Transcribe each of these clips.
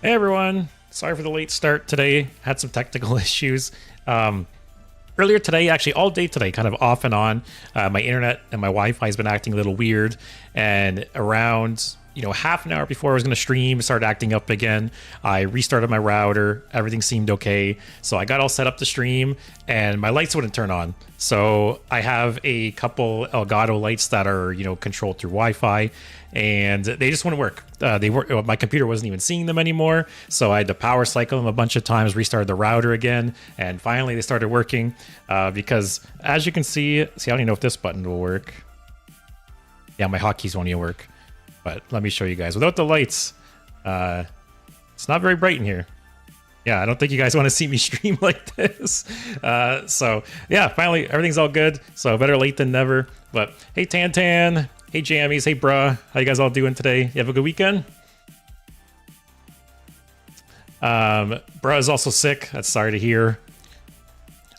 Hey everyone, sorry for the late start today. Had some technical issues. Earlier today, actually all day today, kind of off and on, my internet and my Wi-Fi has been acting a little weird. And around, half an hour before I was going to stream, it started acting up again. I restarted my router. Everything seemed okay. So I got all set up to stream and my lights wouldn't turn on. So I have a couple Elgato lights that are, controlled through Wi-Fi, and they just wouldn't work. My computer wasn't even seeing them anymore. So I had to power cycle them a bunch of times, restarted the router again, and finally they started working. Because as you can see, I don't even know if this button will work. Yeah, my hotkeys won't even work. But let me show you guys. Without the lights, it's not very bright in here. Yeah, I don't think you guys want to see me stream like this. So yeah, finally everything's all good. So better late than never. But hey, Tantan. Hey, Jammies. Hey, bruh. How you guys all doing today? You have a good weekend? Bruh is also sick. That's sorry to hear.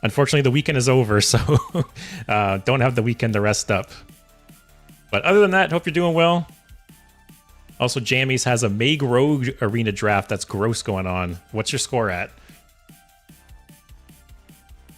Unfortunately, the weekend is over, so don't have the weekend to rest up. But other than that, hope you're doing well. Also, Jammies has a Maestra Rogue arena draft that's gross going on. What's your score at?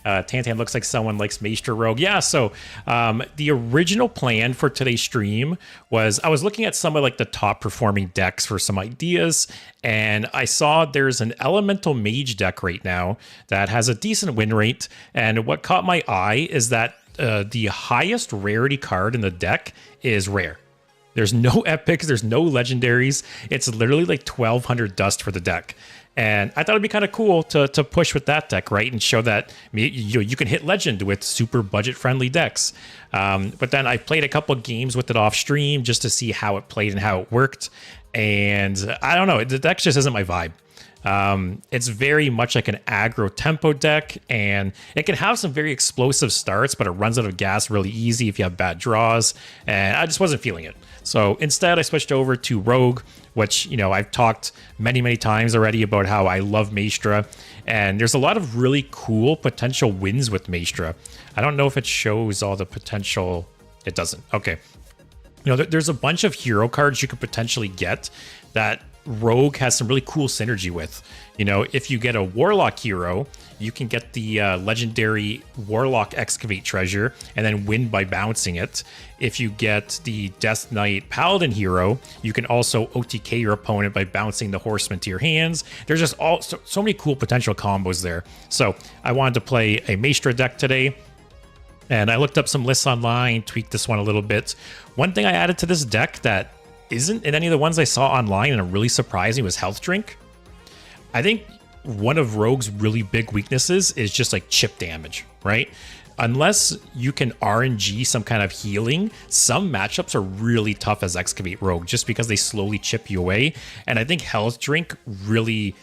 Tantan looks like someone likes Maestra Rogue. Yeah, so the original plan for today's stream was I was looking at some of like the top performing decks for some ideas, and I saw there's an Elemental Mage deck right now that has a decent win rate. And what caught my eye is that the highest rarity card in the deck is rare. There's no epics, there's no legendaries. It's literally like 1,200 dust for the deck. And I thought it'd be kind of cool to push with that deck, right? And show that you can hit legend with super budget-friendly decks. But then I played a couple games with it off stream just to see how it played and how it worked. And I don't know, the deck just isn't my vibe. It's very much like an aggro tempo deck, and it can have some very explosive starts, but it runs out of gas really easy if you have bad draws, and I just wasn't feeling it. So instead I switched over to Rogue, which, I've talked many times already about how I love Maestra, and there's a lot of really cool potential wins with Maestra. I don't know if it shows all the potential. It doesn't. Okay. There's a bunch of hero cards you could potentially get that Rogue has some really cool synergy with. If you get a Warlock hero, you can get the legendary Warlock Excavate treasure and then win by bouncing it. If you get the Death Knight Paladin hero, you can also OTK your opponent by bouncing the Horseman to your hands. There's just so many cool potential combos there. So I wanted to play a Maestra deck today, and I looked up some lists online, tweaked this one a little bit. One thing I added to this deck that isn't in any of the ones I saw online and it really surprised me was Health Drink. I think one of Rogue's really big weaknesses is just like chip damage, right? Unless you can RNG some kind of healing, some matchups are really tough as Excavate Rogue just because they slowly chip you away. And I think Health Drink really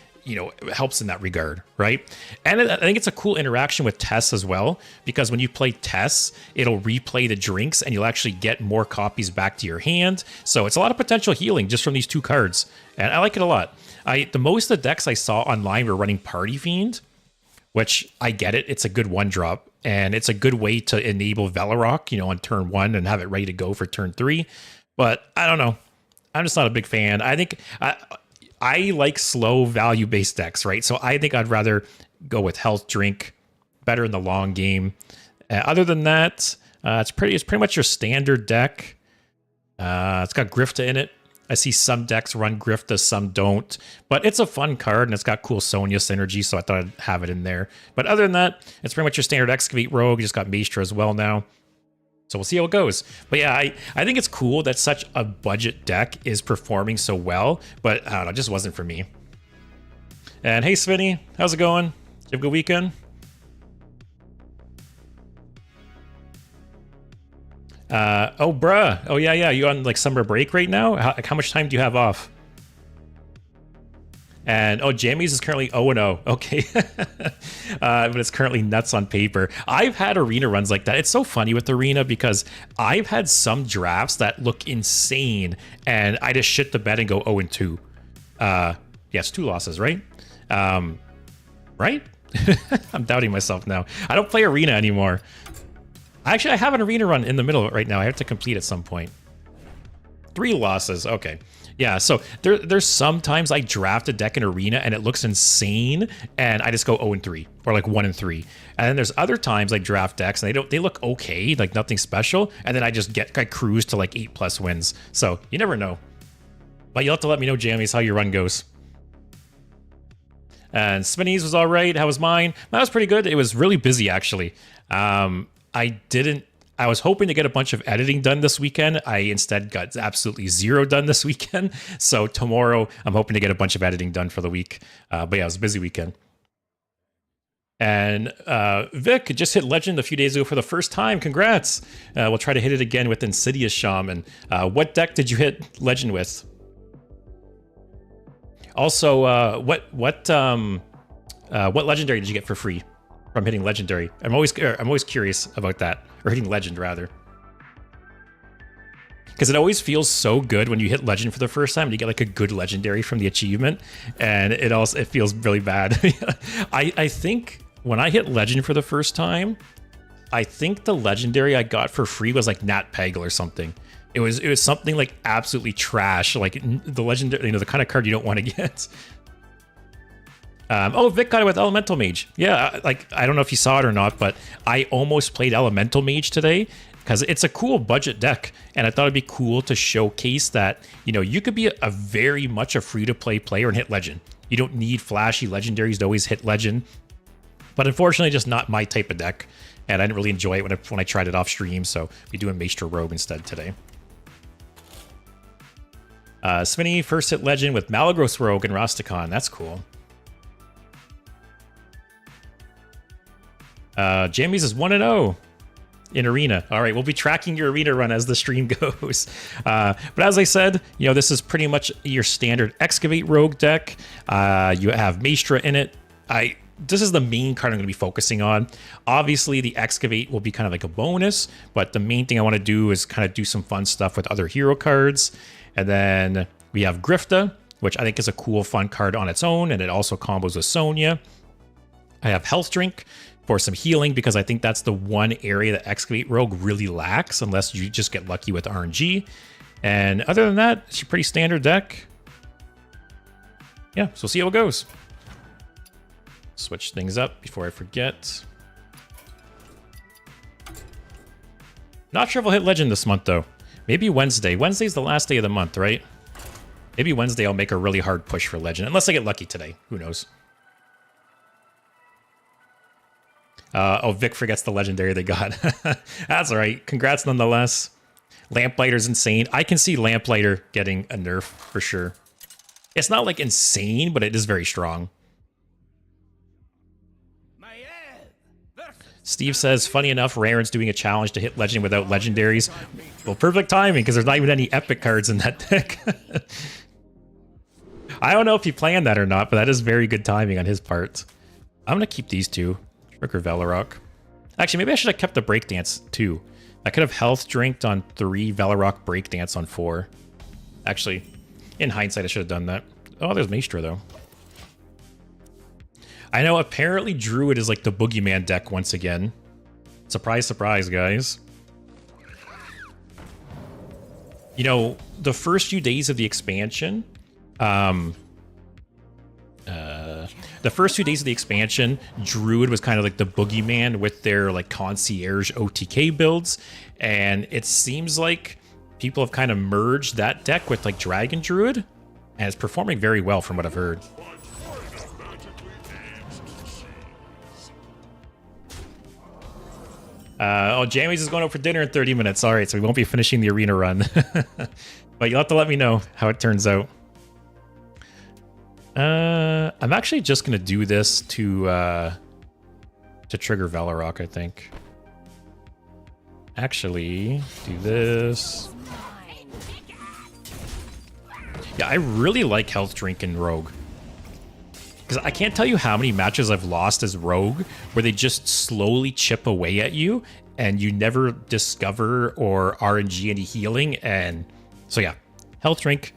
helps in that regard, right? And I think it's a cool interaction with Tess as well, because when you play Tess, it'll replay the drinks and you'll actually get more copies back to your hand. So it's a lot of potential healing just from these two cards, and I like it a lot. The most of the decks I saw online were running Party Fiend, which I get it. It's a good one drop, and it's a good way to enable Velarok, on turn 1 and have it ready to go for turn 3. But I don't know. I'm just not a big fan. I think I like slow value-based decks, right? So I think I'd rather go with Health Drink, better in the long game. Other than that, it's pretty much your standard deck. It's got Grifta in it. I see some decks run Grifta, some don't. But it's a fun card, and it's got cool Sonya synergy, so I thought I'd have it in there. But other than that, it's pretty much your standard Excavate Rogue. You just got Maestra as well now. So we'll see how it goes. But yeah, I think it's cool that such a budget deck is performing so well, but I don't know, it just wasn't for me. And hey, Svinny, how's it going? Did you have a good weekend? Oh, bruh. Oh, yeah. You on like summer break right now? How much time do you have off? And Jammies is currently 0-0. Okay. But it's currently nuts on paper. I've had arena runs like that. It's so funny with arena because I've had some drafts that look insane and I just shit the bed and go 0-2. Yes, 2 losses, right? Right? I'm doubting myself now. I don't play arena anymore. Actually, I have an arena run in the middle right now. I have to complete at some point. 3 losses. Okay. Yeah, so there's sometimes I draft a deck in Arena and it looks insane, and I just go 0-3 or like 1-3. And then there's other times I draft decks and they look okay, like nothing special, and then I cruise to like 8+ wins. So you never know. But you'll have to let me know, Jammies, how your run goes. And Spinny's was all right. How was mine? Mine was pretty good. It was really busy, actually. I was hoping to get a bunch of editing done this weekend. I instead got absolutely 0 done this weekend. So tomorrow, I'm hoping to get a bunch of editing done for the week. But yeah, it was a busy weekend. And Vic just hit Legend a few days ago for the first time. Congrats. We'll try to hit it again with Insidious Shaman. What deck did you hit Legend with? Also, what legendary did you get for free from hitting legendary? I'm always curious about that, or hitting legend rather, because it always feels so good when you hit legend for the first time and you get like a good legendary from the achievement, and it feels really bad. I think when I hit legend for the first time, I think the legendary I got for free was like Nat Peggle or something. It was something like absolutely trash, like the legendary, the kind of card you don't want to get. Oh, Vic got it with Elemental Mage. Yeah, like I don't know if you saw it or not, but I almost played Elemental Mage today because it's a cool budget deck, and I thought it'd be cool to showcase that you could be a very much a free-to-play player and hit legend. You don't need flashy legendaries to always hit legend, but unfortunately, just not my type of deck, and I didn't really enjoy it when I tried it off stream. So we're doing Maestra Rogue instead today. Smitty first hit legend with Malagros Rogue and Rastakhan. That's cool. Jammies is 1-0 in Arena. All right, we'll be tracking your Arena run as the stream goes. But as I said, this is pretty much your standard Excavate Rogue deck. You have Maestra in it. This is the main card I'm going to be focusing on. Obviously, the Excavate will be kind of like a bonus, but the main thing I want to do is kind of do some fun stuff with other hero cards. And then we have Grifta, which I think is a cool, fun card on its own, and it also combos with Sonya. I have Health Drink for some healing, because I think that's the one area that Excavate Rogue really lacks, unless you just get lucky with RNG. And other than that, it's a pretty standard deck. Yeah, so we'll see how it goes. Switch things up before I forget. Not sure if I'll hit Legend this month, though. Maybe Wednesday. Wednesday's the last day of the month, right? Maybe Wednesday I'll make a really hard push for Legend, unless I get lucky today. Who knows? Oh, Vic forgets the legendary they got. That's all right. Congrats nonetheless. Lamplighter's insane. I can see Lamplighter getting a nerf for sure. It's not like insane, but it is very strong. Steve says, funny enough, Raren's doing a challenge to hit legend without legendaries. Well, perfect timing, because there's not even any epic cards in that deck. I don't know if he planned that or not, but that is very good timing on his part. I'm going to keep these two. Trick or Velarok. Actually, maybe I should have kept the Breakdance too. I could have health drinked on 3, Velarok Breakdance on 4. Actually, in hindsight, I should have done that. Oh, there's Maestra, though. I know, apparently Druid is like the boogeyman deck once again. Surprise, surprise, guys. The first few days of the expansion, Druid was kind of like the boogeyman with their like concierge OTK builds, and it seems like people have kind of merged that deck with like Dragon Druid, and it's performing very well from what I've heard. Oh, Jammies is going out for dinner in 30 minutes. All right, so we won't be finishing the arena run. But you'll have to let me know how it turns out. I'm actually just going to do this to trigger Velarok, I think. Actually, do this. Yeah, I really like Health Drink in Rogue. Because I can't tell you how many matches I've lost as Rogue where they just slowly chip away at you and you never discover or RNG any healing. And so yeah, Health Drink,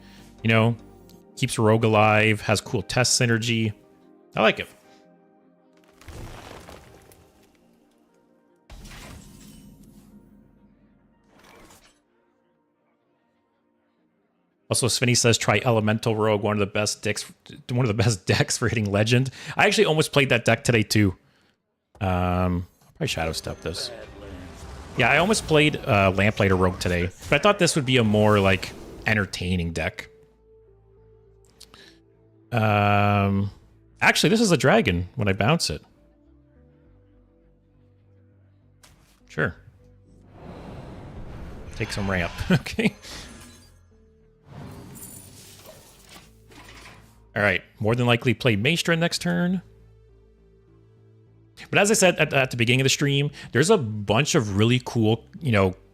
keeps Rogue alive, has cool test synergy. I like it. Also, Svinny says try Elemental Rogue, one of the best decks for hitting Legend. I actually almost played that deck today too. I'll probably Shadow Step this. Yeah, I almost played Lamplighter Rogue today, but I thought this would be a more like entertaining deck. Actually, this is a dragon when I bounce it. Sure. Take some ramp. Okay. All right. More than likely play Maestra next turn. But as I said at the beginning of the stream, there's a bunch of really cool,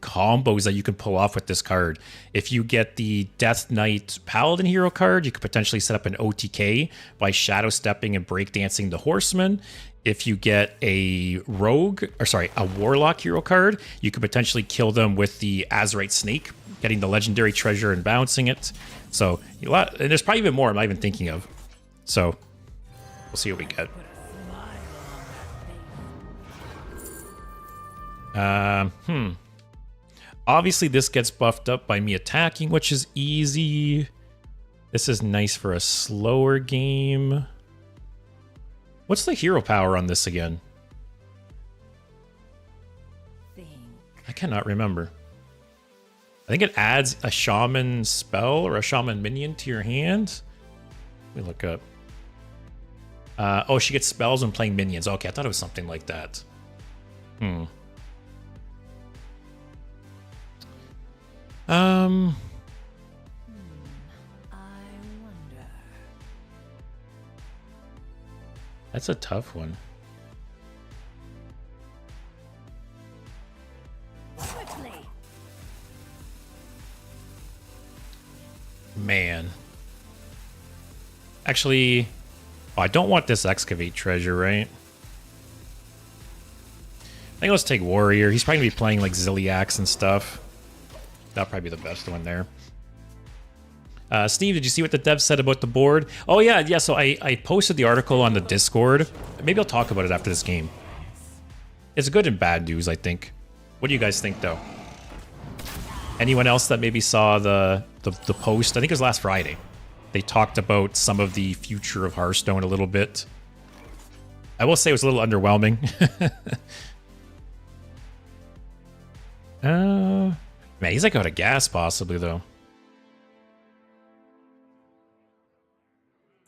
combos that you can pull off with this card. If you get the Death Knight Paladin hero card, you could potentially set up an OTK by Shadow Stepping and Breakdancing the Horseman. If you get a Warlock hero card, you could potentially kill them with the Azurite Snake, getting the Legendary Treasure and bouncing it. So, and there's probably even more I'm not even thinking of. So, we'll see what we get. Obviously, this gets buffed up by me attacking, which is easy. This is nice for a slower game. What's the hero power on this again? I cannot remember. I think it adds a shaman spell or a shaman minion to your hand. Let me look up. Oh, she gets spells when playing minions. Okay, I thought it was something like that. I wonder. That's a tough one. Quickly. Man. Actually, I don't want this Excavate treasure, right? I think let's take Warrior. He's probably going to be playing like Ziliax and stuff. That'll probably be the best one there. Steve, did you see what the devs said about the board? Oh, yeah. So I posted the article on the Discord. Maybe I'll talk about it after this game. It's good and bad news, I think. What do you guys think, though? Anyone else that maybe saw the post? I think it was last Friday. They talked about some of the future of Hearthstone a little bit. I will say it was a little underwhelming. Man, he's like out of gas, possibly, though.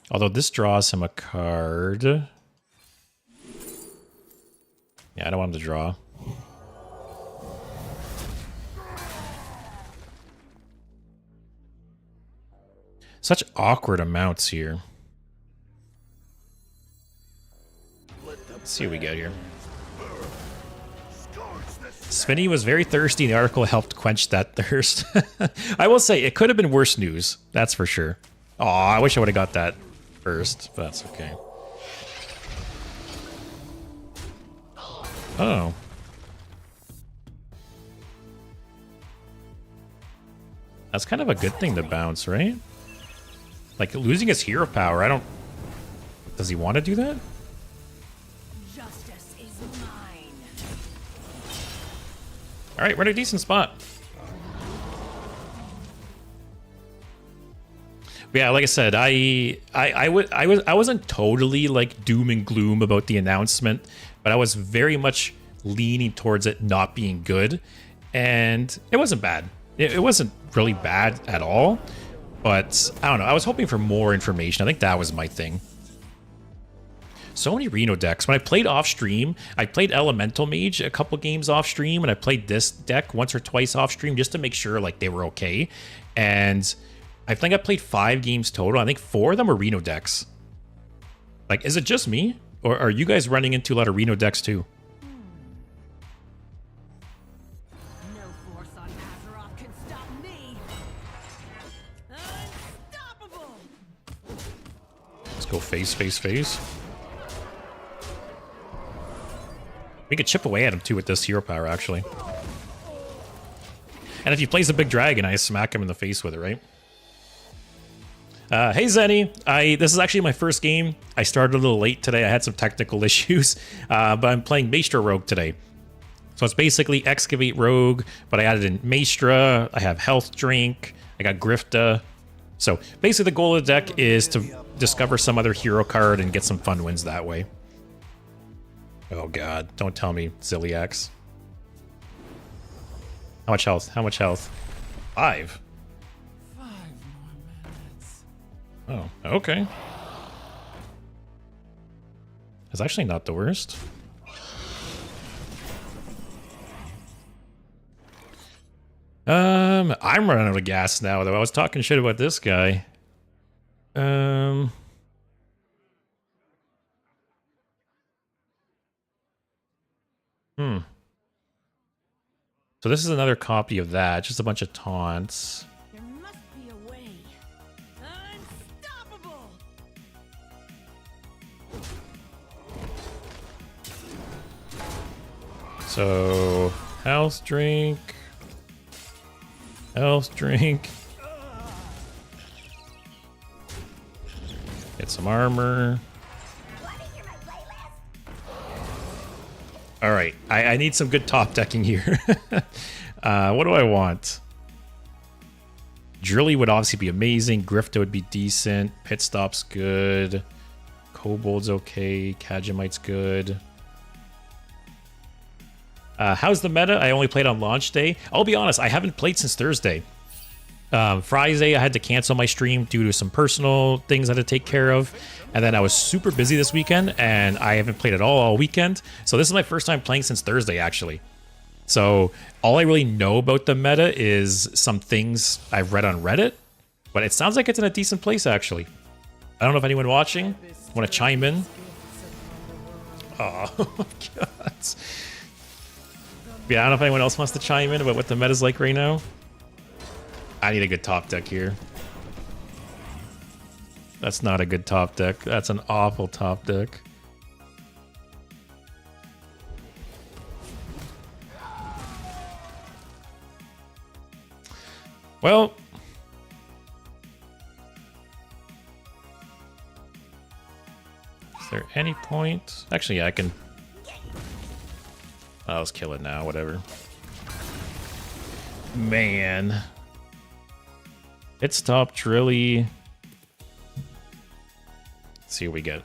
Although this draws him a card. Yeah, I don't want him to draw. Such awkward amounts here. Let's see what we get here. Svinny was very thirsty, and the article helped quench that thirst. I will say, it could have been worse news. That's for sure. Aw, I wish I would have got that first, but that's okay. Oh. That's kind of a good thing to bounce, right? Like, losing his hero power, I don't... Does he want to do that? Justice is mine. Alright, we're in a decent spot. But yeah, like I said, I wasn't totally like doom and gloom about the announcement, but I was very much leaning towards it not being good, and it wasn't bad. It wasn't really bad at all, but I don't know. I was hoping for more information. I think that was my thing. So many Reno decks. When I played off stream, I played Elemental Mage a couple games off stream, and I played this deck once or twice off stream just to make sure like they were okay. And I think I played 5 games total. I think 4 of them were Reno decks. Like, is it just me? Or are you guys running into a lot of Reno decks too? No force on Azeroth can stop me. Unstoppable. Let's go face, face, face. We could chip away at him too with this hero power, actually. And if he plays a big dragon, I smack him in the face with it, right? Hey Zenny, this is actually my first game. I started a little late today. I had some technical issues, but I'm playing Maestra Rogue today. So it's basically Excavate Rogue, but I added in Maestra. I have Health Drink. I got Grifta. So basically the goal of the deck is to discover some other hero card and get some fun wins that way. Oh god, don't tell me Ziliax. How much health? How much health? 5. 5 more minutes. Oh, okay. It's actually not the worst. I'm running out of gas now, though. I was talking shit about this guy. So this is another copy of that, just a bunch of taunts. There must be a way. Unstoppable! So, health drink. Health drink. Get some armor. All right, I need some good top decking here. What do I want? Drilly would obviously be amazing. Grifta would be decent. Pit Stop's good. Kobold's okay. Kajamite's good. How's the meta? I only played on launch day. I'll be honest, I haven't played since Thursday. Friday, I had to cancel my stream due to some personal things I had to take care of. And then I was super busy this weekend, and I haven't played at all weekend. So this is my first time playing since Thursday, actually. So all I really know about the meta is some things I've read on Reddit. But it sounds like it's in a decent place, actually. I don't know if anyone watching want to chime in. Oh, God. Yeah, I don't know if anyone else wants to chime in about what the meta's like right now. I need a good top deck here. That's not a good top deck. That's an awful top deck. Well, is there any point? Actually, yeah, I can. I'll just kill it now, whatever. Man. It stopped really. Let's see what we get.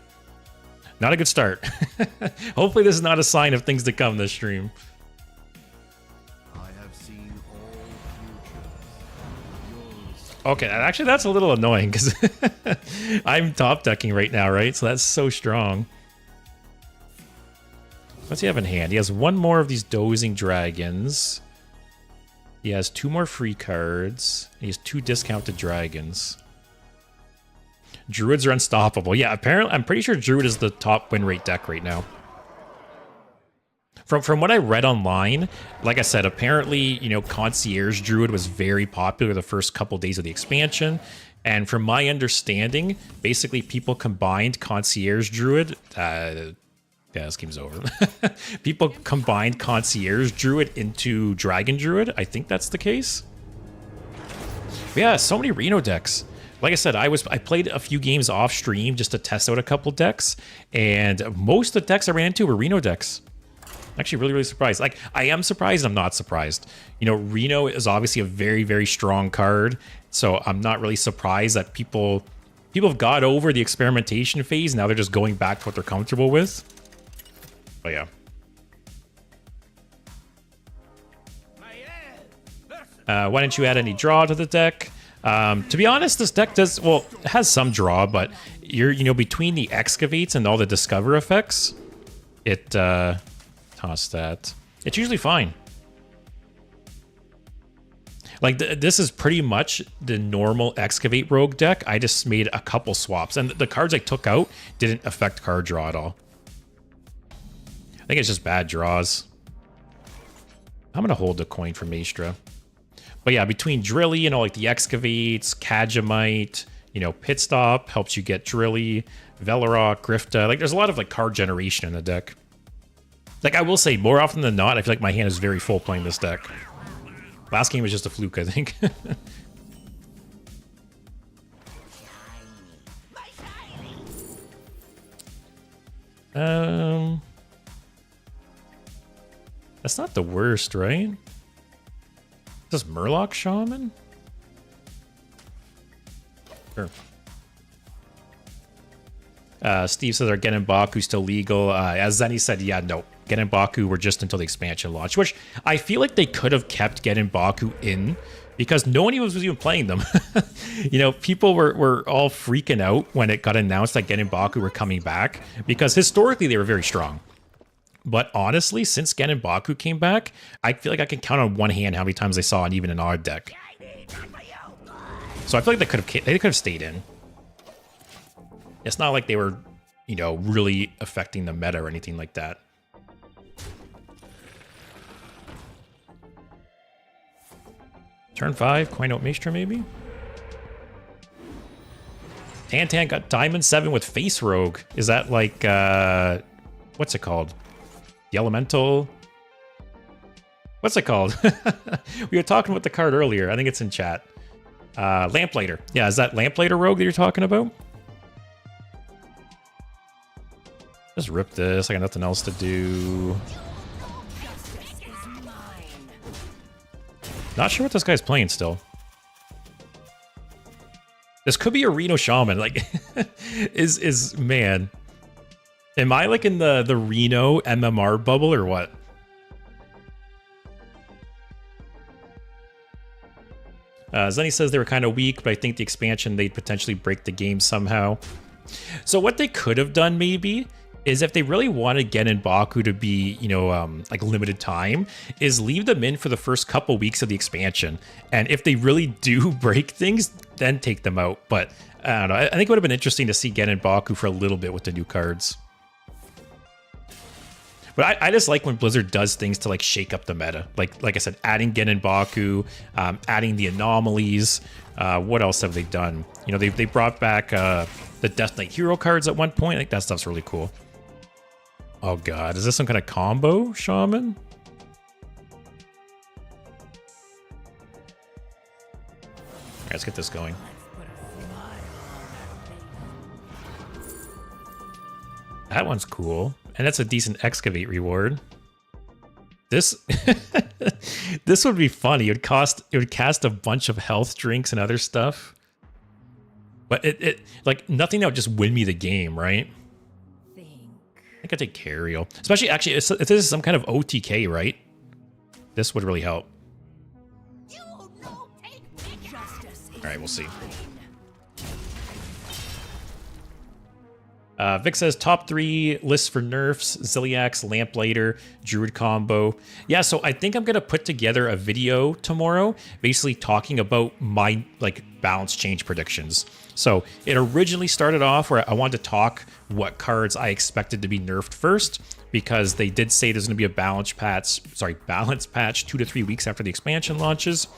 Not a good start. Hopefully this is not a sign of things to come this stream. I have seen all futures. Okay, actually that's a little annoying because I'm top decking right now, right? So that's so strong. What's he have in hand? He has one more of these dozing dragons. He has 2 more free cards. He has 2 discounted dragons. Druids are unstoppable. Yeah, apparently, I'm pretty sure Druid is the top win rate deck right now. From what I read online, like I said, apparently, you know, Concierge Druid was very popular the first couple days of the expansion. And from my understanding, basically people combined Concierge Druid. Yeah, this game's over. People combined Concierge Druid into Dragon Druid. I think that's the case. But yeah, so many Reno decks. Like I said, I played a few games off stream just to test out a couple decks, and most of the decks I ran into were Reno decks. Actually, really, really surprised. Like, I am surprised, I'm not surprised. You know, Reno is obviously a very, very strong card, so I'm not really surprised that people have got over the experimentation phase. Now they're just going back to what they're comfortable with. But yeah. Why didn't you add any draw to the deck? To be honest, this deck does, well, it has some draw, but you know, between the excavates and all the discover effects, it, toss that. It's usually fine. Like, this is pretty much the normal excavate rogue deck. I just made a couple swaps, and the cards I took out didn't affect card draw at all. I think it's just bad draws. I'm gonna hold the coin for Maestra. But yeah, between Drilly and all like the excavates, Kajamite, you know, Pit Stop helps you get Drilly, Velarok, Grifta. Like, there's a lot of like card generation in the deck. Like, I will say, more often than not, I feel like my hand is very full playing this deck. Last game was just a fluke, I think. That's not the worst, right? Is this Murloc Shaman? Sure. Steve says, are Gen Baku still legal? As Zenny said, yeah, no. Gen Baku were just until the expansion launch, which I feel like they could have kept Gen Baku in because no one was even playing them. You know, people were all freaking out when it got announced that Gen Baku were coming back because historically they were very strong. But honestly, since Gen Baku came back, I feel like I can count on one hand how many times I saw it even in our deck. So I feel like they could have stayed in. It's not like they were, you know, really affecting the meta or anything like that. Turn 5, coin out Maestra maybe? Tantan got Diamond 7 with Face Rogue. Is that like, what's it called? The Elemental? What's it called? We were talking about the card earlier. I think it's in chat. Lamplighter. Yeah, is that Lamplighter Rogue that you're talking about? Just rip this. I got nothing else to do. Not sure what this guy's playing still. This could be a Reno Shaman. Like, man. Am I like in the Reno MMR bubble or what? Zenny says they were kind of weak, but I think the expansion, they'd potentially break the game somehow. So what they could have done maybe is if they really wanted Gen and Baku to be, you know, like limited time, is leave them in for the first couple weeks of the expansion. And if they really do break things, then take them out. But I don't know. I think it would have been interesting to see Gen and Baku for a little bit with the new cards. But I just like when Blizzard does things to like shake up the meta. Like I said, adding Gen and Baku, adding the anomalies. What else have they done? You know, they brought back the Death Knight hero cards at one point. I think that stuff's really cool. Oh god, is this some kind of combo shaman? Alright, let's get this going. That one's cool. And that's a decent Excavate reward. This this would be funny. It would cast a bunch of health drinks and other stuff. But it like nothing that would just win me the game, right? I think I'd take Cariel. Especially, actually, if this is some kind of OTK, right? This would really help. Alright, we'll see. Vic says, top 3 lists for nerfs, Ziliax, Lamplighter, Druid combo. Yeah, so I think I'm going to put together a video tomorrow, basically talking about my, like, balance change predictions. So it originally started off where I wanted to talk what cards I expected to be nerfed first, because they did say there's going to be a balance patch 2 to 3 weeks after the expansion launches.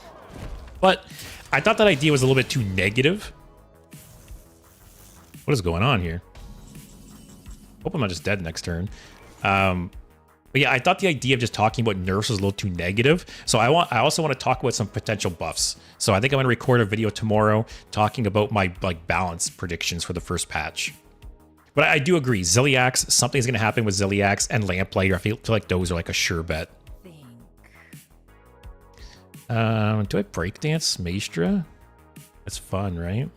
But I thought that idea was a little bit too negative. What is going on here? Hope I'm not just dead next turn. But yeah, I thought the idea of just talking about nerfs was a little too negative. So I also want to talk about some potential buffs. So I think I'm going to record a video tomorrow talking about my like balance predictions for the first patch. But I do agree, Ziliax, something's going to happen with Ziliax and Lamplighter. I feel like those are like a sure bet. Do I breakdance Maestra? That's fun, right?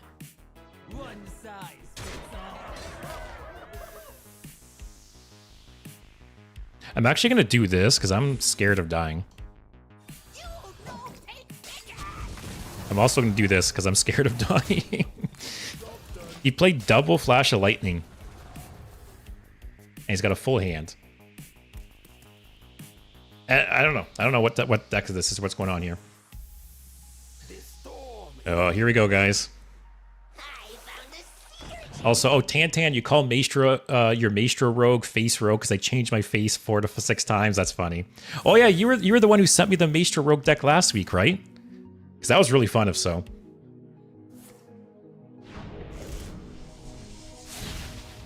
One size fits all. I'm actually going to do this because I'm scared of dying. I'm also going to do this because I'm scared of dying. He played double Flash of Lightning. And he's got a full hand. I don't know. I don't know what deck this is. What's going on here? Oh, here we go, guys. Also, oh, Tantan, you call Maestra your Maestra Rogue Face Rogue because I changed my face 4 to 6 times. That's funny. Oh yeah, you were the one who sent me the Maestra Rogue deck last week, right? Because that was really fun, if so.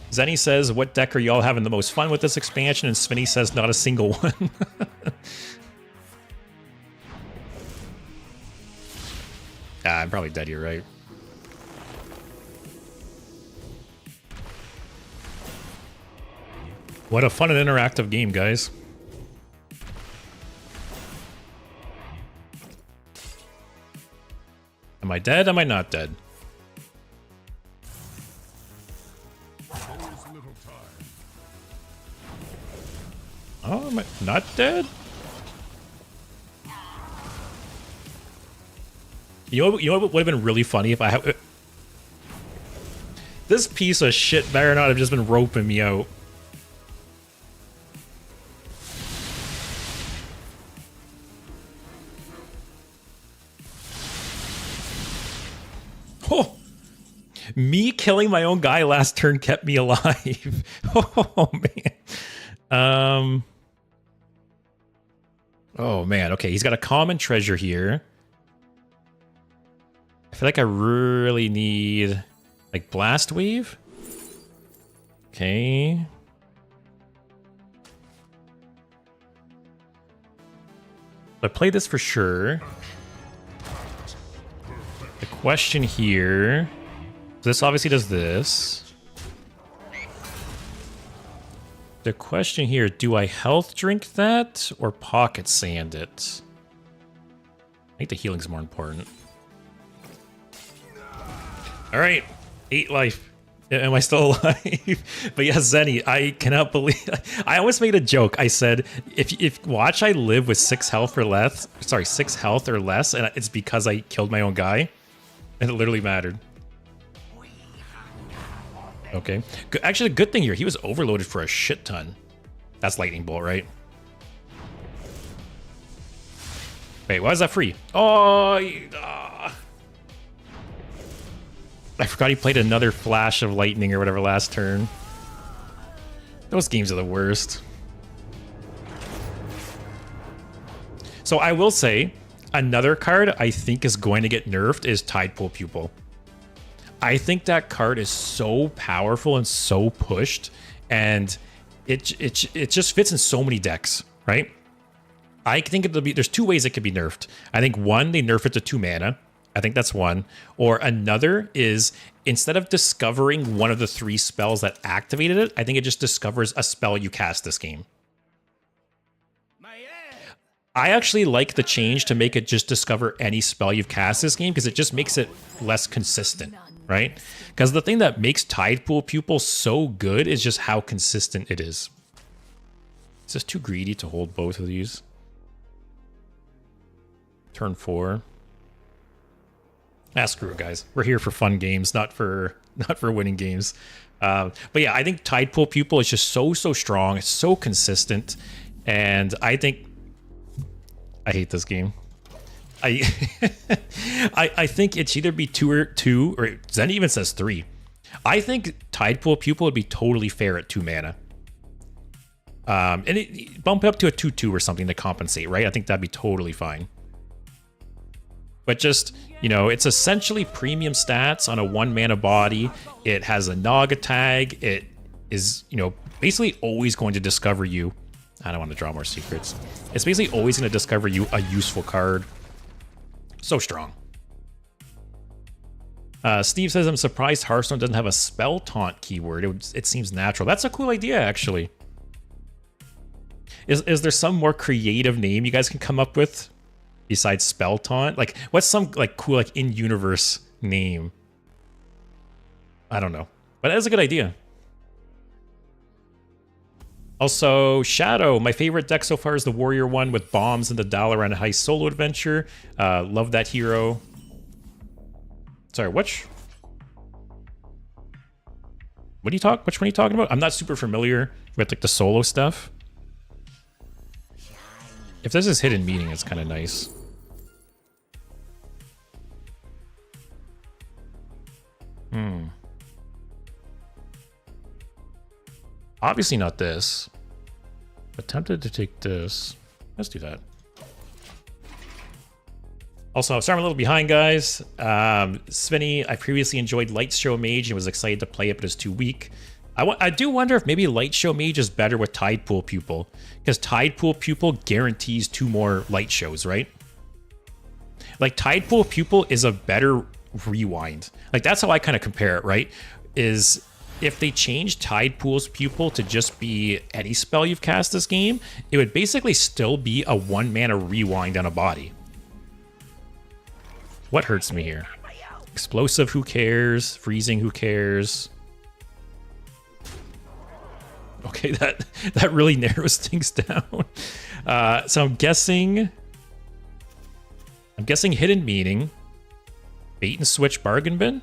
Zenny says, what deck are y'all having the most fun with this expansion? And Svinny says, not a single one. I'm probably dead here, right? What a fun and interactive game, guys. Am I dead? Am I not dead? Oh, am I not dead? You know what would have been really funny if I had... This piece of shit better not have just been roping me out. Oh! Me killing my own guy last turn kept me alive. Oh, man. Oh, man. Okay, he's got a common treasure here. I feel like I really need, like, Blast Wave. Okay. I play this for sure. The question here... This obviously does this. The question here, do I health drink that or pocket sand it? I think the healing's more important. All right, 8 life. Am I still alive? But yeah, Zenny, I cannot believe... I almost made a joke. I said, if watch I live with 6 health or less, sorry, 6 health or less, and it's because I killed my own guy, and it literally mattered. Okay. Actually, the good thing here, he was overloaded for a shit ton. That's lightning bolt, right? Wait, why is that free? Oh, I forgot he played another flash of lightning or whatever last turn. Those games are the worst. So I will say, another card I think is going to get nerfed is Tidepool Pupil. I think that card is so powerful and so pushed, and it just fits in so many decks, right? I think it'll be, there's 2 ways it could be nerfed. I think one, they nerf it to 2 mana. I think that's one. Or another is, instead of discovering one of the 3 spells that activated it, I think it just discovers a spell you cast this game. I actually like the change to make it just discover any spell you've cast this game, because it just makes it less consistent. Right? Because the thing that makes Tidepool Pupil so good is just how consistent it is. It's just too greedy to hold both of these. Turn 4. Ah, screw it, guys. We're here for fun games, not for winning games. But yeah, I think Tidepool Pupil is just so strong. It's so consistent, and I think I hate this game. I think it should either be 2 or Zen even says 3. I think Tidepool Pupil would be totally fair at 2 mana. And it bump it up to a 2/2 or something to compensate, right? I think that'd be totally fine. But just, you know, it's essentially premium stats on a 1 mana body. It has a Naga tag. It is, you know, basically always going to discover you. I don't want to draw more secrets. It's basically always going to discover you a useful card. So strong. Steve says, I'm surprised Hearthstone doesn't have a spell taunt keyword. It seems natural. That's a cool idea, actually. Is there some more creative name you guys can come up with besides spell taunt? Like, what's some like cool like in-universe name? I don't know, but that's a good idea. Also, Shadow, my favorite deck so far is the Warrior one with bombs and the Dalaran Heist solo adventure. Love that hero. Sorry, which one are you talking about? I'm not super familiar with like the solo stuff. If this is hidden meaning, it's kind of nice. Obviously not this. But tempted to take this. Let's do that. Also, I'm sorry I'm a little behind, guys. Svenny, I previously enjoyed Light Show Mage and was excited to play it, but it's too weak. I do wonder if maybe Light Show Mage is better with Tidepool Pupil, because Tidepool Pupil guarantees 2 more Light Shows, right? Like, Tidepool Pupil is a better rewind. Like, that's how I kind of compare it, right? Is if they change Tidepool's Pupil to just be any spell you've cast this game, it would basically still be a 1 mana rewind on a body. What hurts me here? Explosive, who cares? Freezing, who cares? Okay, that really narrows things down. So I'm guessing hidden meaning, bait and switch bargain bin.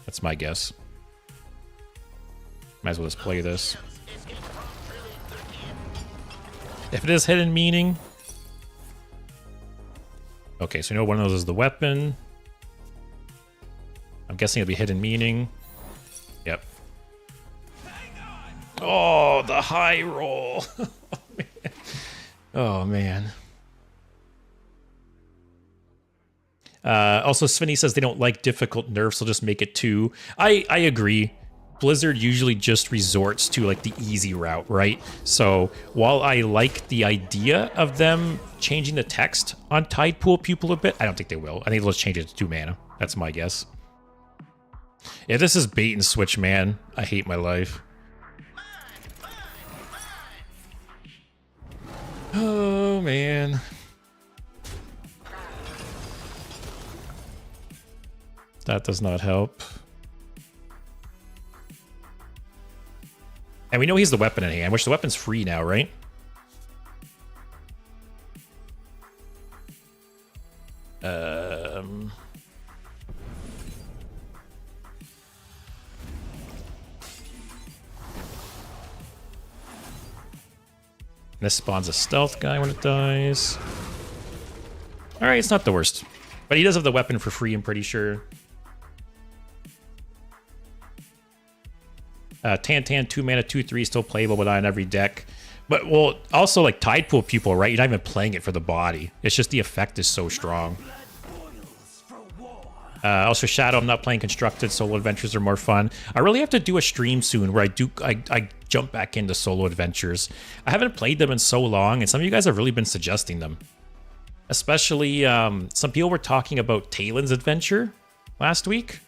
That's my guess. Might as well just play this. If it is hidden meaning. Okay, so we know one of those is the weapon. I'm guessing it'll be hidden meaning. Yep. Oh, the high roll. Oh, man. Also, Svinny says they don't like difficult nerfs, so just make it 2. I agree. Blizzard usually just resorts to like the easy route, right? So while I like the idea of them changing the text on Tide Pool Pupil a bit, I don't think they will. I think they'll just change it to 2 mana. That's my guess. Yeah, this is bait and switch, man. I hate my life. Oh, man. That does not help. And we know he's the weapon in hand, which the weapon's free now, right? This spawns a stealth guy when it dies. Alright, it's not the worst. But he does have the weapon for free, I'm pretty sure. Tan 2 mana 2/3 still playable but not in every deck. But well, also like Tide Pool Pupil, right? You're not even playing it for the body. It's just the effect is so strong. Also Shadow, I'm not playing Constructed. Solo Adventures are more fun. I really have to do a stream soon where I jump back into Solo Adventures. I haven't played them in so long, and some of you guys have really been suggesting them. Especially some people were talking about Talon's Adventure last week.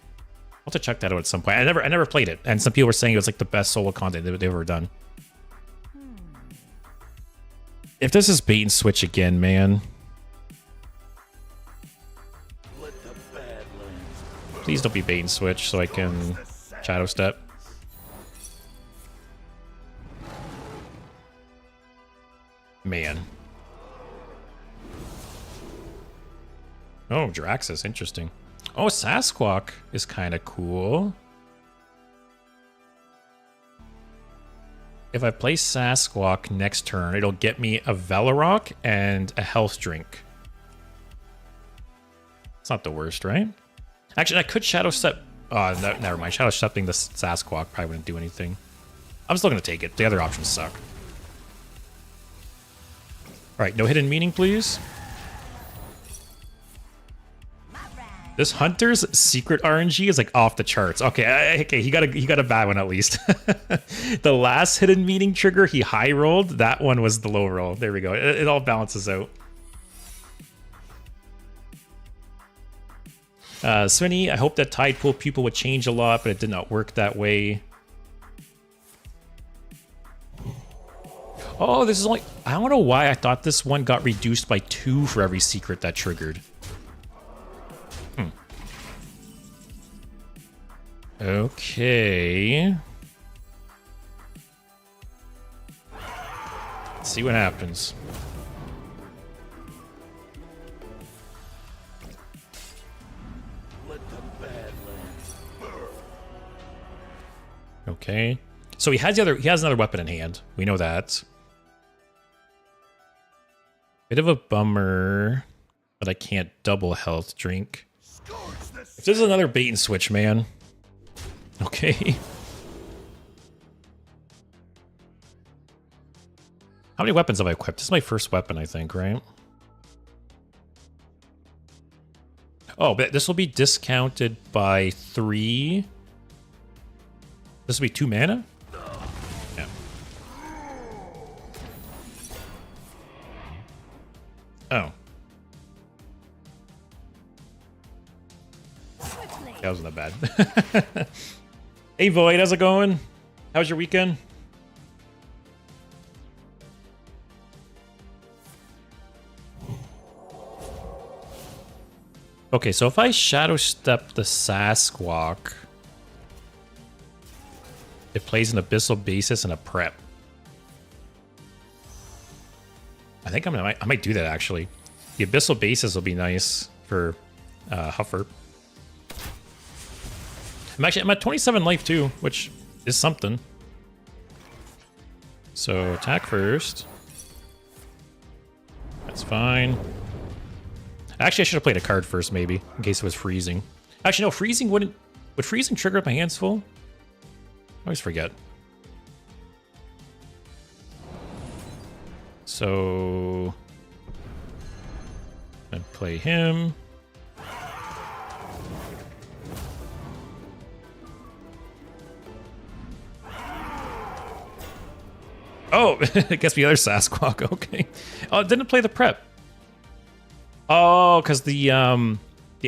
I'll have to check that out at some point. I never played it, and some people were saying it was like the best solo content they've ever done. If this is bait and switch again, man. Please don't be bait and switch so I can shadow step. Man. Oh, Draxus, interesting. Oh, Sasquatch is kind of cool. If I play Sasquatch next turn, it'll get me a Velorock and a health drink. It's not the worst, right? Actually, I could Shadow Step... Oh, no, never mind. Shadow Stepping the Sasquatch probably wouldn't do anything. I'm still going to take it. The other options suck. Alright, no hidden meaning, please. This Hunter's secret RNG is like off the charts. Okay, okay, he got a bad one at least. The last hidden meaning trigger he high rolled, that one was the low roll. There we go. It all balances out. Swinny, I hope that Tide Pool Pupil would change a lot, but it did not work that way. Oh, this is only... I don't know why I thought this one got reduced by 2 for every secret that triggered. Okay. Let's see what happens. Okay. So he has another weapon in hand. We know that. Bit of a bummer that I can't double health drink. If this is another bait and switch, man. Okay. How many weapons have I equipped? This is my first weapon, I think, right? Oh, but this will be discounted by 3. This will be 2 mana? Yeah. Oh. That wasn't that bad. Hey Void, how's it going? How's your weekend? Okay, so if I Shadow Step the Sasquatch, It plays an abyssal basis and a prep. I think I might do that actually. The abyssal basis will be nice for Huffer. I'm at 27 life too, which is something. So attack first. That's fine. Actually, I should have played a card first, maybe, in case it was freezing. Actually, no, freezing wouldn't... Would freezing trigger if my hand's full? I always forget. So... and play him. Oh, I guess the other Sasquatch, okay. Oh, it didn't play the prep. Oh, because the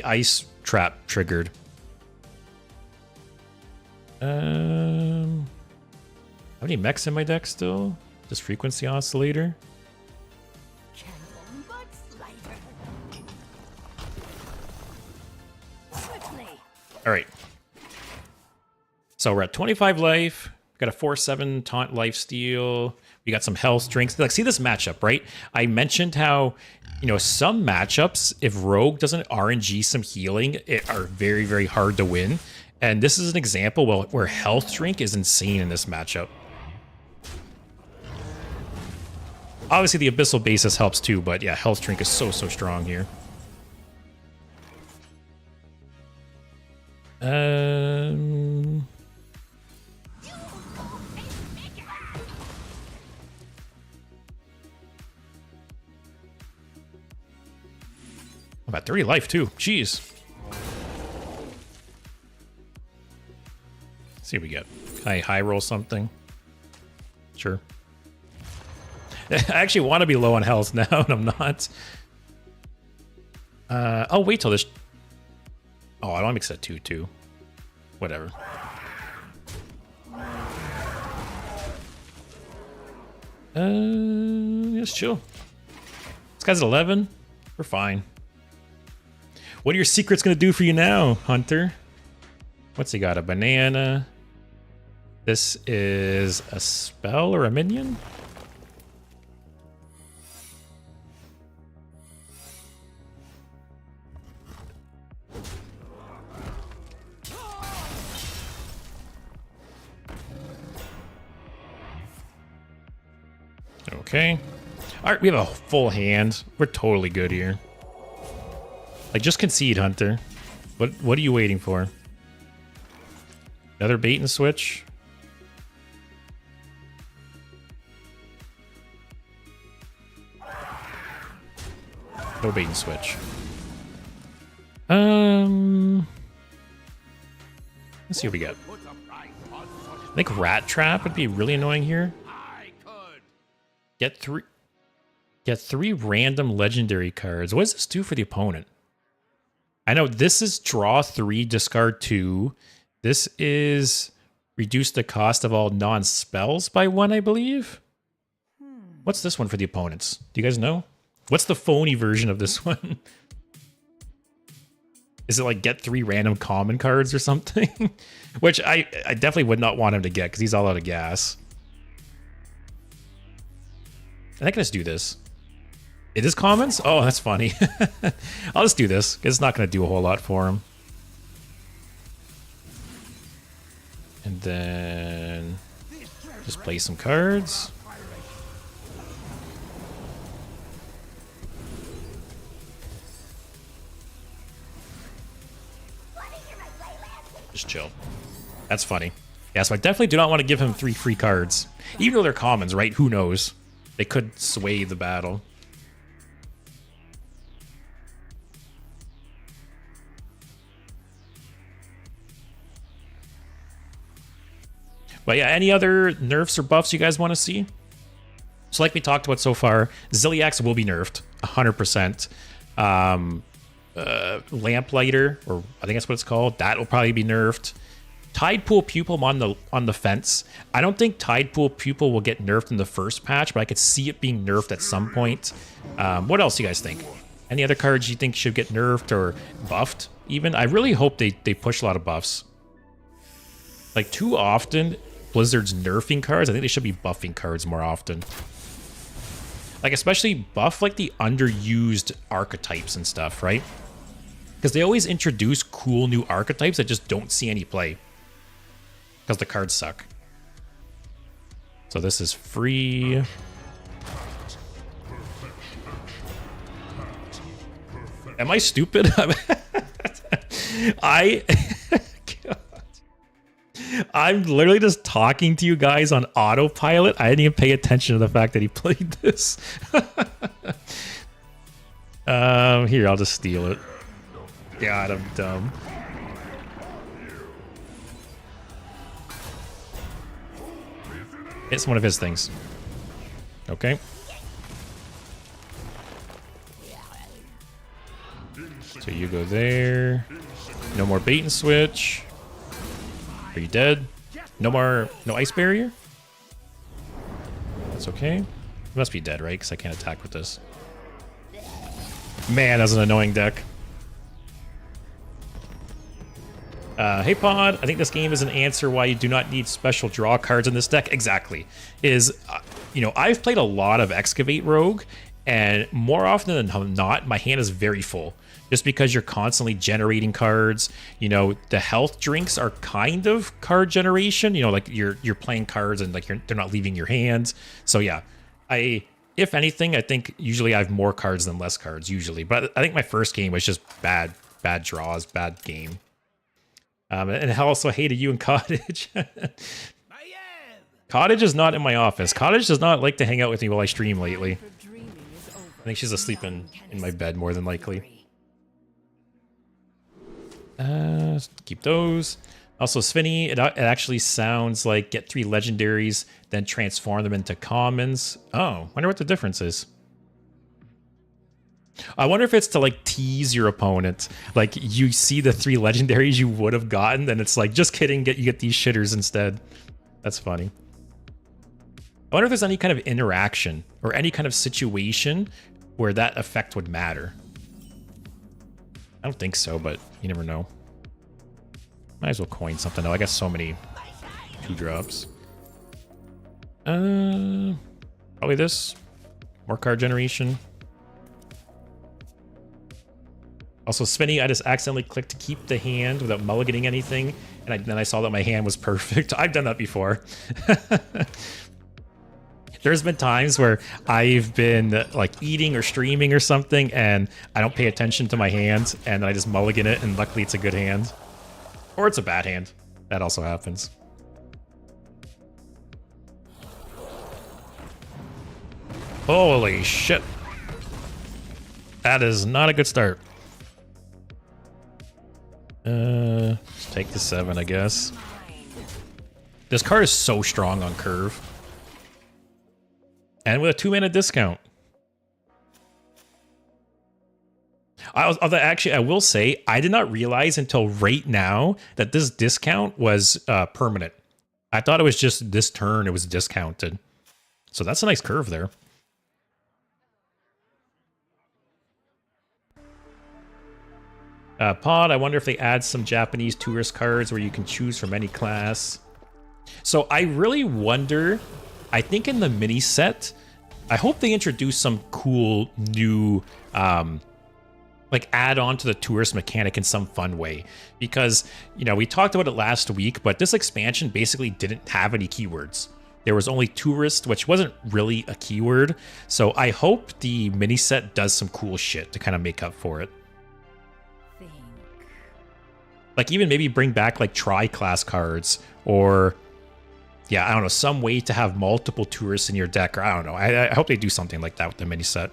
ice trap triggered. How many mechs in my deck still? Just frequency oscillator. All right. So we're at 25 life. Got a 4/7 taunt lifesteal. We got some health drinks. Like, see this matchup, right? I mentioned how, you know, some matchups, if Rogue doesn't RNG some healing, it are very, very hard to win. And this is an example where health drink is insane in this matchup. Obviously, the abyssal basis helps too, but yeah, health drink is so strong here. I'm at 30 life too. Jeez. Let's see what we get. Can I high roll something? Sure. I actually want to be low on health now, and I'm not. I'll wait till this. Oh, I don't mix that 2/2. Whatever. Let's chill. This guy's at 11. We're fine. What are your secrets gonna do for you now, Hunter? What's he got? A banana. This is a spell or a minion? Okay. All right, we have a full hand. We're totally good here. Like, just concede, Hunter. What are you waiting for? Another bait and switch? No bait and switch. Let's see what we get. I think Rat Trap would be really annoying here. Get three random legendary cards. What does this do for the opponent? I know this is draw 3, discard 2. This is reduce the cost of all non-spells by 1, I believe. What's this one for the opponents? Do you guys know? What's the phony version of this one? Is it like get 3 random common cards or something? Which I definitely would not want him to get because he's all out of gas. I think I can just do this. It is commons? Oh, that's funny. I'll just do this. It's not going to do a whole lot for him. And then just play some cards. Just chill. That's funny. Yeah, so I definitely do not want to give him 3 free cards. Even though they're commons, right? Who knows? They could sway the battle. But yeah, any other nerfs or buffs you guys want to see? So like we talked about so far, Ziliax will be nerfed, 100%. Lamplighter, or I think that's what it's called, that will probably be nerfed. Tidepool Pupil on the fence. I don't think Tidepool Pupil will get nerfed in the first patch, but I could see it being nerfed at some point. What else do you guys think? Any other cards you think should get nerfed or buffed even? I really hope they push a lot of buffs. Like, too often, Blizzard's nerfing cards. I think they should be buffing cards more often. Like, especially buff, like, the underused archetypes and stuff, right? Because they always introduce cool new archetypes that just don't see any play. Because the cards suck. So this is free. Am I stupid? I'm literally just talking to you guys on autopilot. I didn't even pay attention to the fact that he played this. Here, I'll just steal it. God, I'm dumb. It's one of his things. Okay. So you go there. No more bait and switch. Are you dead? No more, no ice barrier? That's okay. You must be dead, right? Because I can't attack with this. Man, that's an annoying deck. Hey Pod, I think this game is an answer why you do not need special draw cards in this deck. Exactly. You know, I've played a lot of Excavate Rogue, and more often than not, my hand is very full. Just because you're constantly generating cards, you know, the health drinks are kind of card generation. You know, like you're playing cards and like they're not leaving your hands. So yeah, if anything, I think usually I have more cards than less cards usually. But I think my first game was just bad draws, bad game. And I also hated you and Cottage. Cottage is not in my office. Cottage does not like to hang out with me while I stream lately. I think she's asleep in my bed more than likely. Keep those. Also, Svinny, it actually sounds like get 3 legendaries, then transform them into commons. Oh, wonder what the difference is. I wonder if it's to like tease your opponent. Like you see the 3 legendaries you would have gotten, then it's like, just kidding, you get these shitters instead. That's funny. I wonder if there's any kind of interaction or any kind of situation where that effect would matter. I don't think so, but you never know. Might as well coin something though. I got so many 2-drops. Probably this. More card generation. Also, Spinny, I just accidentally clicked to keep the hand without mulliganing anything, and then I saw that my hand was perfect. I've done that before. There's been times where I've been like eating or streaming or something, and I don't pay attention to my hand, and I just mulligan it, and luckily it's a good hand. Or it's a bad hand. That also happens. Holy shit. That is not a good start. Let's take the 7, I guess. This card is so strong on curve. And with a 2-mana discount. Actually, I will say, I did not realize until right now that this discount was permanent. I thought it was just this turn it was discounted. So that's a nice curve there. Pod, I wonder if they add some Japanese tourist cards where you can choose from any class. So I really wonder, I think in the mini set, I hope they introduce some cool new, like add on to the tourist mechanic in some fun way. Because, you know, we talked about it last week, but this expansion basically didn't have any keywords. There was only tourist, which wasn't really a keyword. So I hope the mini set does some cool shit to kind of make up for it. Like even maybe bring back like tri-class cards, or yeah, I don't know, some way to have multiple tourists in your deck, or I don't know. I hope they do something like that with the mini set.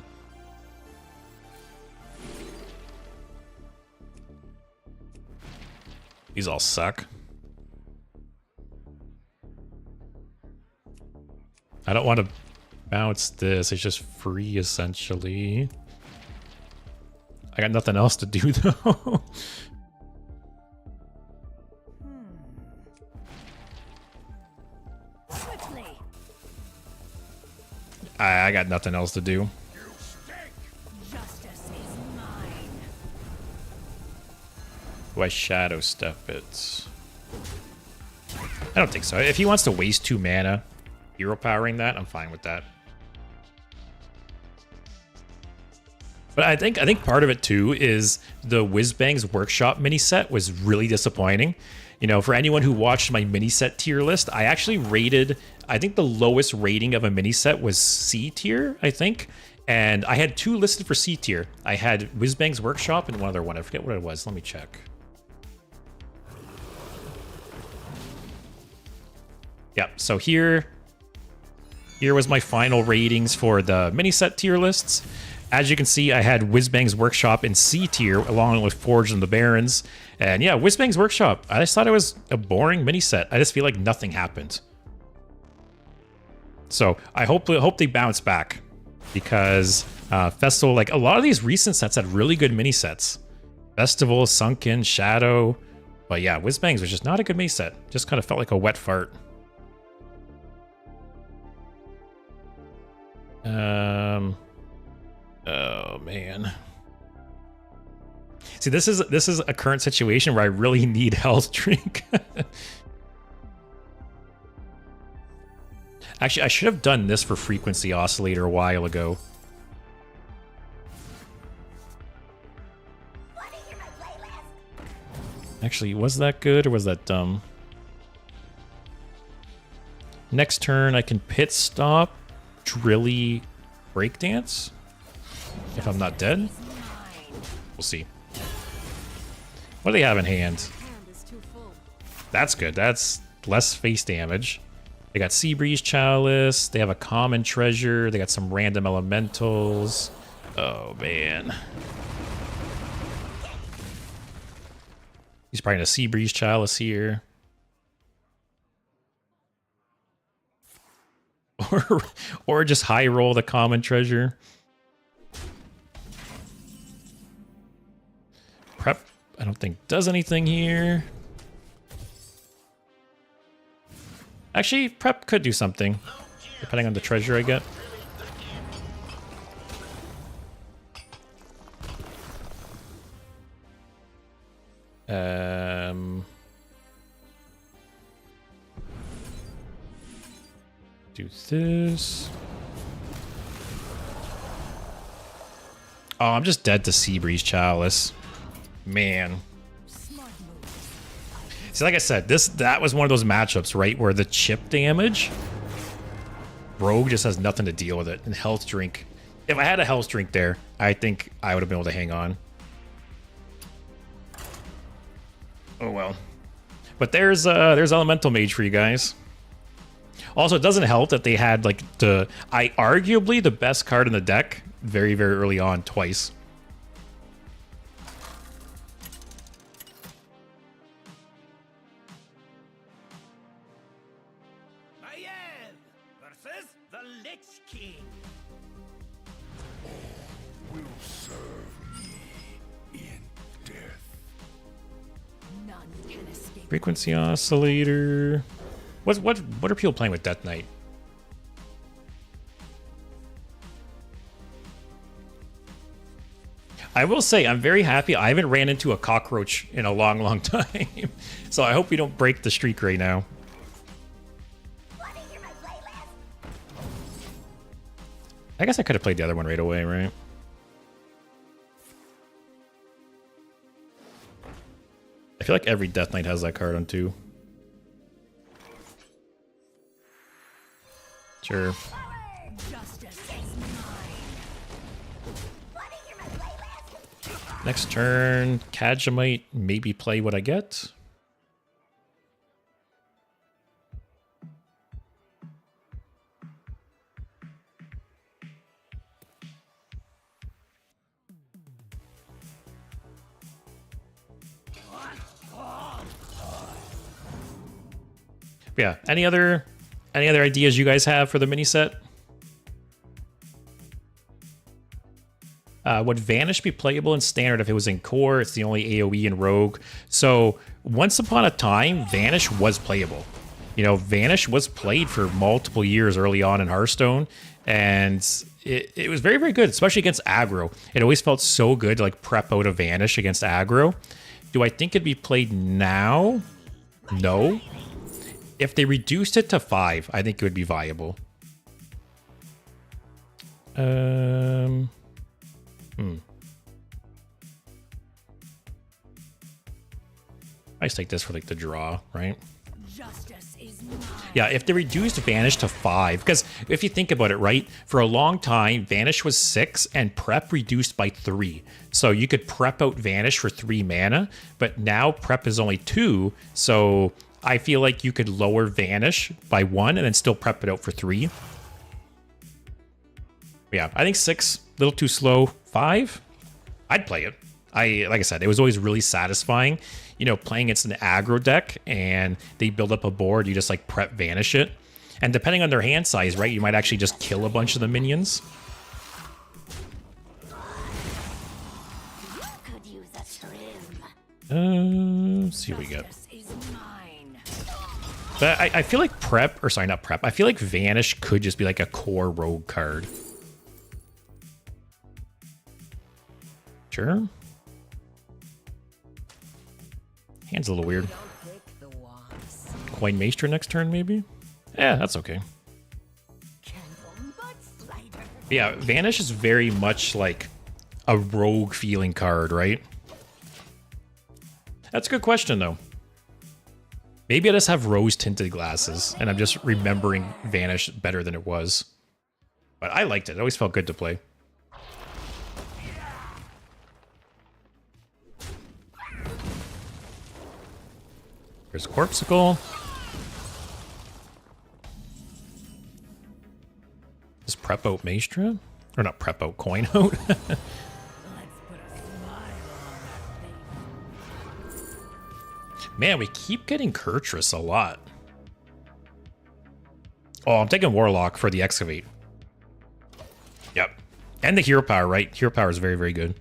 These all suck. I don't want to bounce this. It's just free essentially. I got nothing else to do though. I got nothing else to do. Justice is mine. Do I shadow step it? I don't think so. If he wants to waste 2 mana hero powering that, I'm fine with that. But I think part of it too is the Whizbang's Workshop mini set was really disappointing. You know, for anyone who watched my mini set tier list, I actually rated, I think the lowest rating of a mini set was C tier, I think. And I had 2 listed for C tier. I had Whizbang's Workshop and one other one. I forget what it was. Let me check. Yep, so here was my final ratings for the mini set tier lists. As you can see, I had Whizbang's Workshop in C tier along with Forge and the Barons. And yeah, Whizbang's Workshop, I just thought it was a boring mini set. I just feel like nothing happened. So I hope they bounce back, because Festival, like a lot of these recent sets had really good mini sets. Festival, Sunken, Shadow. But yeah, Whizbang's was just not a good mini set. Just kind of felt like a wet fart. Oh man. See, this is a current situation where I really need health drink. Actually, I should have done this for Frequency Oscillator a while ago. Actually, was that good or was that dumb? Next turn, I can pit stop, Drilly, Breakdance. If I'm not dead, we'll see. What do they have in hand? That's good. That's less face damage. They got Seabreeze Chalice. They have a common treasure. They got some random elementals. Oh, man. He's probably in a Seabreeze Chalice here. Or just high roll the common treasure. Prep, I don't think does anything here. Actually, Prep could do something, depending on the treasure I get. Do this. Oh, I'm just dead to Seabreeze Chalice. Man. See, like I said, that was one of those matchups, right, where the chip damage, Rogue just has nothing to deal with it. And health drink, if I had a health drink there, I think I would have been able to hang on. Oh well. But there's Elemental Mage for you guys. Also, it doesn't help that they had like arguably the best card in the deck very, very early on twice. Versus the Lich King. Will serve me in death. None can escape. Frequency Oscillator. What are people playing with Death Knight? I will say I'm very happy I haven't ran into a cockroach in a long, long time. So I hope we don't break the streak right now. I guess I could have played the other one right away, right? I feel like every Death Knight has that card on too. Sure. Next turn, Kadja might maybe play what I get. Yeah, any other ideas you guys have for the mini set? Would Vanish be playable in Standard if it was in Core? It's the only AoE in Rogue. So once upon a time, Vanish was playable. You know, Vanish was played for multiple years early on in Hearthstone, and it was very, very good, especially against aggro. It always felt so good to like prep out a Vanish against aggro. Do I think it'd be played now? No. If they reduced it to 5, I think it would be viable. I just take this for like the draw, right? Justice is mine. Yeah, if they reduced Vanish to 5, because if you think about it, right, for a long time, Vanish was 6 and Prep reduced by 3. So you could prep out Vanish for 3 mana, but now Prep is only 2, so I feel like you could lower Vanish by 1 and then still prep it out for 3. Yeah, I think 6, a little too slow. 5, I'd play it. Like I said, it was always really satisfying, you know, playing against an aggro deck and they build up a board, you just like prep Vanish it. And depending on their hand size, right, you might actually just kill a bunch of the minions. Could use a trim. Let's see what we get. Justice is mine. But I feel like Prep, or sorry, not Prep, I feel like Vanish could just be like a core rogue card. Sure. Hand's a little weird. Pick the ones. Coin Maestra next turn, maybe? Yeah, that's okay. Candle mudslider. Yeah, Vanish is very much like a rogue feeling card, right? That's a good question, though. Maybe I just have rose-tinted glasses, and I'm just remembering Vanish better than it was. But I liked it. It always felt good to play. There's Corpsicle. Is Prep out Maestra? Or not Prep out, Coin out? Let's put a smile on that face. Man, we keep getting Kurtrus a lot. Oh, I'm taking Warlock for the Excavate. Yep. And the Hero Power, right? Hero Power is very, very good.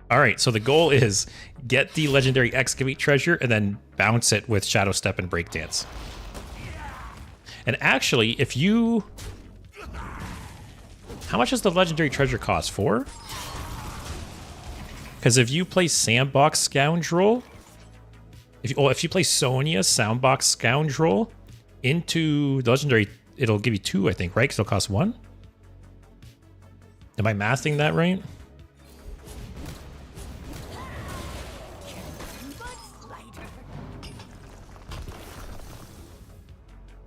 All right, so the goal is get the legendary Excavate treasure and then bounce it with Shadow Step and Breakdance. And actually, if you... How much does the legendary treasure cost? 4? Because if you play Sandbox Scoundrel... If you play Sonya Soundbox Scoundrel into the legendary, it'll give you 2, I think, right? Because it'll cost 1? Am I mathing that right?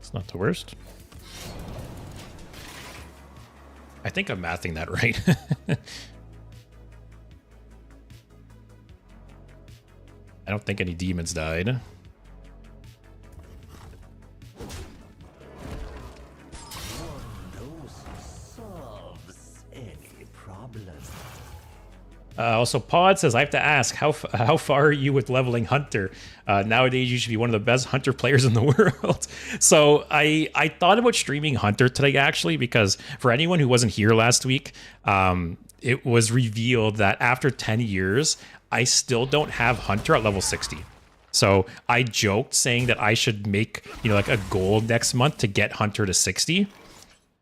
It's not the worst. I think I'm mathing that right. I don't think any demons died. Also, Pod says, I have to ask, how far are you with leveling Hunter? Nowadays, you should be one of the best Hunter players in the world. So I thought about streaming Hunter today, actually, because for anyone who wasn't here last week, it was revealed that after 10 years, I still don't have Hunter at level 60. So I joked saying that I should make, you know, like a goal next month to get Hunter to 60.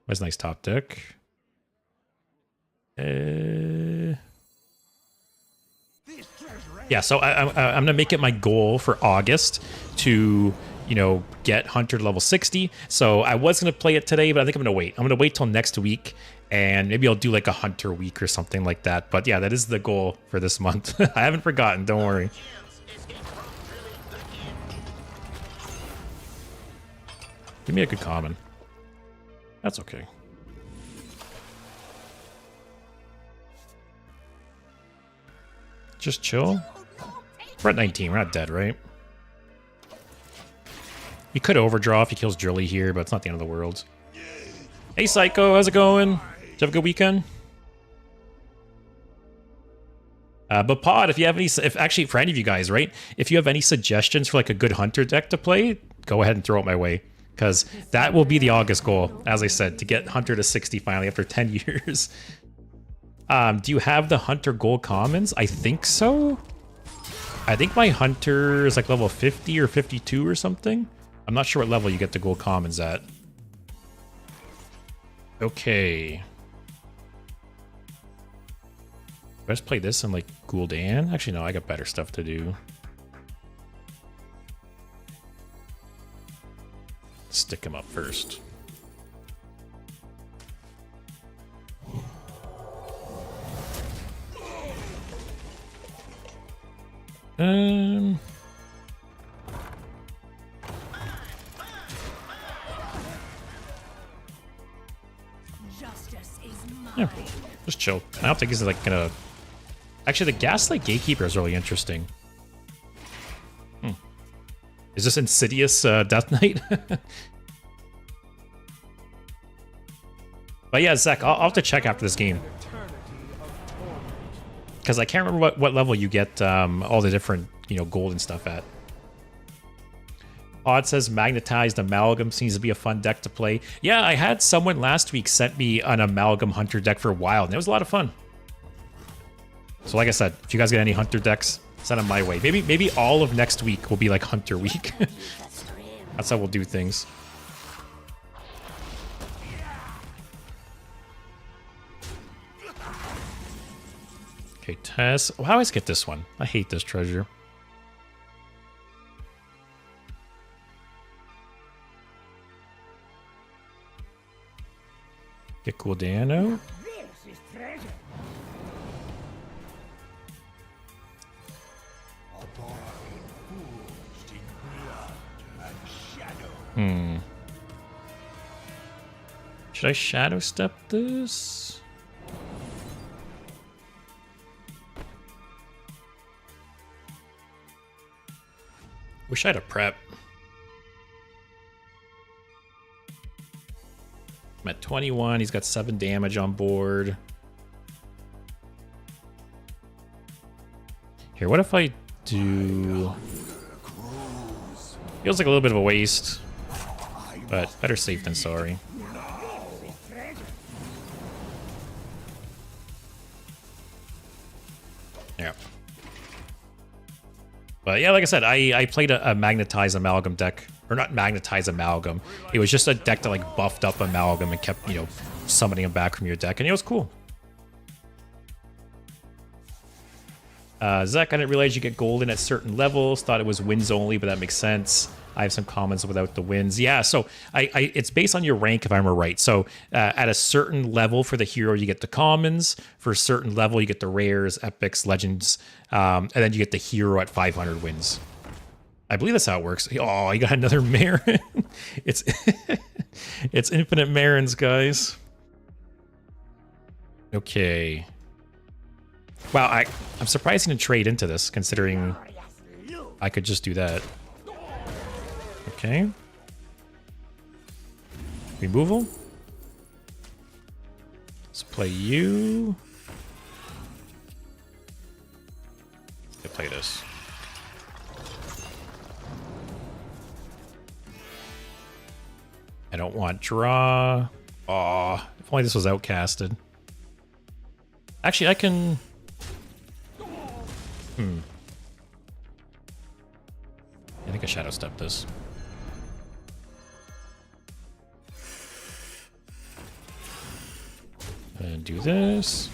That's a nice top deck. Yeah, so I'm going to make it my goal for August to, you know, get Hunter to level 60. So I was going to play it today, but I think I'm going to wait. I'm going to wait till next week, and maybe I'll do like a Hunter week or something like that. But yeah, that is the goal for this month. I haven't forgotten, don't worry. Give me a good common. That's okay. Just chill. We're at 19. We're not dead, right? You could overdraw if he kills Drilly here, but it's not the end of the world. Hey, Psycho. How's it going? Did you have a good weekend? But Pod, if you have any... Actually, for any of you guys, right? If you have any suggestions for like a good Hunter deck to play, go ahead and throw it my way. Because that will be the August goal, as I said, to get Hunter to 60 finally after 10 years. Do you have the Hunter gold commons? I think so. I think my Hunter is like level 50 or 52 or something. I'm not sure what level you get the gold commons at. Okay. Let's play this in like Gul'dan. Actually, no, I got better stuff to do. stick him up first. Justice is Yeah, mine. just chill. I don't think he's like gonna. Actually, the Gaslight Gatekeeper is really interesting. Is this Insidious Death Knight? But yeah, Zach, I'll have to check after this game. Because I can't remember what level you get all the different, gold and stuff at. Odd says Magnetized Amalgam seems to be a fun deck to play. Yeah, I had someone last week sent me an Amalgam Hunter deck for Wild, and it was a lot of fun. So like I said, if you guys get any Hunter decks, send them my way. Maybe all of next week will be like Hunter week. That's how we'll do things. Okay, Tess. Oh, how do I always get this one? I hate this treasure. Get Guldano. This is treasure. Should I Shadow Step this? Wish I had a prep. I'm at 21. He's got 7 damage on board. Here, what if I do... Feels like a little bit of a waste. But better safe than sorry. Yeah. But yeah, like I said, I played a Magnetized Amalgam deck. Or not Magnetized Amalgam. It was just a deck that like buffed up Amalgam and kept, summoning him back from your deck. And it was cool. Zach, I didn't realize you get golden at certain levels. Thought it was wins only, but that makes sense. I have some comments without the wins. Yeah, so it's based on your rank, if I'm right. So at a certain level for the hero, you get the commons. For a certain level, you get the rares, epics, legends, and then you get the hero at 500 wins. I believe that's how it works. Oh, you got another Marin. it's it's infinite Marins, guys. Okay. Wow, I'm surprised he didn't trade into this, considering I could just do that. Okay. Removal. Let's play you. Let's play this. I don't want draw. Aw, if only this was outcasted. Actually, I can... I think I Shadow Step this. And do this.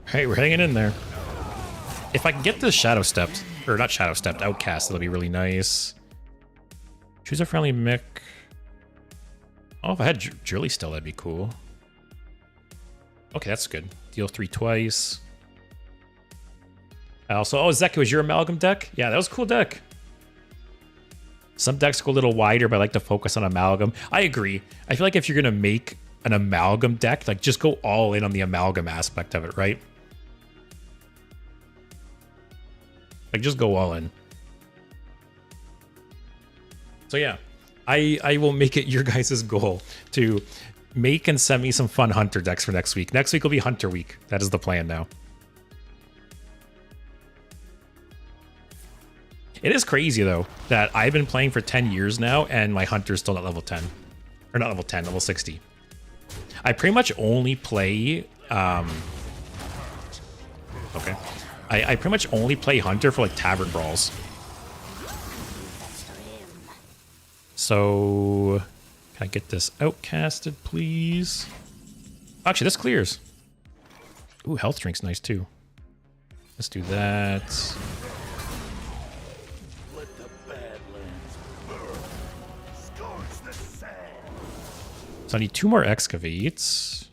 Hey, we're hanging in there. If I can get this Shadow Stepped, or not Shadow Stepped, Outcast, that'll be really nice. Choose a friendly mech. Oh, if I had Jurley still, that'd be cool. Okay, that's good. Deal 3 twice. Also, oh, Zek, was your Amalgam deck? Yeah, that was a cool deck. Some decks go a little wider, but I like to focus on Amalgam. I agree. I feel like if you're going to make an Amalgam deck, like just go all in on the Amalgam aspect of it, right? Like just go all in. So yeah, I will make it your guys' goal to make and send me some fun Hunter decks for next week. Next week will be Hunter week. That is the plan now. It is crazy, though, that I've been playing for 10 years now, and my Hunter's still not level 10. Or not level 10, level 60. I pretty much only play... Okay. I pretty much only play Hunter for, like, Tavern Brawls. So... Can I get this outcasted, please? Actually, this clears. Ooh, health drink's nice, too. Let's do that. So I need 2 more excavates.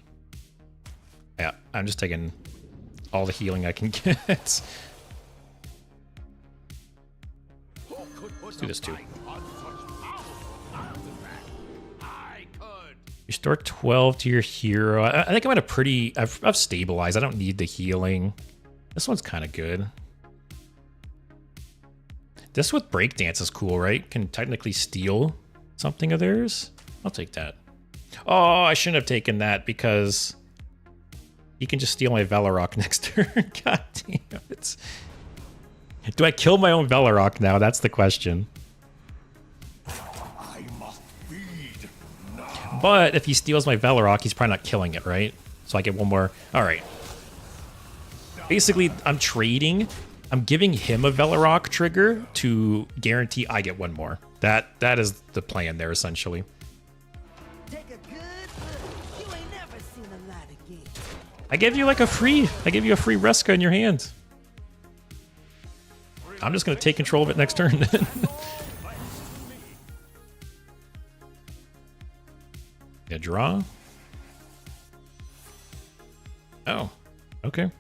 Yeah, I'm just taking all the healing I can get. Let's do this too. Restore 12 to your hero. I think I'm at a pretty... I've stabilized. I don't need the healing. This one's kind of good. This with breakdance is cool, right? Can technically steal something of theirs. I'll take that. Oh, I shouldn't have taken that because he can just steal my Velarok next turn. God damn it. Do I kill my own Velarok now? That's the question. I must feed now. But if he steals my Velarok, he's probably not killing it, right? So I get one more. All right. Basically, I'm trading. I'm giving him a Velarok trigger to guarantee I get one more. That is the plan there, essentially. Take a good look. You ain't never seen a light again. I gave you like a free. I gave you a free Reska in your hand. I'm just gonna take control of it next turn. Yeah, draw. Oh, okay.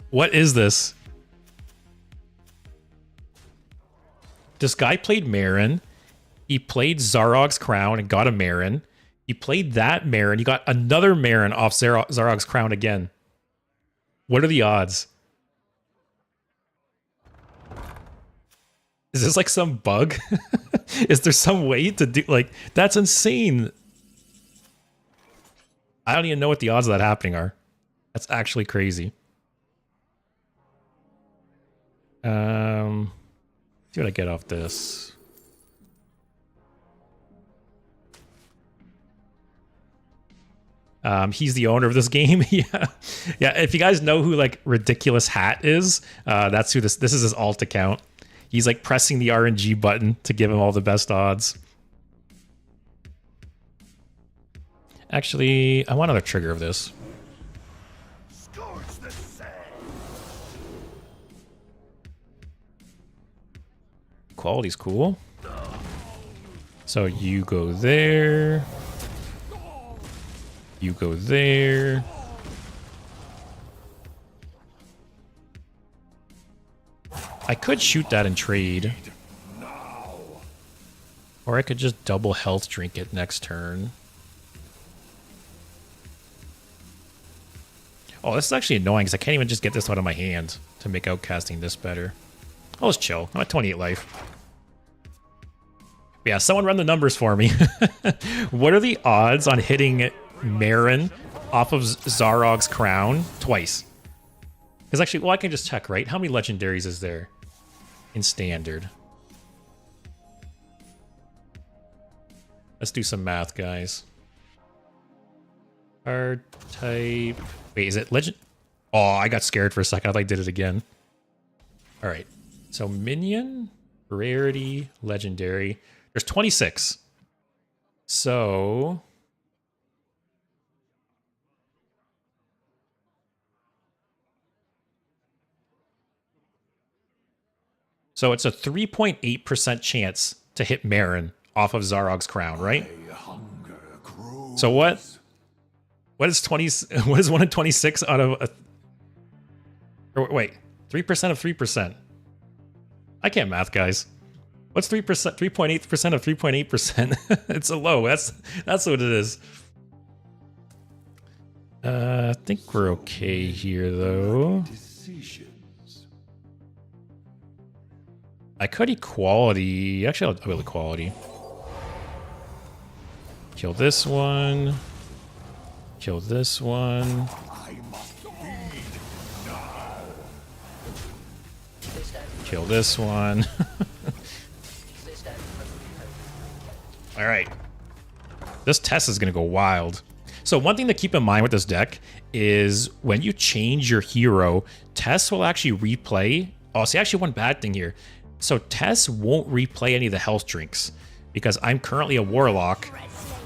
What is this? This guy played Marin. He played Zarog's Crown and got a Marin. He played that Marin. He got another Marin off Zarog's Crown again. What are the odds? Is this like some bug? Is there some way to do like that's insane? I don't even know what the odds of that happening are. That's actually crazy. See what I get off this. He's the owner of this game. Yeah. Yeah. If you guys know who like Ridiculous Hat is, that's who this is his alt account. He's like pressing the RNG button to give him all the best odds. Actually, I want another trigger of this. Scorch the sand. Quality's cool. So you go there. You go there. I could shoot that and trade. Or I could just double health drink it next turn. Oh, this is actually annoying because I can't even just get this out of my hand to make outcasting this better. I'll just chill. I'm at 28 life. Yeah, someone run the numbers for me. What are the odds on hitting Marin off of Zarog's Crown twice? Because actually, well, I can just check, right? How many legendaries is there in Standard? Let's do some math, guys. Card type. Wait, is it legend? Oh, I got scared for a second. I thought I did it again. All right. So minion, rarity, legendary. There's 26. So it's a 3.8% chance to hit Marin off of Zarog's Crown, right? So what? What is 20? What is 1 in 26 out of a? Or wait, 3% of 3%. I can't math, guys. What's 3%? 3.8% of 3.8%. It's a low. That's what it is. I think we're okay here, though. I could equality. Actually, I'll go equality. Kill this one. Kill this one. Kill this one. All right. This test is going to go wild. So one thing to keep in mind with this deck is when you change your hero, Tess will actually replay. Oh, see, actually one bad thing here. So Tess won't replay any of the health drinks because I'm currently a Warlock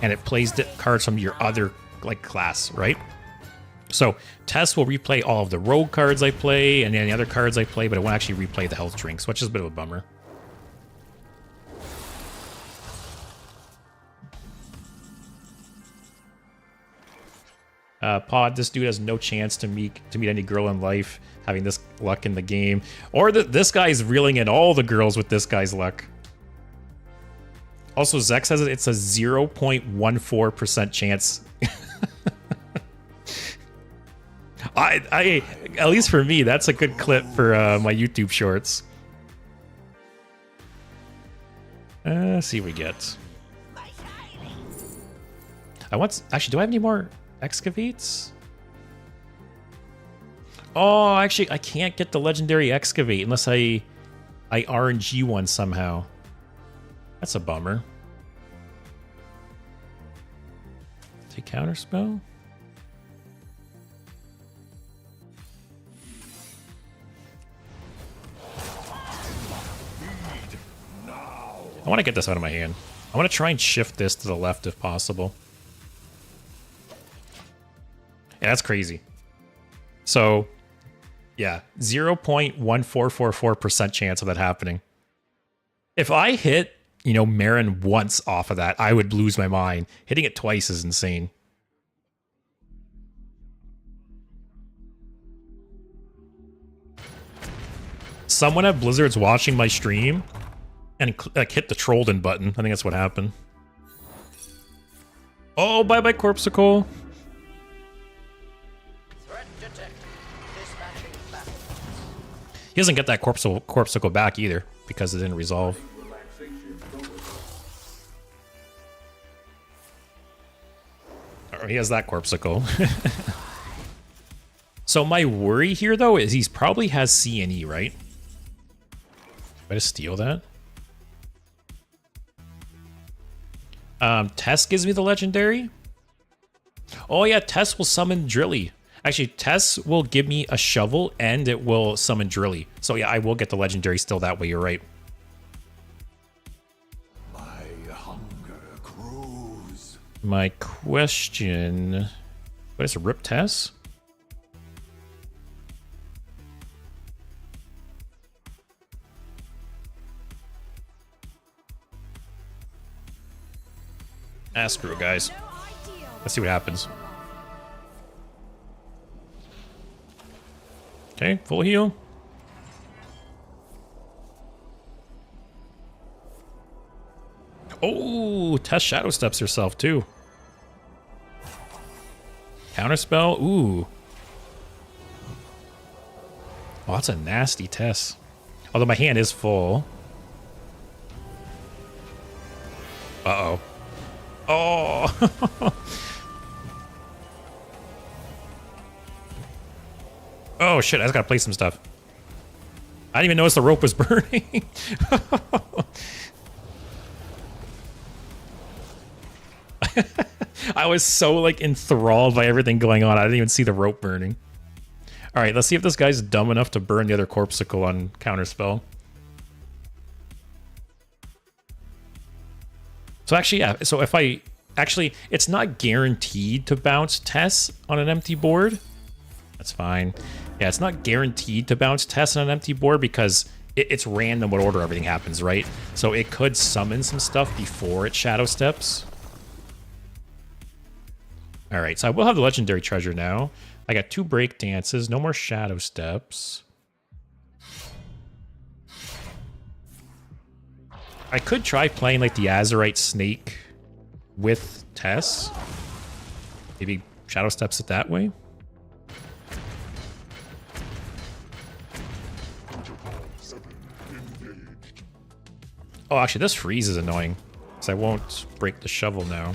and it plays cards from your other like class, right? So Tess will replay all of the rogue cards I play and any other cards I play, but it won't actually replay the health drinks, which is a bit of a bummer. Pod, this dude has no chance to meet any girl in life having this luck in the game. Or this guy's reeling in all the girls with this guy's luck. Also, Zek says it's a 0.14% chance. I at least for me, that's a good clip for my YouTube shorts. Let's see what we get. Actually, do I have any more excavates? Oh, actually, I can't get the legendary excavate unless I RNG one somehow. That's a bummer. Take counterspell. I want to get this out of my hand. I want to try and shift this to the left if possible. Yeah, that's crazy. So, yeah, 0.1444% chance of that happening. If I hit, Marin once off of that, I would lose my mind. Hitting it twice is insane. Someone at Blizzard's watching my stream and hit the Trollden button. I think that's what happened. Oh, bye-bye, Corpsicle. He doesn't get that Corpsicle back either, because it didn't resolve. Oh, he has that Corpsicle. So my worry here, though, is he's probably has CNE, right? Should I just steal that? Tess gives me the legendary. Oh yeah, Tess will summon Drilly. Actually, Tess will give me a shovel and it will summon Drilly. So yeah, I will get the legendary still that way, you're right. My hunger grows. My question... What is it, Rip Tess? Screw it, guys. Let's see what happens. Okay, full heal. Oh, Tess shadow steps herself too. Counterspell. Ooh. Oh, that's a nasty Tess. Although my hand is full. Uh-oh. Oh. Oh shit, I just gotta play some stuff. I didn't even notice the rope was burning. I was so like enthralled by everything going on. I didn't even see the rope burning. All right, let's see if this guy's dumb enough to burn the other Corpsicle on counterspell. So actually, yeah. So if I actually, it's not guaranteed to bounce Tess on an empty board. That's fine. Yeah, it's not guaranteed to bounce Tess on an empty board because it's random what order everything happens, right? So it could summon some stuff before it shadow steps. All right, so I will have the legendary treasure now. I got 2 break dances, no more shadow steps. I could try playing like the Azurite Snake with Tess. Maybe shadow steps it that way. Oh, actually, this freeze is annoying because I won't break the shovel now.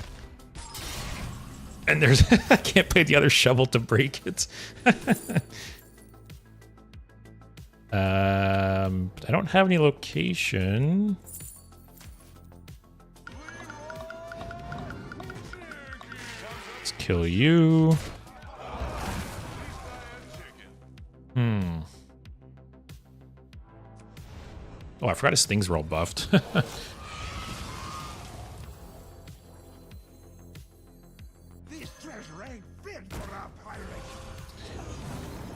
And there's I can't play the other shovel to break it. I don't have any location. Let's kill you. Oh, I forgot his things were all buffed. This treasure ain't fit for our pirate.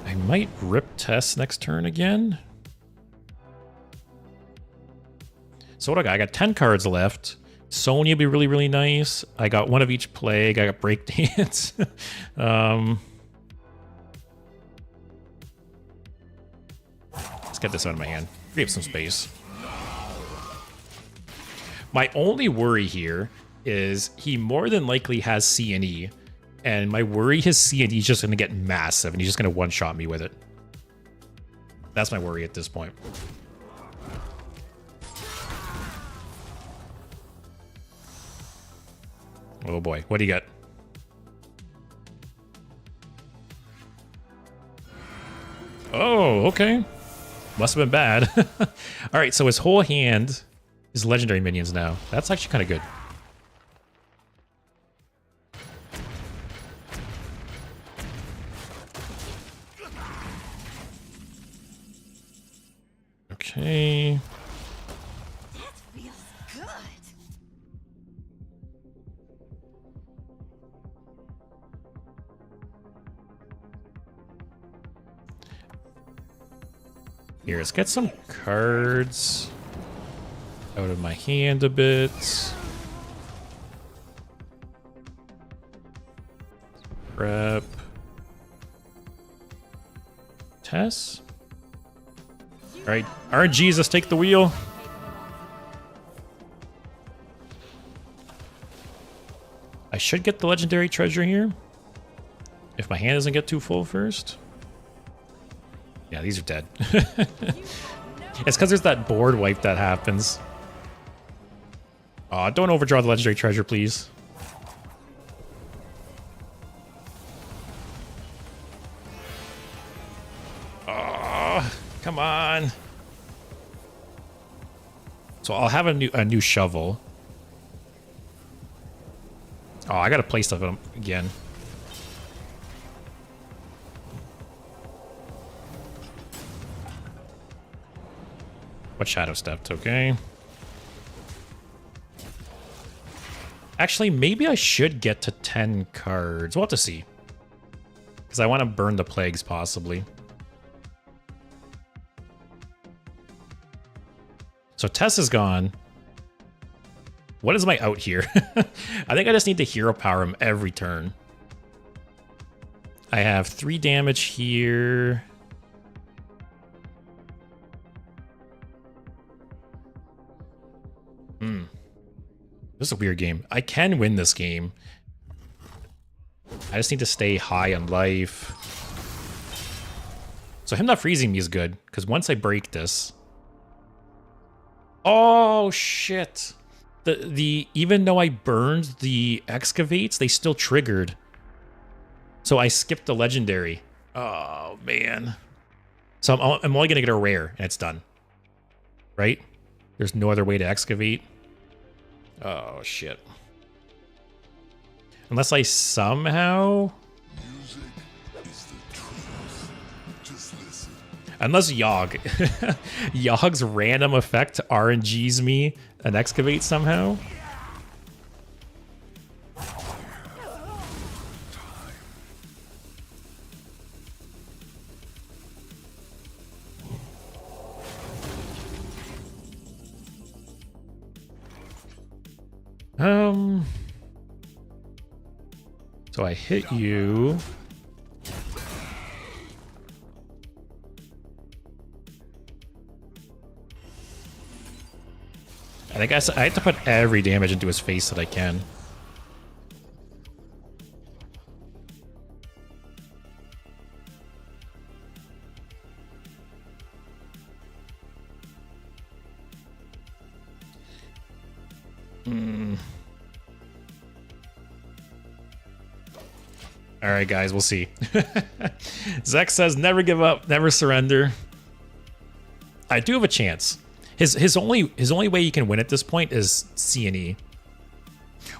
I might rip Tess next turn again. So what I got 10 cards left. Sonya would be really, really nice. I got one of each plague. I got breakdance. Let's get this out of my hand. Free up some space. My only worry here is he more than likely has C&E. And my worry is C&E is just going to get massive and he's just going to one-shot me with it. That's my worry at this point. Oh boy, what do you got? Oh, okay. Must have been bad. All right, so his whole hand is legendary minions now. That's actually kind of good. Okay. That feels good. Here, let's get some cards out of my hand a bit. Prep. Tess. All right, RNGs, let's take the wheel. I should get the legendary treasure here. If my hand doesn't get too full first. Yeah, these are dead. It's because there's that board wipe that happens. Aw, don't overdraw the legendary treasure, please. Oh, come on. So I'll have a new shovel. Oh, I gotta play stuff again. What shadow stepped? Okay. Actually, maybe I should get to 10 cards. We'll have to see. Because I want to burn the plagues, possibly. So Tess is gone. What is my out here? I think I just need to hero power him every turn. I have 3 damage here. This is a weird game. I can win this game. I just need to stay high on life. So him not freezing me is good, because once I break this... Oh, shit. Even though I burned the excavates, they still triggered. So I skipped the legendary. Oh, man. So I'm only going to get a rare, and it's done. Right? There's no other way to excavate. Oh, shit. Unless I somehow... Music is the truth. Just listen. Unless Yogg. Yogg's random effect RNGs me an excavate somehow. So I hit you. I think I have to put every damage into his face that I can. All right, guys, we'll see. Zek says, never give up, never surrender. I do have a chance. His only way you can win at this point is C&E.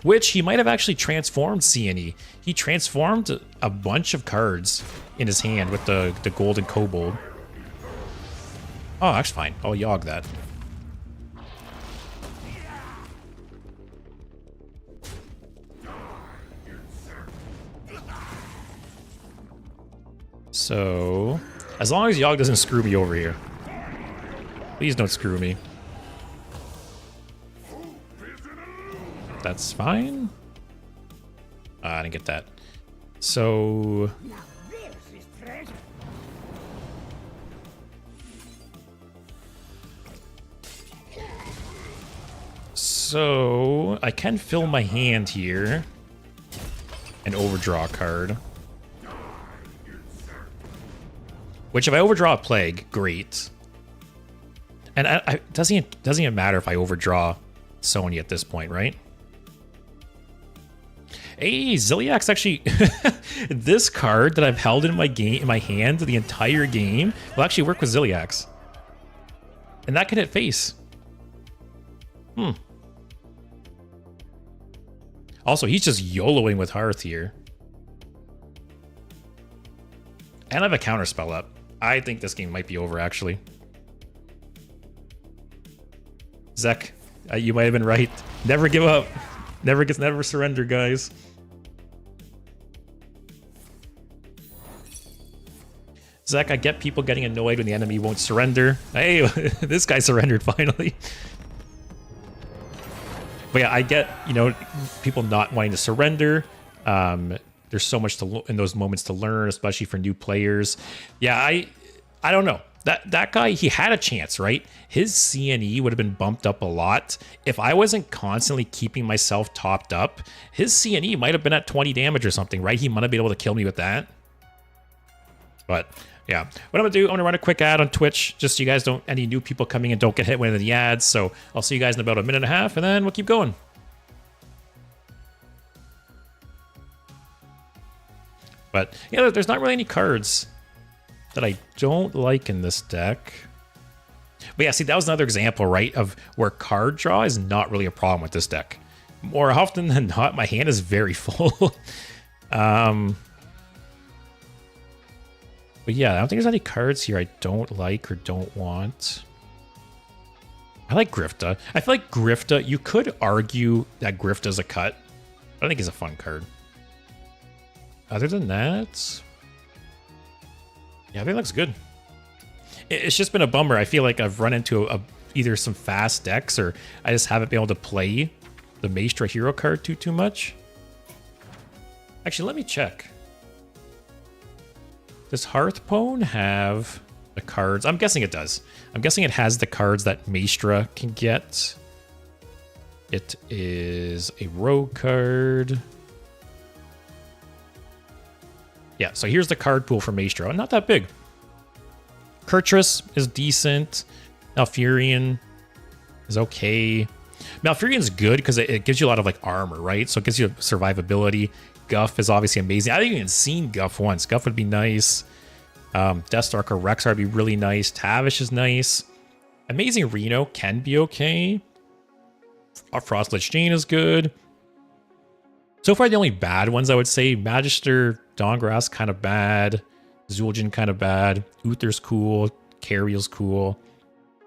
Which he might have actually transformed C&E. He transformed a bunch of cards in his hand with the golden kobold. Oh, that's fine. I'll Yogg that. So, as long as Yogg doesn't screw me over here. Please don't screw me. That's fine. I didn't get that. So Now this is treasure. So I can fill my hand here and overdraw a card. Which if I overdraw a plague, great. And doesn't even matter if I overdraw Sony at this point, right? Hey, Ziliak's actually this card that I've held in my hand the entire game will actually work with Ziliak's. And that can hit face. Also, he's just YOLOing with Hearth here. And I have a counter spell up. I think this game might be over, actually. Zek, you might have been right. Never give up. Never surrender, guys. Zek, I get people getting annoyed when the enemy won't surrender. Hey, this guy surrendered finally. But yeah, I get, people not wanting to surrender. There's so much in those moments to learn, especially for new players. Yeah, I don't know. That guy, he had a chance, right? His CNE would have been bumped up a lot. If I wasn't constantly keeping myself topped up, his CNE might have been at 20 damage or something, right? He might have been able to kill me with that. But yeah, what I'm gonna do, I'm gonna run a quick ad on Twitch, just so you guys any new people coming in don't get hit with any of the ads. So I'll see you guys in about a minute and a half, and then we'll keep going. But yeah, there's not really any cards that I don't like in this deck. But yeah, see, that was another example, right, of where card draw is not really a problem with this deck. More often than not, my hand is very full. But yeah, I don't think there's any cards here I don't like or don't want. I like Grifta. I feel like Grifta, you could argue that Grifta's a cut. I think it's a fun card. Other than that, yeah, I think it looks good. It's just been a bummer. I feel like I've run into either some fast decks or I just haven't been able to play the Maestra hero card too much. Actually, let me check. Does Hearthstone have the cards? I'm guessing it does. I'm guessing it has the cards that Maestra can get. It is a rogue card. Yeah, so here's the card pool for Maestra. Not that big. Kurtrus is decent. Malfurion is okay. Malfurion's good because it gives you a lot of like armor, right? So it gives you survivability. Guff is obviously amazing. I haven't even seen Guff once. Guff would be nice. Deathstalker Rexar would be really nice. Tavish is nice. Amazing Reno can be okay. Frostlich Jane is good. So far, the only bad ones I would say, Magister Dawngrass kind of bad. Zul'jin kind of bad. Uther's cool. Cariel's cool.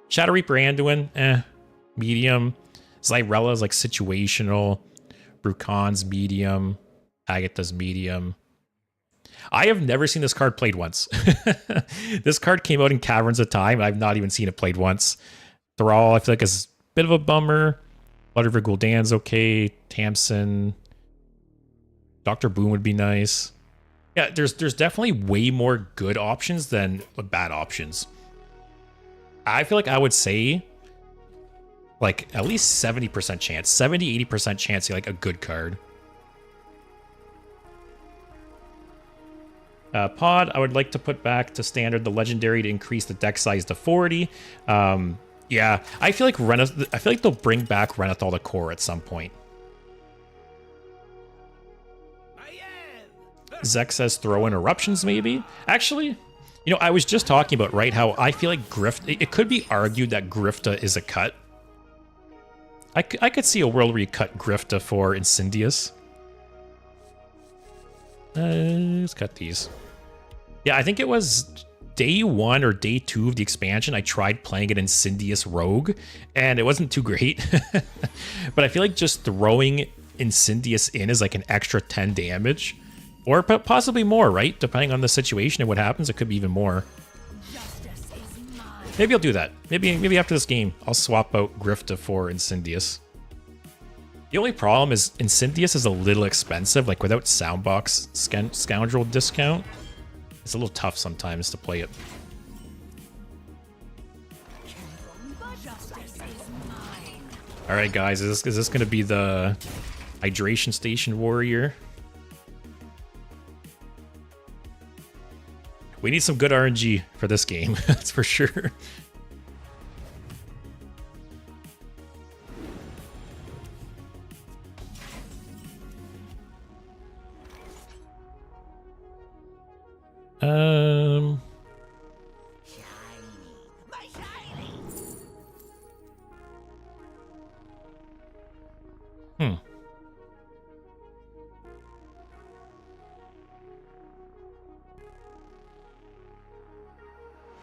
Shadow Reaper Anduin, medium. Zyrella is like situational. Brucon's medium. Agatha's medium. I have never seen this card played once. This card came out in Caverns of Time, and I've not even seen it played once. Thrall, I feel like is a bit of a bummer. Bloodriver Gul'dan's okay. Tamsin. Dr. Boom would be nice. Yeah, there's definitely way more good options than bad options. I feel like I would say like at least 70% chance, 70-80% chance you like a good card. Pod, I would like to put back to standard the legendary to increase the deck size to 40. Yeah, I feel like they'll bring back Renathal the Core at some point. Zek says throw in eruptions maybe. Actually, I was just talking about, right, how I feel like it could be argued that Grifta is a cut. I could see a world where you cut Grifta for Incendious. Let's cut these. Yeah, I think it was day 1 or day 2 of the expansion. I tried playing an Incendious Rogue, and it wasn't too great. But I feel like just throwing Incendious in is like an extra 10 damage. Or possibly more, right? Depending on the situation and what happens, it could be even more. Maybe I'll do that. Maybe after this game, I'll swap out Grifta for Incendious. The only problem is Insidious is a little expensive. Like without Soundbox Scoundrel discount, it's a little tough sometimes to play it. All right, guys, is this going to be the hydration station warrior? We need some good RNG for this game, that's for sure.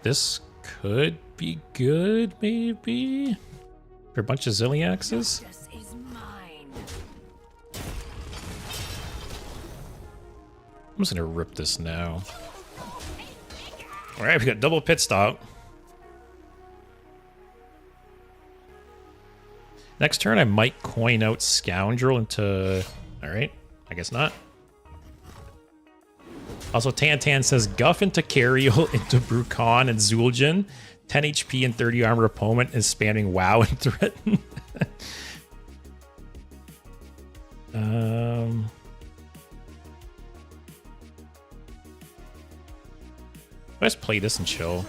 This could be good, maybe? For a bunch of Zilliaxes? I'm just gonna rip this now. Alright, we got double pit stop. Next turn, I might coin out Scoundrel into... Alright, I guess not. Also, Tantan says Guff into Cariel into Brucon and Zul'jin. 10 HP and 30 armor opponent is spamming WoW and Threaten. Let's play this and chill.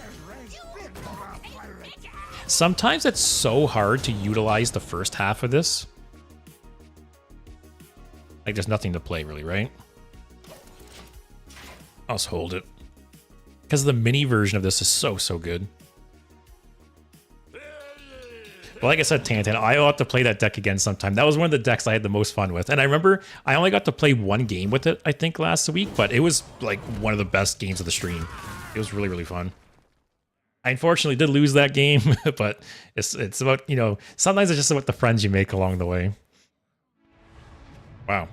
Sometimes it's so hard to utilize the first half of this. Like, there's nothing to play, really, right? I'll just hold it. Because the mini version of this is so good. But like I said, Tantan, I'll have to play that deck again sometime. That was one of the decks I had the most fun with. And I remember I only got to play one game with it, I think, last week. But it was, like, one of the best games of the stream. It was really fun. I unfortunately did lose that game. But it's about, you know, sometimes it's just about the friends you make along the way. Wow.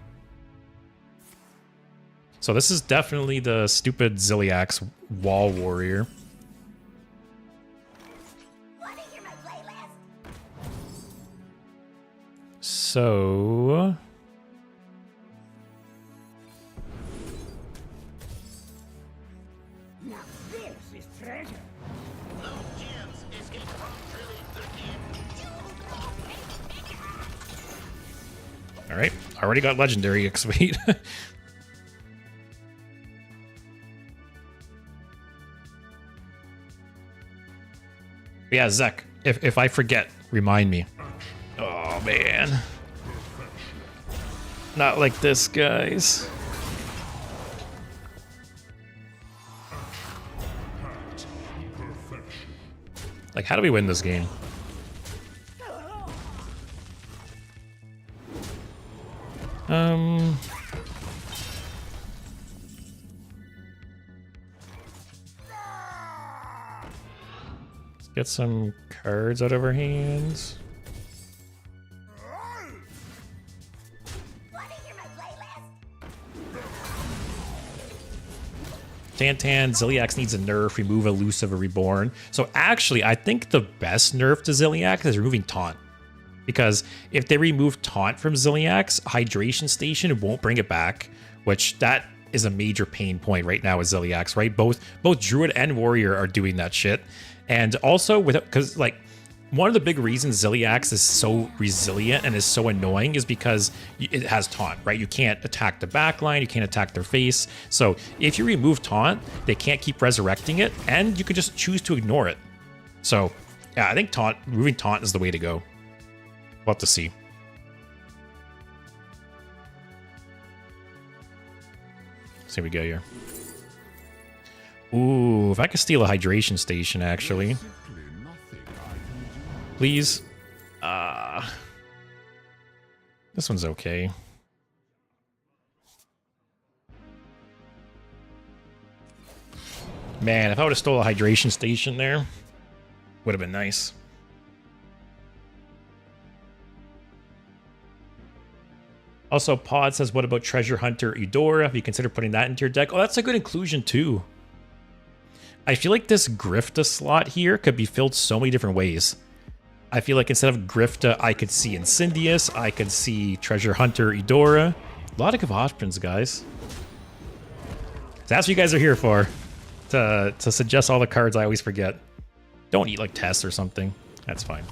So this is definitely the stupid Zilliax wall warrior. So... Now this is treasure. All right, already got legendary Excavate. Yeah, Zek, if I forget, remind me. Oh, man. Not like this, guys. Like, how do we win this game? Let's get some cards out of our hands. Tantan, Zilliax needs a nerf, remove Elusive or Reborn. So actually, I think the best nerf to Zilliax is removing Taunt. Because if they remove Taunt from Zilliax, Hydration Station won't bring it back, which that is a major pain point right now with Zilliax, right? Both Druid and Warrior are doing that shit. And also, because like, one of the big reasons Zilliax is so resilient and is so annoying is because it has Taunt, right? You can't attack the backline, you can't attack their face. So if you remove Taunt, they can't keep resurrecting it, and you can just choose to ignore it. So yeah, I think removing Taunt is the way to go. We'll have to see. See what we go here. Ooh, if I could steal a Hydration Station, actually. Please. This one's okay. Man, if I would have stole a Hydration Station there, would have been nice. Also, Pod says, what about Treasure Hunter Eudora? Have you considered putting that into your deck? Oh, that's a good inclusion too. I feel like this Grifta slot here could be filled so many different ways. I feel like instead of Grifta, I could see Incendious, I could see Treasure Hunter Eudora. A lot of good options, guys. That's what you guys are here for. To suggest all the cards I always forget. Don't eat like Tess or something. That's fine.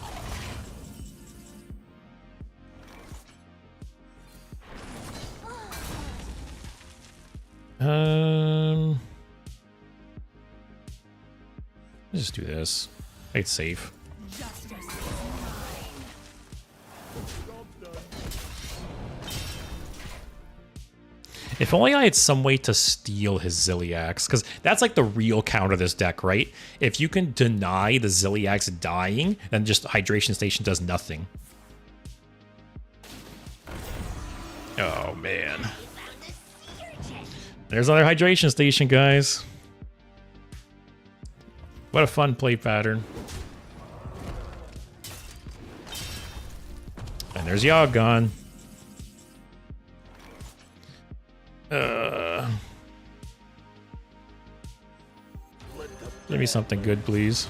Let's just do this. It's safe. If only I had some way to steal his Ziliax, because that's like the real counter of this deck, right? If you can deny the Ziliax dying, then just Hydration Station does nothing. Oh, man. There's another Hydration Station, guys. What a fun play pattern. And there's Yogg gone. Give me something good, please.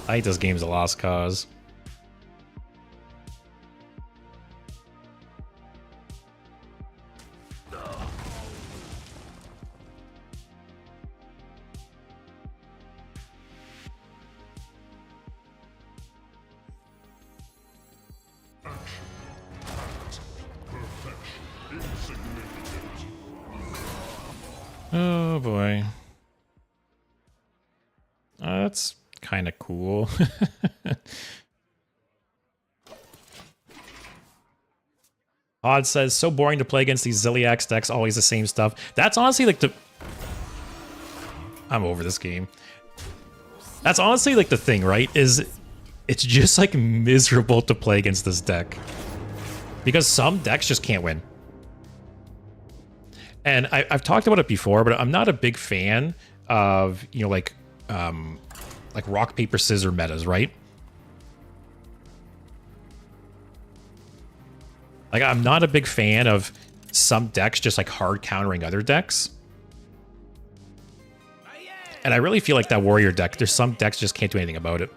I hate this game's a lost cause. Oh boy. That's kind of cool. Odd says, so boring to play against these Ziliax decks, always the same stuff. That's honestly like the... I'm over this game. That's honestly like the thing, right? Is it's just like miserable to play against this deck. Because some decks just can't win. And I've talked about it before, but I'm not a big fan of, you know, like rock, paper, scissors metas, right? Like, I'm not a big fan of some decks just like hard countering other decks. And I really feel like that warrior deck, there's some decks just can't do anything about it.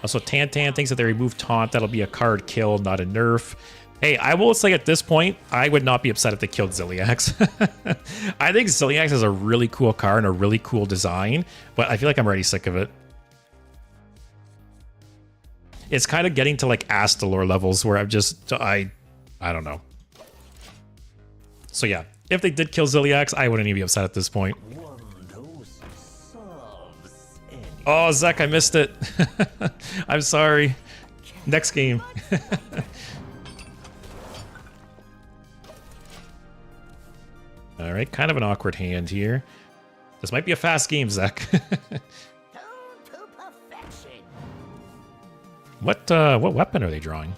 Also, Tantan thinks that they remove Taunt, that'll be a card kill, not a nerf. Hey, I will say at this point, I would not be upset if they killed Ziliax. I think Ziliax is a really cool card and a really cool design, but I feel like I'm already sick of it. It's kind of getting to like Astalor levels where I'm just, I don't know. So yeah, if they did kill Ziliax, I wouldn't even be upset at this point. Oh, Zach, I missed it. I'm sorry. Next game. All right, kind of an awkward hand here. This might be a fast game, Zach. What weapon are they drawing?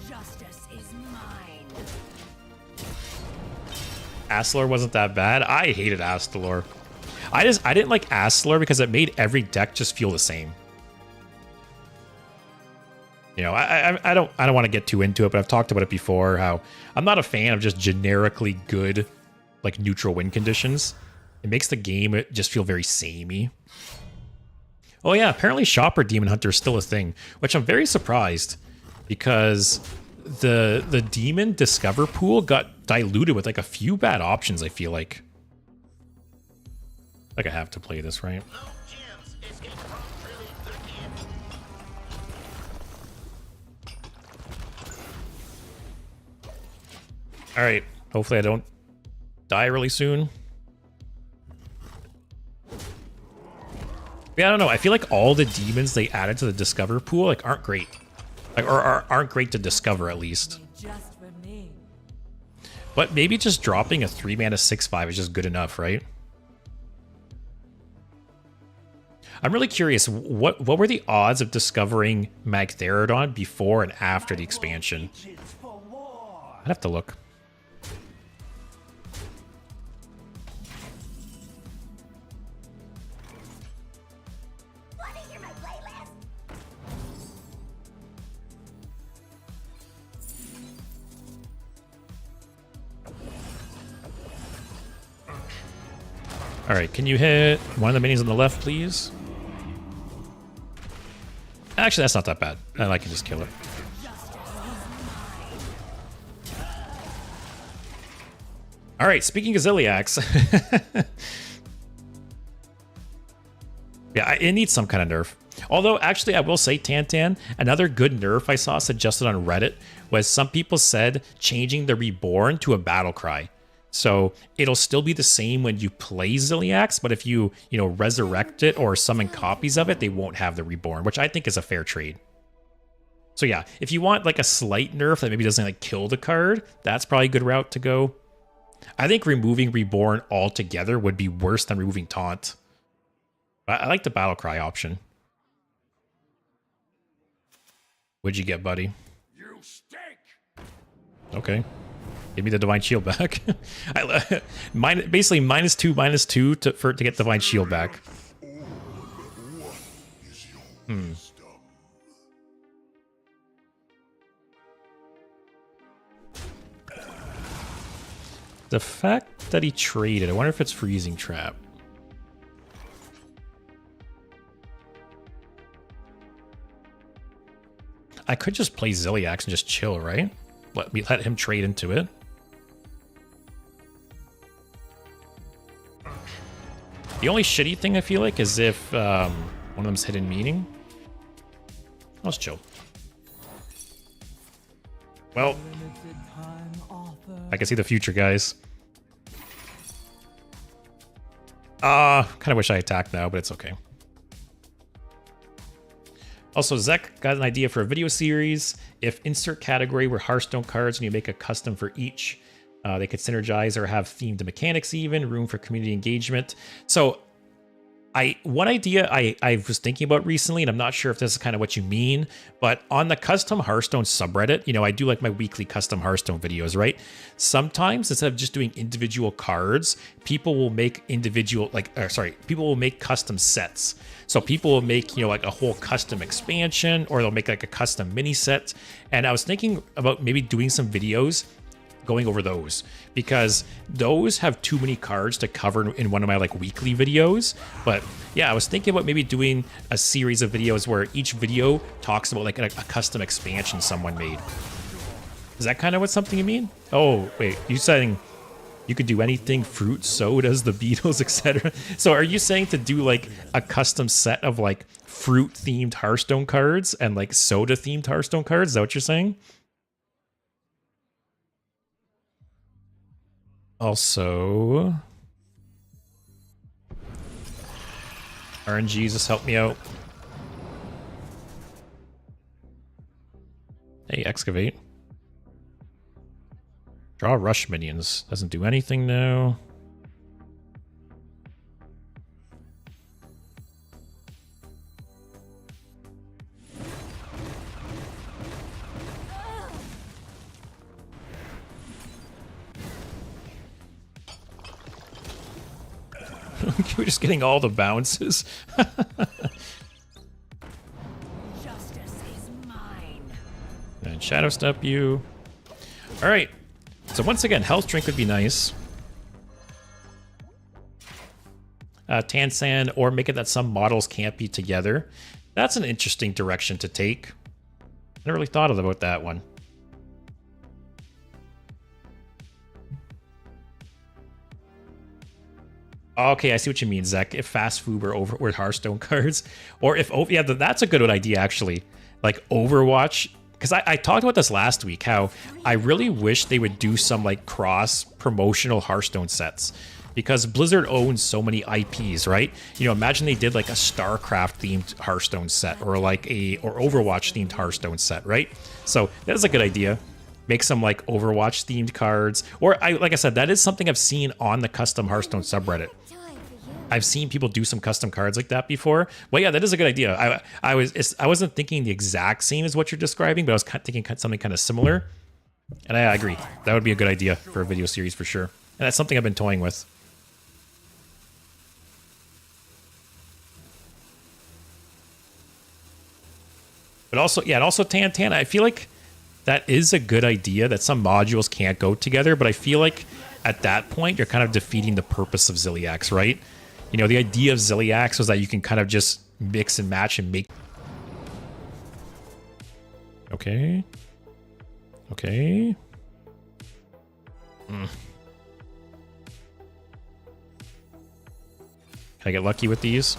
Justice is mine. Astalor wasn't that bad. I hated Astalor. I didn't like Astalor because it made every deck just feel the same. You know, I don't want to get too into it, but I've talked about it before, how I'm not a fan of just generically good, like, neutral win conditions. It makes the game just feel very samey. Oh yeah, apparently Shopper Demon Hunter is still a thing, which I'm very surprised because the Demon Discover pool got diluted with like a few bad options, I feel like. Like I have to play this, right? All right, hopefully I don't die really soon. Yeah, I don't know. I feel like all the demons they added to the Discover pool like aren't great, like or aren't great to discover at least. Just for me. But maybe just dropping a 3-mana 6/5 is just good enough, right? I'm really curious. What were the odds of discovering Magtheridon before and after the expansion? I'd have to look. All right, can you hit one of the minions on the left, please? Actually, that's not that bad. I can just kill it. All right, speaking of Ziliax. Yeah, it needs some kind of nerf. Although, actually, I will say, Tantan, another good nerf I saw suggested on Reddit was some people said changing the Reborn to a battle cry. So it'll still be the same when you play Ziliax, but if you resurrect it or summon copies of it, they won't have the Reborn, which I think is a fair trade. So yeah, if you want like a slight nerf that maybe doesn't like kill the card, that's probably a good route to go. I think removing Reborn altogether would be worse than removing Taunt. I like the battle cry option. What'd you get, buddy? You stink! Okay. Give me the Divine Shield back. Basically, -2/-2 to get Divine Shield back. The fact that he traded, I wonder if it's Freezing Trap. I could just play Ziliax and just chill, right? Let him trade into it. The only shitty thing I feel like is if one of them's Hidden Meaning. Let's chill. Well, I can see the future, guys. Kind of wish I attacked now, but it's okay. Also, Zek got an idea for a video series. If insert category were Hearthstone cards and you make a custom for each, they could synergize or have themed mechanics even, room for community engagement. So one idea I was thinking about recently, and I'm not sure if this is kind of what you mean, but on the custom Hearthstone subreddit, I do like my weekly custom Hearthstone videos, right? Sometimes instead of just doing individual cards, people will make people will make custom sets. So people will make, like a whole custom expansion, or they'll make like a custom mini set. And I was thinking about maybe doing some videos going over those, because those have too many cards to cover in one of my like weekly videos. But yeah, I was thinking about maybe doing a series of videos where each video talks about like a custom expansion someone made. Is that kind of something you mean? Oh, wait, you saying you could do anything, fruit, sodas, the Beatles, etc. So are you saying to do like a custom set of like fruit themed Hearthstone cards and like soda themed Hearthstone cards? Is that what you're saying? Also, RNG, just help me out. Hey, Excavate. Draw rush minions. Doesn't do anything now. We're just getting all the bounces. Justice is mine. And Shadow Step you. All right. So once again, Health Drink would be nice. Tansan, or make it that some models can't be together. That's an interesting direction to take. I never really thought about that one. Okay, I see what you mean, Zach. If fast food were Hearthstone cards, or if that's a good idea actually. Like Overwatch, because I talked about this last week. How I really wish they would do some like cross promotional Hearthstone sets, because Blizzard owns so many IPs, right? Imagine they did like a StarCraft themed Hearthstone set, or like or Overwatch themed Hearthstone set, right? So that is a good idea. Make some like Overwatch themed cards, or like I said, that is something I've seen on the custom Hearthstone subreddit. I've seen people do some custom cards like that before. Well, yeah, that is a good idea. I wasn't thinking the exact same as what you're describing, but I was thinking something kind of similar. And I agree. That would be a good idea for a video series for sure. And that's something I've been toying with. But also, yeah, and also Tan, I feel like that is a good idea, that some modules can't go together, but I feel like at that point you're kind of defeating the purpose of Ziliax, right? You know, the idea of Ziliax was that you can kind of just mix and match and make. Okay. Okay. Can I get lucky with these?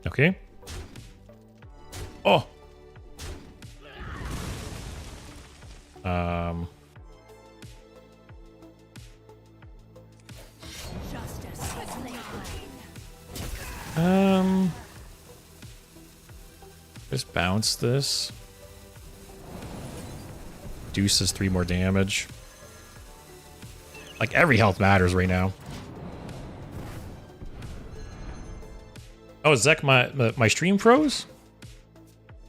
Okay. Oh. Just bounce this. Deuces 3 more damage. Like, every health matters right now. Oh, Zek, my stream froze?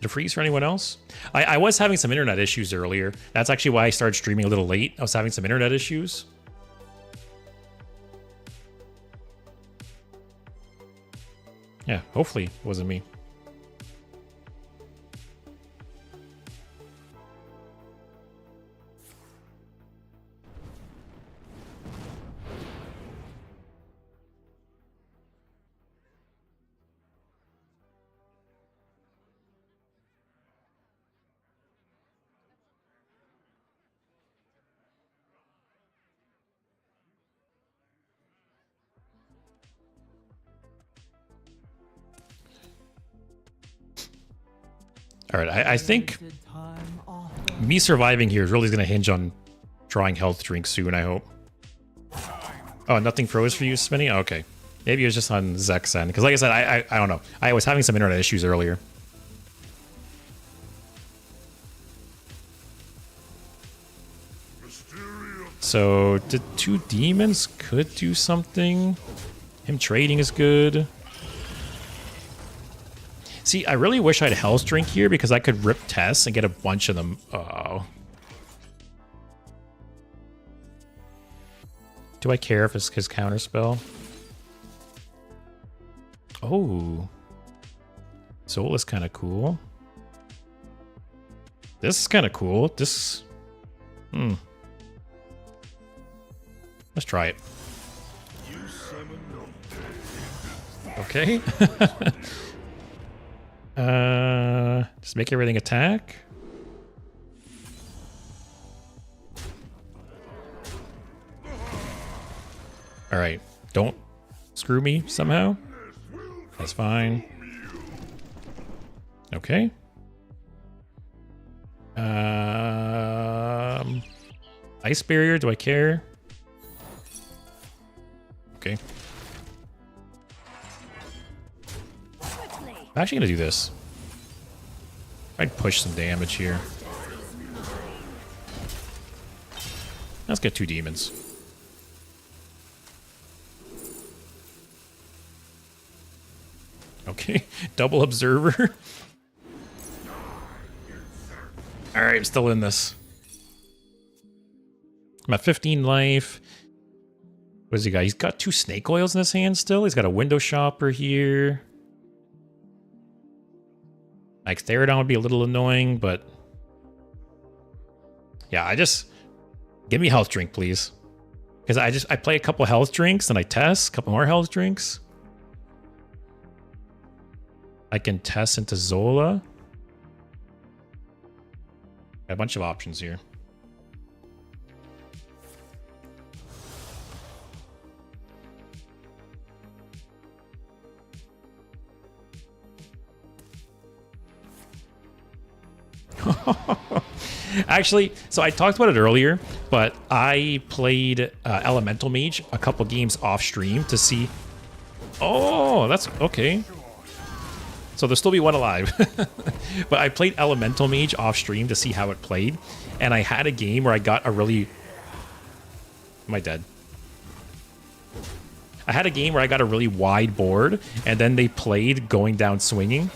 Did it freeze for anyone else? I was having some internet issues earlier. That's actually why I started streaming a little late. I was having some internet issues. Yeah, hopefully it wasn't me. All right, I think me surviving here is really going to hinge on drawing health drinks soon, I hope. Oh, nothing froze for you, Spinny? Oh, okay. Maybe it was just on Zek's end. Because like I said, I don't know. I was having some internet issues earlier. So, the 2 demons could do something. Him trading is good. See, I really wish I had health drink here because I could rip tests and get a bunch of them. Oh. Do I care if it's his counterspell? Oh. Soul is kind of cool. This is kind of cool. This... Let's try it. Okay. Just make everything attack. All right, don't screw me somehow. That's fine. Okay. Ice barrier, do I care? Okay. I'm actually gonna do this. I'd push some damage here. Let's get 2 demons. Okay, double observer. Alright, I'm still in this. I'm at 15 life. What does he got? He's got 2 snake oils in his hand still. He's got a window shopper here. Like, Therodon would be a little annoying, but... Yeah, give me a health drink, please. Because I play a couple health drinks, and I test. A couple more health drinks. I can test into Zola. Got a bunch of options here. Actually, so I talked about it earlier, but I played Elemental Mage a couple games off stream to see. Oh, that's okay. So there'll still be one alive. But I played Elemental Mage off stream to see how it played, and I had a game where I got a really... Am I dead? I had a game where I got a really wide board, and then they played going down swinging.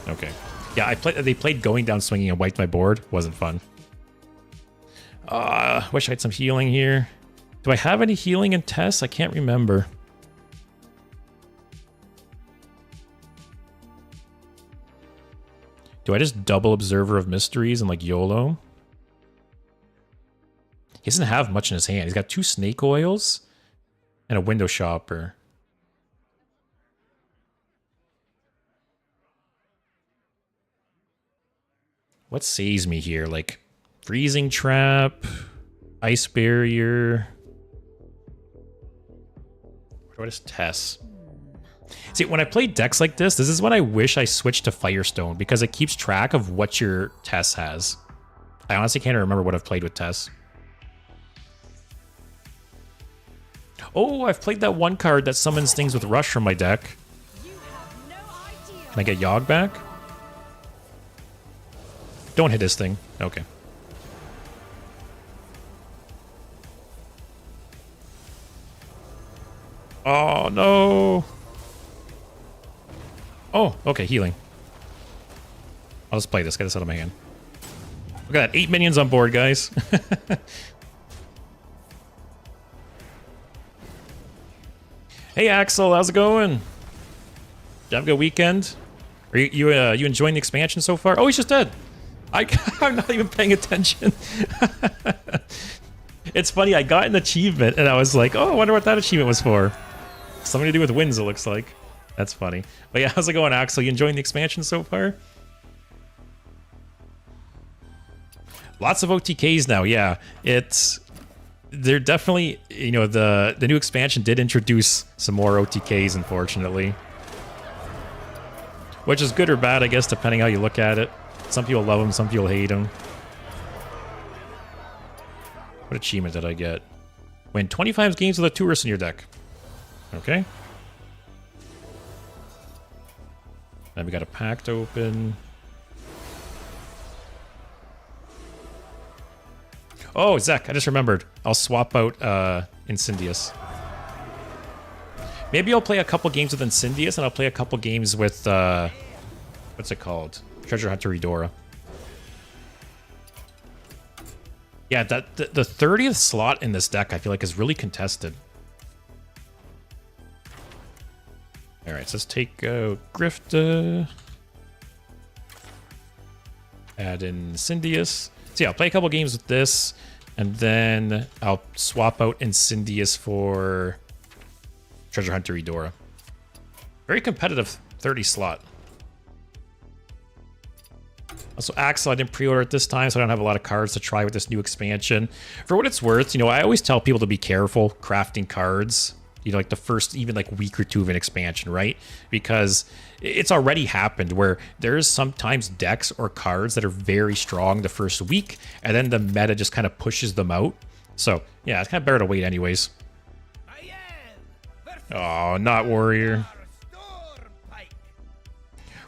Okay. Yeah, they played going down swinging and wiped my board. Wasn't fun. Wish I had some healing here. Do I have any healing in tests? I can't remember. Do I just double Observer of Mysteries and like YOLO? He doesn't have much in his hand. He's got 2 snake oils and a window shopper. What saves me here? Like freezing trap, ice barrier. What is Tess? See, when I play decks like this is when I wish I switched to Firestone because it keeps track of what your Tess has. I honestly can't remember what I've played with Tess. Oh, I've played that one card that summons things with Rush from my deck. Can I get Yogg back? Don't hit this thing. Okay. Oh, no. Oh, okay, healing. I'll just play this. Get this out of my hand. Look at that. 8 minions on board, guys. Hey, Axel. How's it going? Did you have a good weekend? Are you enjoying the expansion so far? Oh, he's just dead. I'm not even paying attention. It's funny. I got an achievement, and I was like, oh, I wonder what that achievement was for. Something to do with wins, it looks like. That's funny. But yeah, how's it going, Axel? You enjoying the expansion so far? Lots of OTKs now, yeah. They're definitely, you know, the new expansion did introduce some more OTKs, unfortunately. Which is good or bad, I guess, depending how you look at it. Some people love them, some people hate them. What achievement did I get? Win 25 games with a tourist in your deck. Okay. Then we got a pact open. Oh, Zek, I just remembered. I'll swap out Incendius. Maybe I'll play a couple games with Incendius, and I'll play a couple games with, what's it called? Treasure Hunter Eudora. Yeah, the 30th slot in this deck, I feel like, is really contested. Alright, so let's take Grifta. Add in Incendius. So yeah, I'll play a couple games with this, and then I'll swap out Incendius for Treasure Hunter Eudora. Very competitive 30 slot. Also, Axel, I didn't pre-order it this time, so I don't have a lot of cards to try with this new expansion. For what it's worth, you know, I always tell people to be careful crafting cards. You know, like the first even like week or two of an expansion, right? Because it's already happened where there's sometimes decks or cards that are very strong the first week, and then the meta just kind of pushes them out. So yeah, it's kind of better to wait anyways. Oh, not Warrior.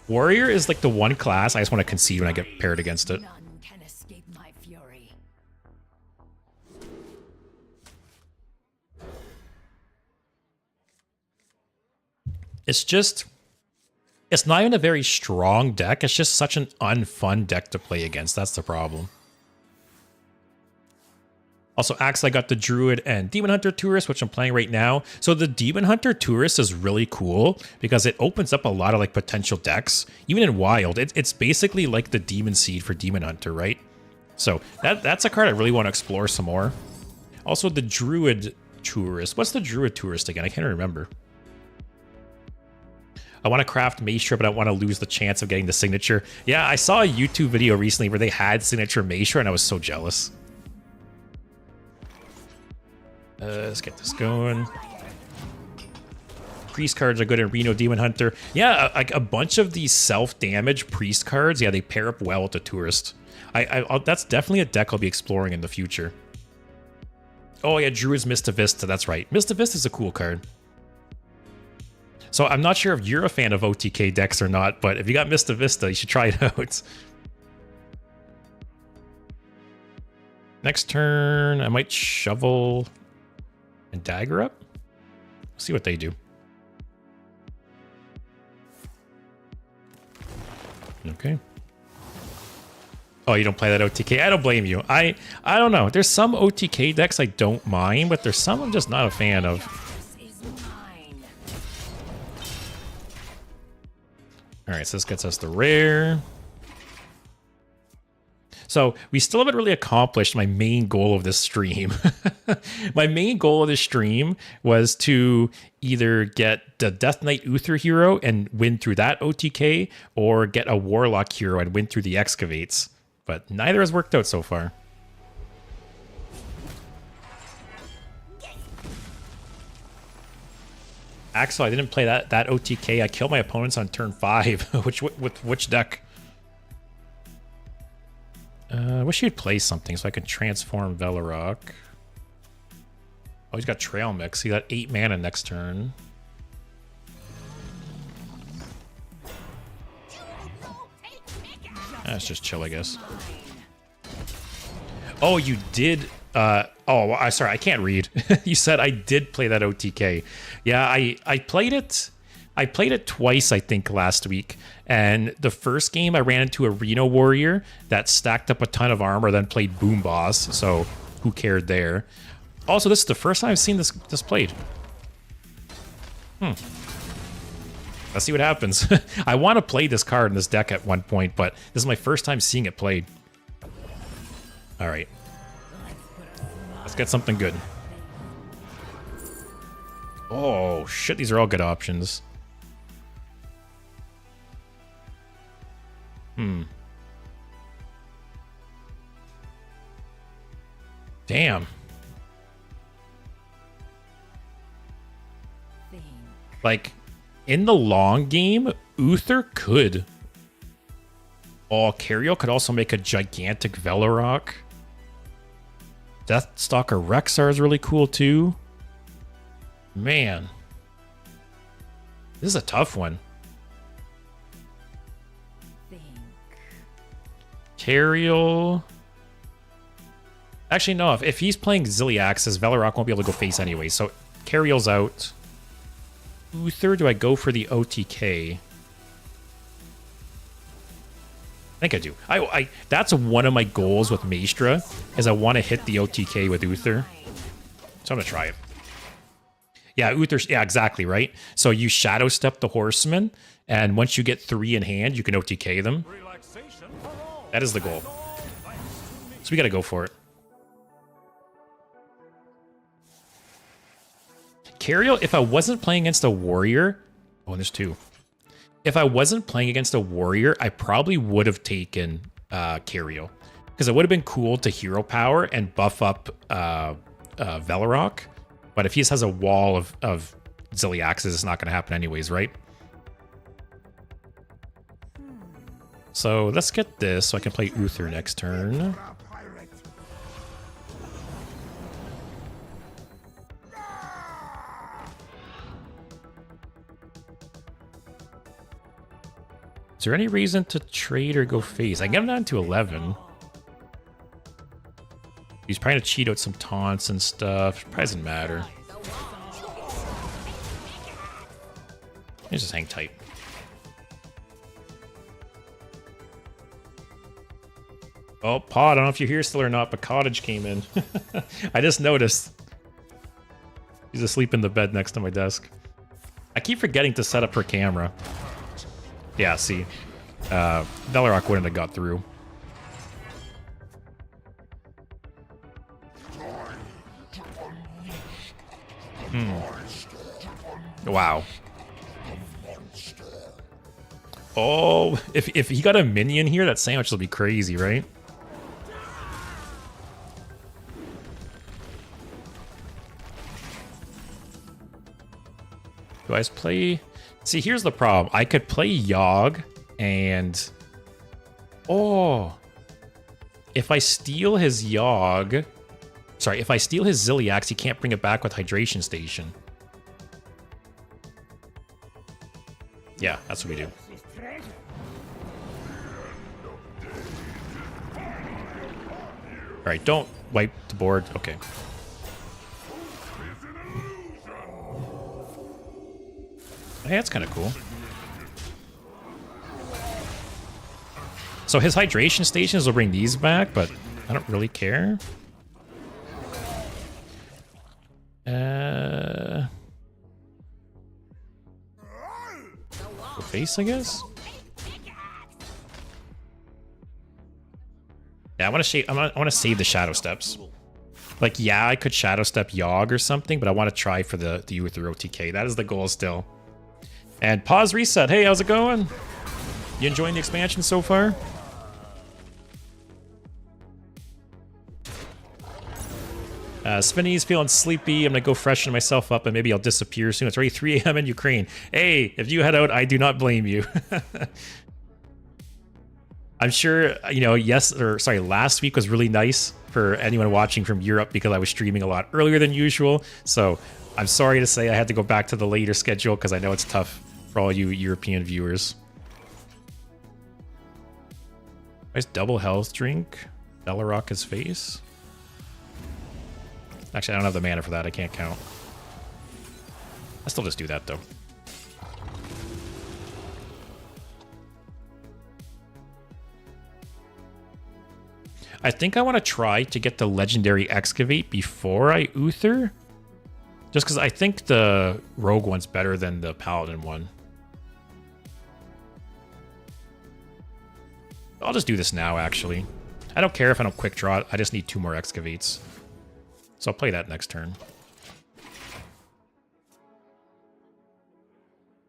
Warrior is like the one class I just want to concede when I get paired against it. None can escape my fury. It's not even a very strong deck. It's just such an unfun deck to play against. That's the problem. Also, Axel, I got the Druid and Demon Hunter Tourist, which I'm playing right now. So the Demon Hunter Tourist is really cool because it opens up a lot of like potential decks. Even in Wild, it's basically like the Demon Seed for Demon Hunter, right? So that's a card I really want to explore some more. Also, the Druid Tourist. What's the Druid Tourist again? I can't remember. I want to craft Maestra, but I want to lose the chance of getting the signature. Yeah, I saw a YouTube video recently where they had signature Maestra, and I was so jealous. Let's get this going. Priest cards are good in Reno Demon Hunter. Yeah, like a bunch of these self-damage priest cards, yeah, they pair up well with the Tourist. That's definitely a deck I'll be exploring in the future. Oh yeah, Druid's Mista Vista, that's right. Mista Vista is a cool card. So I'm not sure if you're a fan of OTK decks or not, but if you got Mista Vista, you should try it out. Next turn, I might shovel and dagger up. See what they do. Okay. Oh, you don't play that OTK? I don't blame you. I don't know. There's some OTK decks I don't mind, but there's some I'm just not a fan of. All right, so this gets us the rare. So we still haven't really accomplished my main goal of this stream. My main goal of this stream was to either get the Death Knight Uther hero and win through that OTK, or get a Warlock hero and win through the Excavates. But neither has worked out so far. Axel, I didn't play that OTK. I killed my opponents on turn 5. With which deck? I wish he'd play something so I could transform Velorok. Oh, he's got Trail Mix. He got 8 mana next turn. That's just chill, I guess. Oh, you did. Sorry, I can't read. You said I did play that OTK. Yeah, I played it. I played it twice, I think, last week. And the first game, I ran into a Reno Warrior that stacked up a ton of armor, then played Boom Boss. So who cared there? Also, this is the first time I've seen this played. Let's see what happens. I want to play this card in this deck at one point, but this is my first time seeing it played. All right. Let's get something good. Oh, shit. These are all good options. Damn. Like, in the long game, Uther could. Oh, Cariel could also make a gigantic Velorok. Deathstalker Rexar is really cool, too. Man. This is a tough one. Cariel. Actually, no. If he's playing Ziliaxis, Velorok won't be able to go face anyway. So, Cariel's out. Uther, do I go for the OTK? I think I do. That's one of my goals with Maestra, is I want to hit the OTK with Uther. So I'm going to try it. Yeah, Uther, yeah, exactly, right? So you Shadow Step the Horseman, and once you get 3 in hand, you can OTK them. That is the goal. So we got to go for it. Cariel, if I wasn't playing against a warrior... Oh, and there's 2. If I wasn't playing against a warrior, I probably would have taken Cariel. Because it would have been cool to hero power and buff up Velorok. But if he just has a wall of Ziliaxis, it's not going to happen anyways, right? So let's get this so I can play Uther next turn. Is there any reason to trade or go face? I can get him down to 11. He's trying to cheat out some taunts and stuff. Probably doesn't matter. Let's just hang tight. Oh, Pod, I don't know if you're here still or not, but Cottage came in. I just noticed. He's asleep in the bed next to my desk. I keep forgetting to set up her camera. Yeah, see. Velorok wouldn't have got through. Wow. Oh, if he got a minion here, that sandwich will be crazy, right? Do I just play... See, here's the problem. I could play Yogg and... Oh! If I steal his Yogg... Sorry, if I steal his Ziliax, he can't bring it back with Hydration Station. Yeah, that's what we do. Alright, don't wipe the board. Okay. Hey, that's kind of cool. So his hydration stations will bring these back, but I don't really care. Go face, I guess? Yeah, Yeah, I want to save the Shadow Steps. Like, yeah, I could Shadow Step Yogg or something, but I want to try for the Uther OTK. That is the goal still. And pause reset. Hey, how's it going? You enjoying the expansion so far? Spinny's feeling sleepy. I'm gonna go freshen myself up and maybe I'll disappear soon. It's already 3 a.m. in Ukraine. Hey, if you head out, I do not blame you. I'm sure, you know, last week was really nice for anyone watching from Europe because I was streaming a lot earlier than usual. So I'm sorry to say I had to go back to the later schedule because I know it's tough for all you European viewers. Nice double health drink. Bellarok his face. Actually, I don't have the mana for that. I can't count. I'll still just do that, though. I think I want to try to get the legendary Excavate before I Uther. Just because I think the Rogue one's better than the Paladin one. I'll just do this now, actually. I don't care if I don't quick draw it. I just need 2 more Excavates. So I'll play that next turn.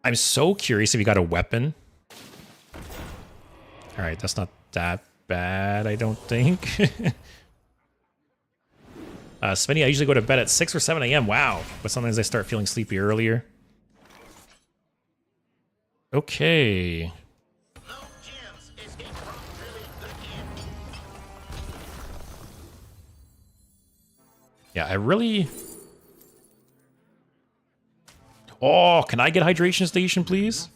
I'm so curious if you got a weapon. Alright, that's not that bad, I don't think. Svenny, I usually go to bed at 6 or 7 a.m. Wow. But sometimes I start feeling sleepy earlier. Okay. Yeah, I really... Oh, can I get Hydration Station, please?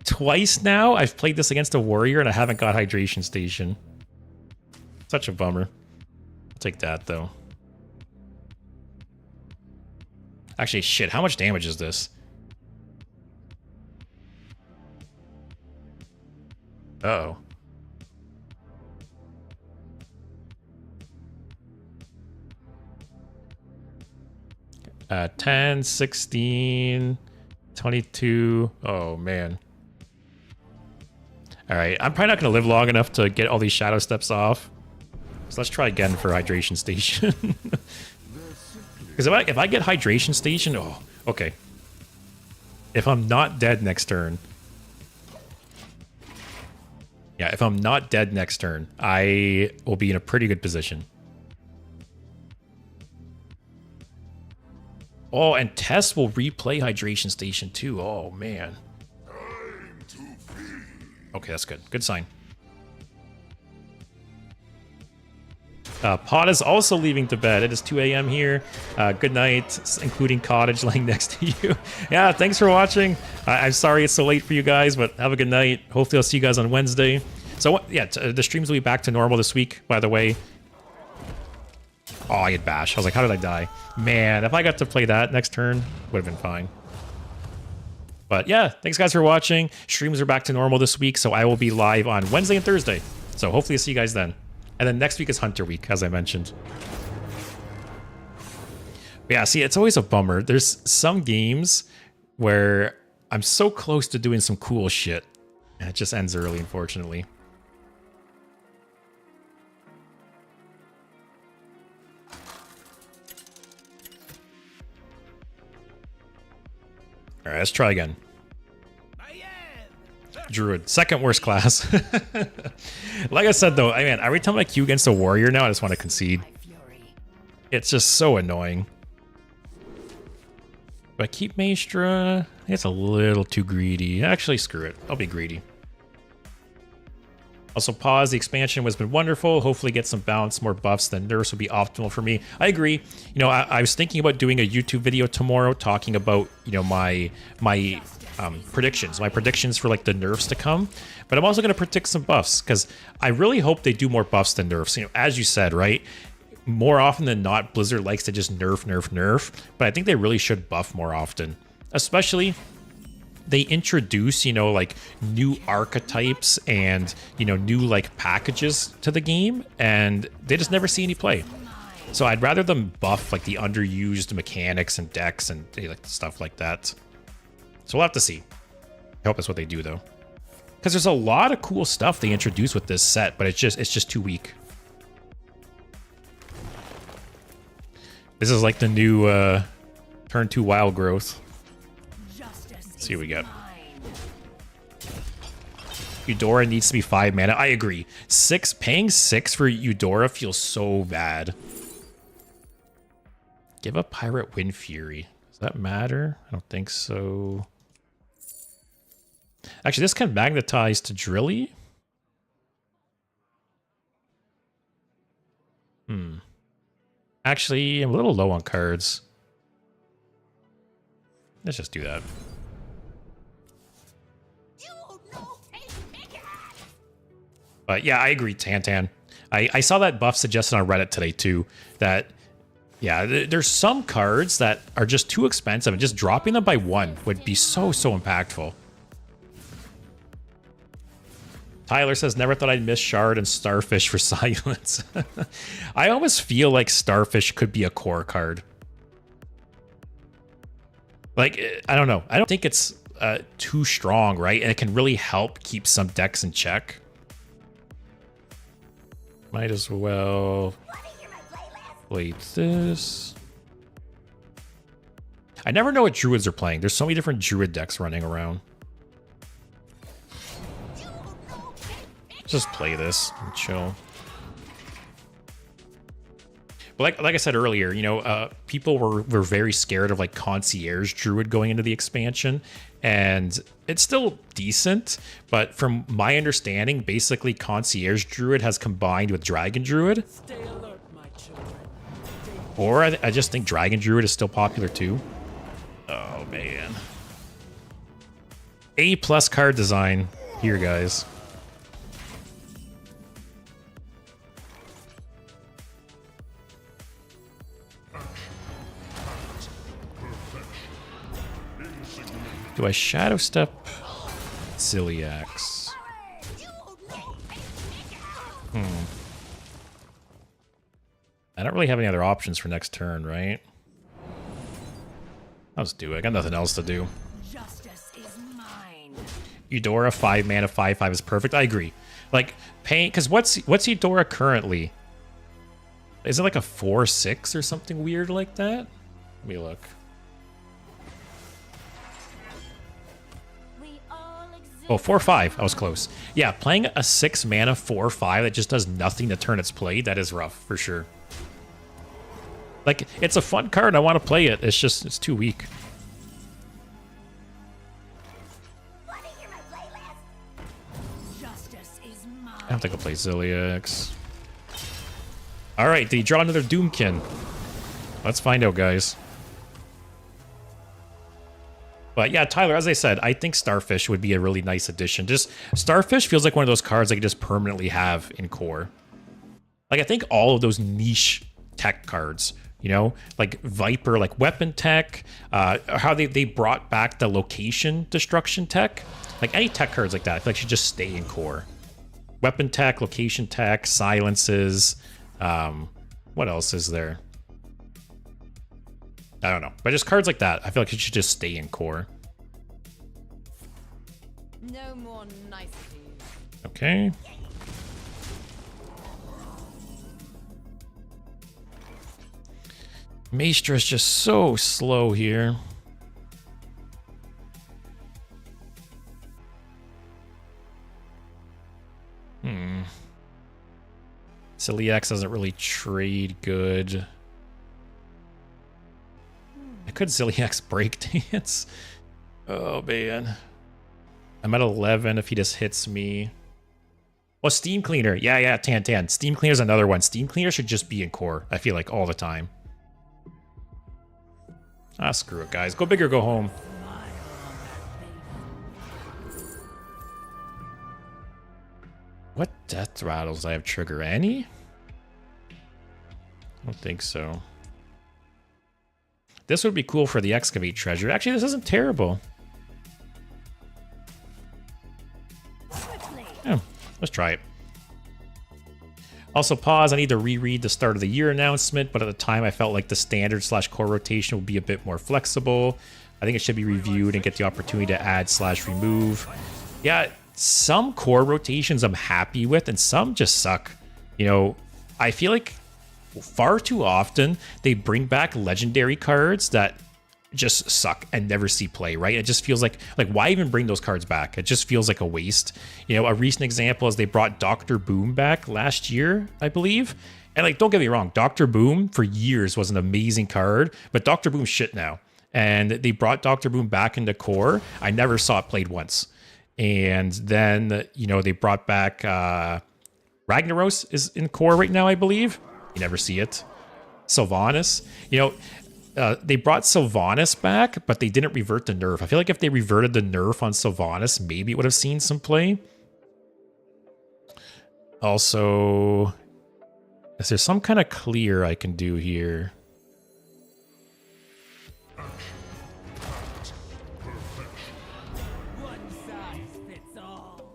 Twice now? I've played this against a warrior and I haven't got Hydration Station. Such a bummer. I'll take that, though. Actually, shit, how much damage is this? Uh-oh. 10, 16, 22. Oh, man. All right, I'm probably not going to live long enough to get all these Shadow Steps off. So let's try again for Hydration Station. Because if I get Hydration Station... Oh, okay. If I'm not dead next turn... Yeah, if I'm not dead next turn, I will be in a pretty good position. Oh, and Tess will replay Hydration Station too. Oh, man. Okay, that's good. Good sign. Pod is also leaving to bed. It is 2 a.m. here. Good night, including Cottage laying next to you. Yeah, thanks for watching. I'm sorry it's so late for you guys, but have a good night. Hopefully I'll see you guys on Wednesday. So, yeah, the streams will be back to normal this week, by the way. Oh, I had Bash. I was like, how did I die? Man, if I got to play that next turn, would have been fine. But yeah, thanks guys for watching. Streams are back to normal this week, so I will be live on Wednesday and Thursday. So hopefully I'll see you guys then. And then next week is Hunter Week, as I mentioned. But yeah, see, it's always a bummer. There's some games where I'm so close to doing some cool shit, and it just ends early, unfortunately. All right, let's try again. Druid, second worst class. Like I said, though, man, every time I queue against a warrior now, I just want to concede. It's just so annoying. But I keep Maestra. I think it's a little too greedy. Actually, screw it. I'll be greedy. Also, pause. The expansion has been wonderful. Hopefully get some balance, more buffs, then nerfs will be optimal for me. I agree. You know, I was thinking about doing a YouTube video tomorrow talking about, you know, my predictions for like the nerfs to come. But I'm also going to predict some buffs because I really hope they do more buffs than nerfs. You know, as you said, right? More often than not, Blizzard likes to just nerf. But I think they really should buff more often, especially... They introduce, you know, like new archetypes and, you know, new like packages to the game, and they just never see any play. So I'd rather them buff like the underused mechanics and decks and like stuff like that. So we'll have to see. I hope that's what they do, though. Because there's a lot of cool stuff they introduced with this set, but it's just too weak. This is like the new turn 2 wild growth. Let's see what we get. Eudora needs to be 5 mana. I agree. Paying 6 for Eudora feels so bad. Give a Pirate Wind Fury. Does that matter? I don't think so. Actually, this can magnetize to Drilly. Actually, I'm a little low on cards. Let's just do that. But yeah, I agree, Tantan. I saw that buff suggested on Reddit today too. That, yeah, there's some cards that are just too expensive, and just dropping them by 1 would be so impactful. Tyler says, never thought I'd miss Shard and Starfish for silence. I almost feel like Starfish could be a core card. Like, I don't know. I don't think it's too strong, right? And it can really help keep some decks in check. Might as well play this. I never know what druids are playing. There's so many different druid decks running around. Just play this and chill. But like I said earlier, you know, people were very scared of like Concierge Druid going into the expansion, and it's still decent, but from my understanding, basically Concierge Druid has combined with Dragon Druid. Stay alert, my children. Or I just think Dragon Druid is still popular too. Oh man. A+ card design here, guys. Do I Shadow Step Ciliax? I don't really have any other options for next turn, right? I'll just do it. I got nothing else to do. Justice is mine. Eudora 5 mana 5/5 is perfect. I agree. Like paying, because what's Eudora currently? Is it like a 4/6 or something weird like that? Let me look. Oh, 4/5. I was close. Yeah, playing a 6 mana 4/5 that just does nothing to turn its play, that is rough for sure. Like, it's a fun card. I want to play it. It's too weak. Justice is mine. I don't think I'll play Ziliax. All right, did he draw another Doomkin? Let's find out, guys. But yeah, Tyler, as I said, I think Starfish would be a really nice addition. Just Starfish feels like one of those cards I could just permanently have in core. Like, I think all of those niche tech cards, you know, like Viper, like weapon tech, how they brought back the location destruction tech. Like any tech cards like that, I feel like should just stay in core. Weapon tech, location tech, silences. What else is there? I don't know. But just cards like that, I feel like it should just stay in core. No more niceties. Okay. Maestra is just so slow here. Ciliax doesn't really trade good. I could Ciliax breakdance. Oh man. I'm at 11 if he just hits me. Well, Steam Cleaner. Yeah, Tan. Steam Cleaner's another one. Steam Cleaner should just be in core, I feel like, all the time. Ah, screw it, guys. Go big or go home. What death rattles do I have trigger? Any? I don't think so. This would be cool for the Excavate treasure. Actually, this isn't terrible. Yeah, let's try it. Also, pause. I need to reread the start of the year announcement, but at the time I felt like the standard / core rotation would be a bit more flexible. I think it should be reviewed and get the opportunity to add / remove. Yeah, some core rotations I'm happy with, and some just suck. You know, I feel like far too often they bring back legendary cards that just suck and never see play, right? It just feels like why even bring those cards back? It just feels like a waste. You know, a recent example is they brought Dr. Boom back last year, I believe. And like, don't get me wrong, Dr. Boom for years was an amazing card, but Dr. Boom's shit now. And they brought Dr. Boom back into core. I never saw it played once. And then, you know, they brought back Ragnaros is in core right now, I believe. You never see it. Sylvanas, you know, they brought Sylvanas back, but they didn't revert the nerf. I feel like if they reverted the nerf on Sylvanas, maybe it would have seen some play. Also, is there some kind of clear I can do here? One size fits all.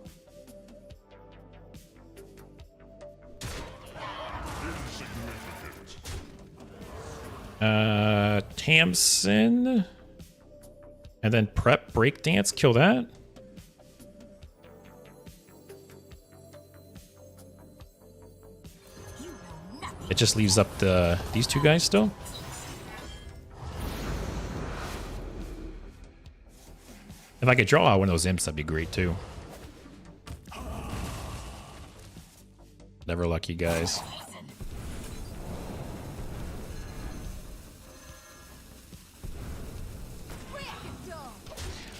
Tamsin. And then prep breakdance, kill that. It just leaves up these two guys still. If I could draw out one of those imps, that'd be great too. Never lucky, guys.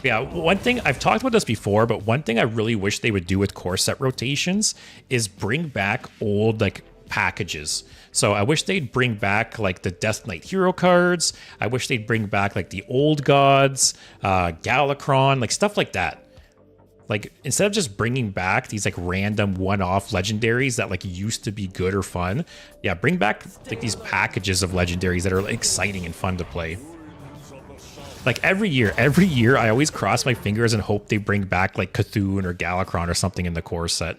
Yeah, one thing, I've talked about this before, but one thing I really wish they would do with core set rotations is bring back old, like, packages. So I wish they'd bring back, like, the Death Knight hero cards. I wish they'd bring back, like, the old gods, Galakron, like, stuff like that. Like, instead of just bringing back these, like, random one-off legendaries that, like, used to be good or fun, yeah, bring back, like, these packages of legendaries that are, like, exciting and fun to play. Like every year, I always cross my fingers and hope they bring back like Cthulhu or Galakron or something in the core set.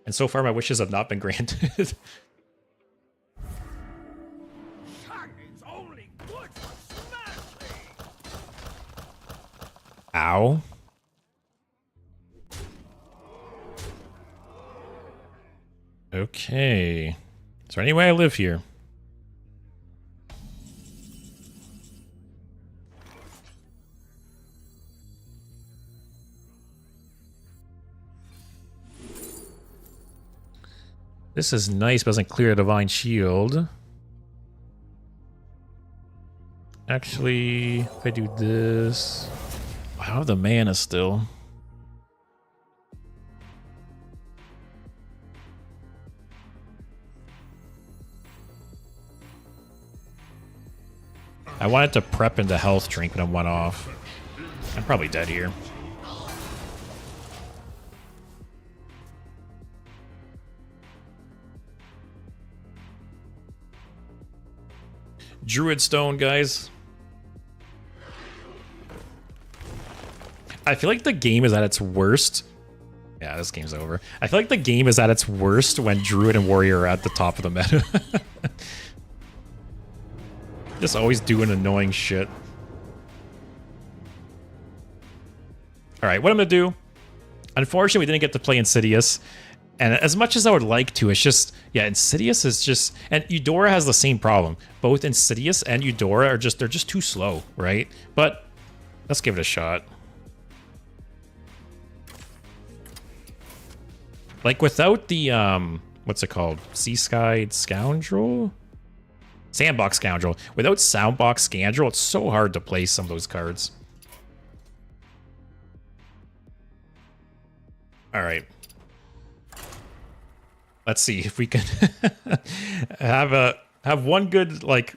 And so far, my wishes have not been granted. Ow. Okay. Is there any way I live here? This is nice, but doesn't clear a Divine Shield. Actually, if I do this... I have the mana still. I wanted to prep into health drink, but I'm one off. I'm probably dead here. Druid Stone, guys. I feel like the game is at its worst. Yeah, this game's over. I feel like the game is at its worst when Druid and Warrior are at the top of the meta. Just always doing annoying shit. Alright, what I'm gonna do... Unfortunately, we didn't get to play Insidious. And as much as I would like to, it's just... Yeah, Insidious is just... And Eudora has the same problem. Both Insidious and Eudora are just... They're just too slow, right? But let's give it a shot. Like, without the... what's it called? Seasky Scoundrel? Sandbox Scoundrel. Without Soundbox Scoundrel, it's so hard to play some of those cards. Alright. Let's see if we can have one good, like,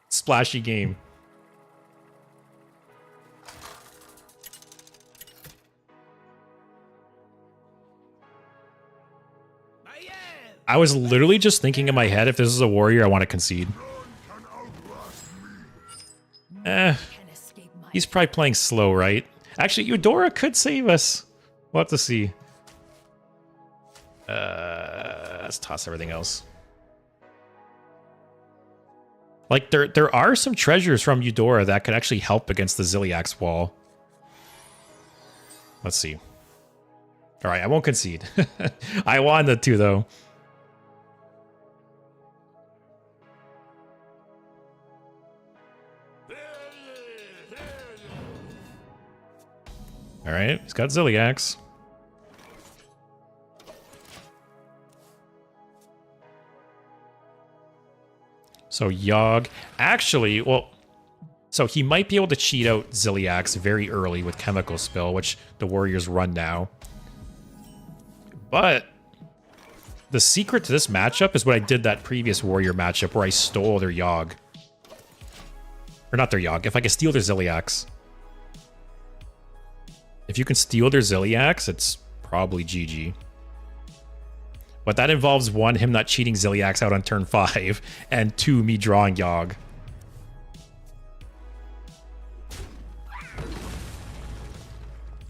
splashy game. I was literally just thinking in my head, if this is a warrior, I want to concede. He's probably playing slow, right? Actually, Eudora could save us. We'll have to see. Let's toss everything else. Like, there are some treasures from Eudora that could actually help against the Ziliax wall. Let's see. All right, I won't concede. I wanted to, though. All right, he's got Zilliax. So Yogg, actually, well, so he might be able to cheat out Zilliax very early with Chemical Spill, which the Warriors run now. But the secret to this matchup is what I did that previous Warrior matchup where I stole their Yogg. Or not their Yogg, if I can steal their Zilliax. If you can steal their Zilliax, it's probably GG. But that involves 1, him not cheating Zilliax out on turn 5, and 2, me drawing Yogg.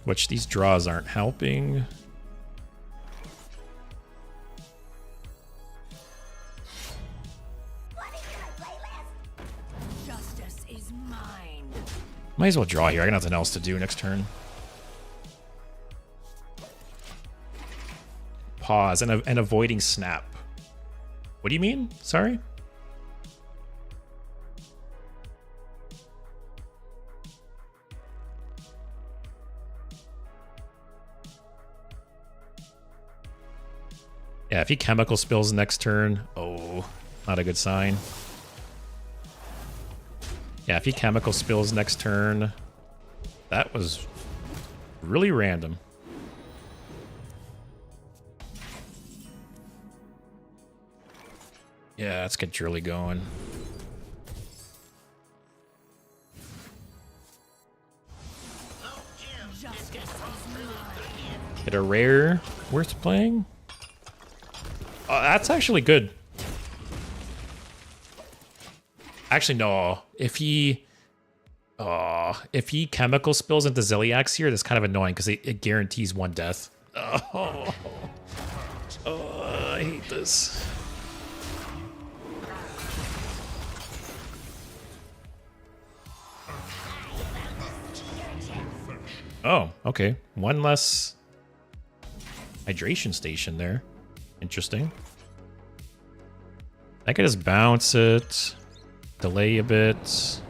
Which these draws aren't helping. Justice is mine. Might as well draw here. I got nothing else to do next turn. Pause and avoiding snap. What do you mean? Sorry? Yeah, if he Chemical Spills next turn, oh, not a good sign. Yeah, if he Chemical Spills next turn, that was really random. Yeah, let's get Drilly going. Get a rare worth playing. Oh, that's actually good. Actually, no. If he Chemical Spills into Zilliax here, that's kind of annoying because it guarantees 1 death. Oh, I hate this. Oh, okay. 1 less hydration station there. Interesting. I could just bounce it, delay a bit.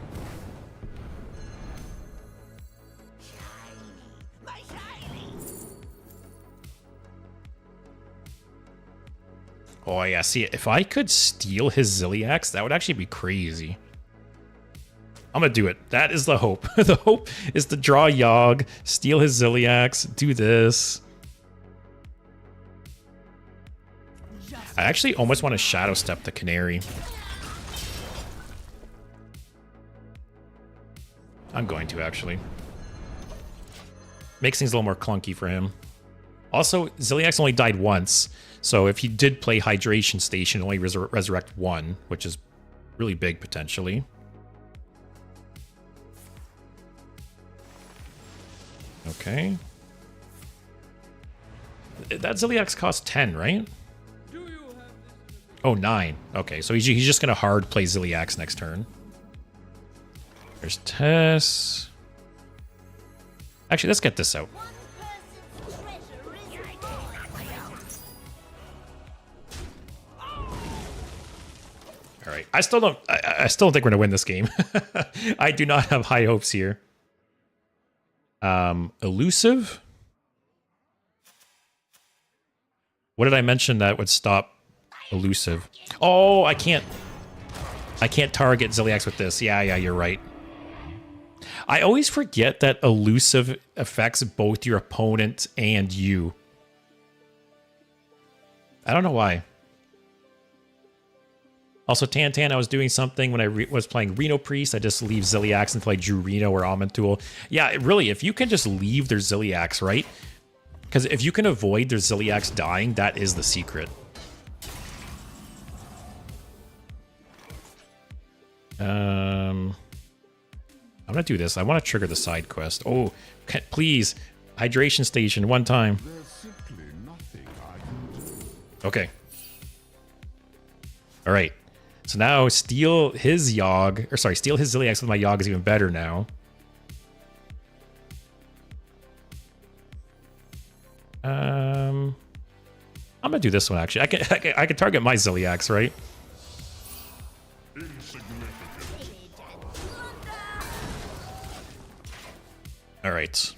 Oh yeah, see, if I could steal his Zilliax, that would actually be crazy. I'm gonna do it. That is the hope. The hope is to draw Yogg, steal his Zilliax, do this. I actually almost want to Shadow Step the Canary. I'm going to, actually. Makes things a little more clunky for him. Also, Zilliax only died once, so if he did play Hydration Station, only resurrect 1, which is really big, potentially. Okay. That Zilliax costs 10, right? Oh, 9. Okay, so he's just going to hard play Zilliax next turn. There's Tess. Actually, let's get this out. All right. I still don't think we're going to win this game. I do not have high hopes here. Elusive? What did I mention that would stop Elusive? Oh, I can't target Zilliax with this. Yeah, you're right. I always forget that Elusive affects both your opponent and you. I don't know why. Also, Tantan, I was doing something when I was playing Reno Priest. I just leave Zilliax until I drew Reno or Amantul. Yeah, really, if you can just leave their Zilliax, right? Because if you can avoid their Zilliax dying, that is the secret. I'm gonna do this. I want to trigger the side quest. Oh, please, Hydration Station 1 time. There's simply nothing I can do. Okay. All right. So now steal his Yogg, or sorry, steal his Zilliax with my Yogg is even better now. gonna do this one actually. I can target my Ziliax, right? All right.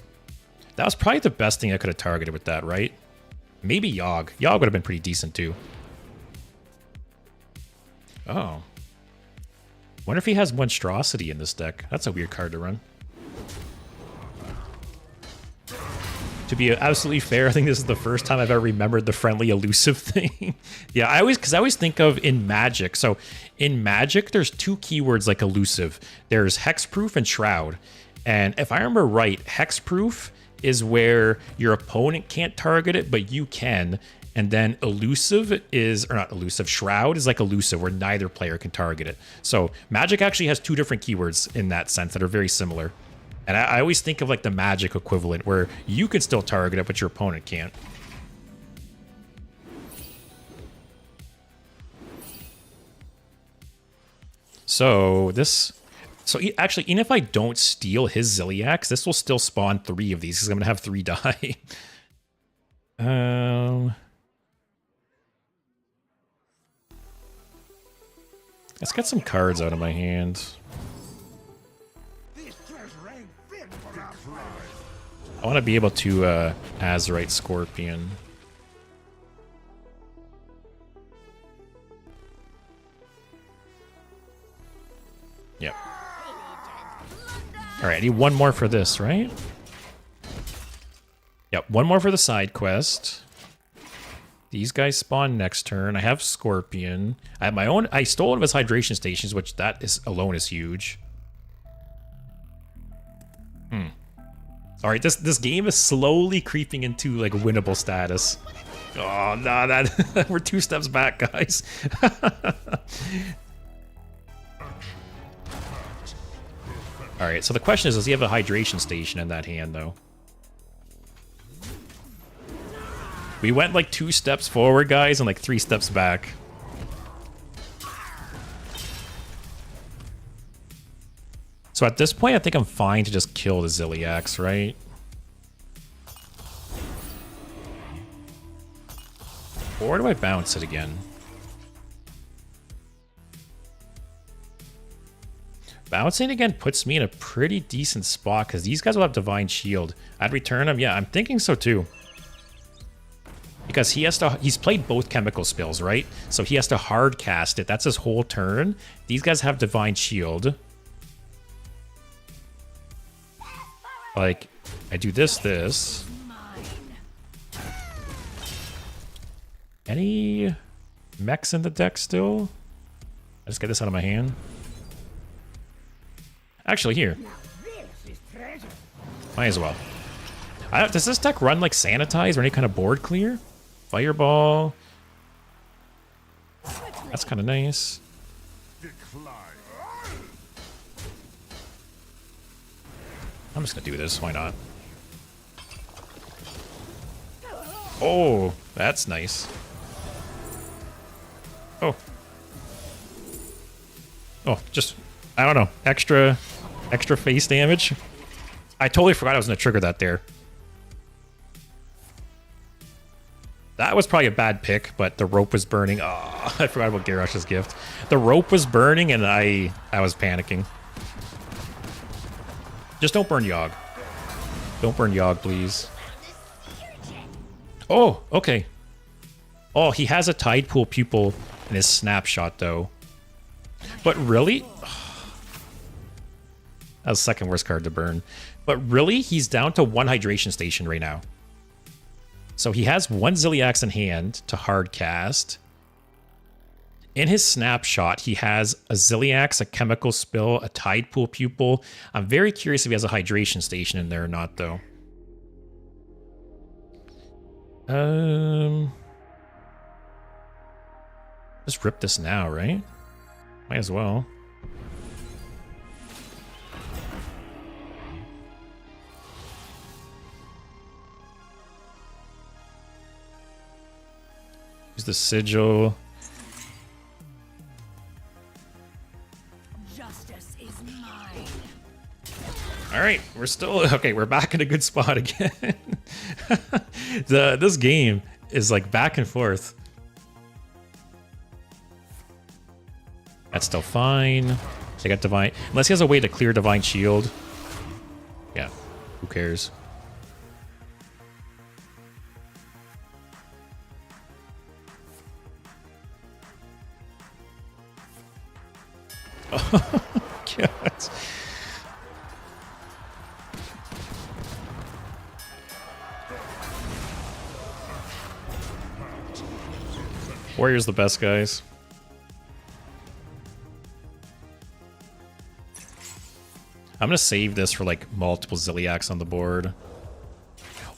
That was probably the best thing I could have targeted with that, right? Maybe Yogg. Yogg would have been pretty decent too. Oh. Wonder if he has Monstrosity in this deck. That's a weird card to run. To be absolutely fair, I think this is the first time I've ever remembered the friendly elusive thing. Yeah, because I always think of in Magic. So in Magic, there's two keywords like elusive. There's hexproof and shroud. And if I remember right, hexproof is where your opponent can't target it, but you can. And then elusive is, or not elusive, shroud is like elusive where neither player can target it. So Magic actually has two different keywords in that sense that are very similar. And I always think of like the Magic equivalent where you can still target it, but your opponent can't. So this, actually, even if I don't steal his Ziliax, this will still spawn 3 of these because I'm gonna have 3 die. Let's get some cards out of my hand. I want to be able to Azurite Scorpion. Yep. Alright, I need one more for this, right? Yep, one more for the side quest. These guys spawn next turn. I have Scorpion. I have my own. I stole one of his hydration stations, which that is alone is huge. All right, this game is slowly creeping into like winnable status. Oh no, that we're 2 steps back, guys. All right, so the question is, does he have a hydration station in that hand though? We went like 2 steps forward, guys, and like 3 steps back. So at this point, I think I'm fine to just kill the Ziliax, right? Or do I bounce it again? Bouncing again puts me in a pretty decent spot because these guys will have Divine Shield. I'd return them. Yeah, I'm thinking so too. Because he's played both chemical spells, right? So he has to hard cast it. That's his whole turn. These guys have Divine Shield. Like, I do this. Any mechs in the deck still? I just get this out of my hand. Actually, here. Might as well. Does this deck run like Sanitize or any kind of board clear? Fireball. That's kind of nice. I'm just gonna do this. Why not? Oh, that's nice. Oh. Oh, just, I don't know. Extra face damage. I totally forgot I was gonna trigger that there. That was probably a bad pick, but the rope was burning. Oh, I forgot about Garrosh's gift. The rope was burning and I was panicking. Just don't burn Yogg. Don't burn Yogg, please. Oh, okay. Oh, he has a Tide Pool Pupil in his snapshot, though. But really? That was the second worst card to burn. But really, he's down to 1 Hydration Station right now. So he has 1 Ziliax in hand to hard cast. In his snapshot, he has a Ziliax, a Chemical Spill, a Tide Pool Pupil. I'm very curious if he has a Hydration Station in there or not, though. Just rip this now, right? Might as well. Use the Sigil. Justice is mine. All right, we're still okay. We're back in a good spot again. This game is like back and forth. That's still fine. They got divine, unless he has a way to clear divine shield. Yeah, who cares? Oh, God. Warrior's the best, guys. I'm gonna save this for like multiple Ziliacs on the board.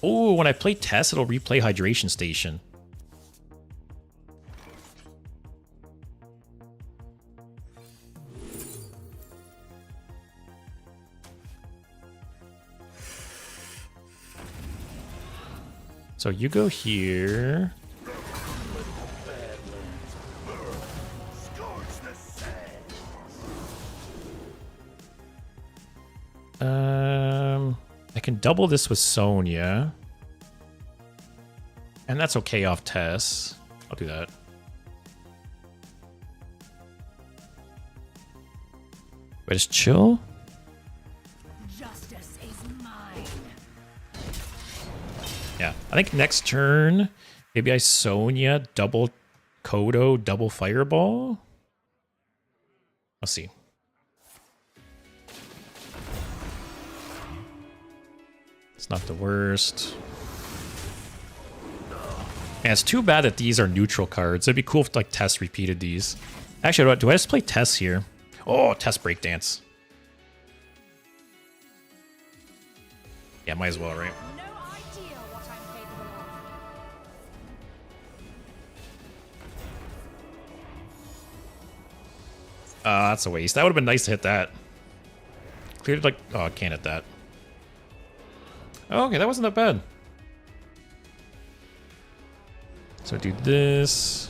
Oh, when I play Tess, it'll replay Hydration Station. So you go here. I can double this with Sonya. And that's okay off Tess. I'll do that. Wait, just chill? Justice is mine. Yeah, I think next turn, maybe I Sonya, double Kodo, double Fireball. Let's see. It's not the worst. And it's too bad that these are neutral cards. It'd be cool if like Tess repeated these. Actually, do I just play Tess here? Oh, Tess Breakdance. Yeah, might as well, right? No idea what I'm capable of. That's a waste. That would have been nice to hit that. Cleared like... Oh, I can't hit that. Oh, okay, that wasn't that bad. So do this.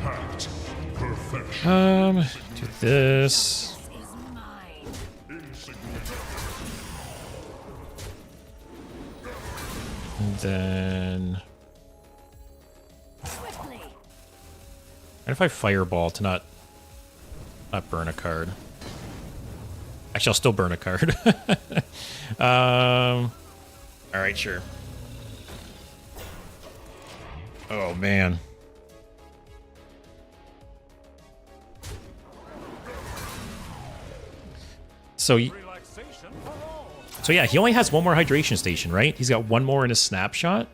Pact. Perfection. Do this. Is mine. And then... Swiftly. And if I Fireball to not burn a card. Actually, I'll still burn a card. Alright, sure. Oh, man. So yeah, he only has one more Hydration Station, right? He's got one more in his Snapshot.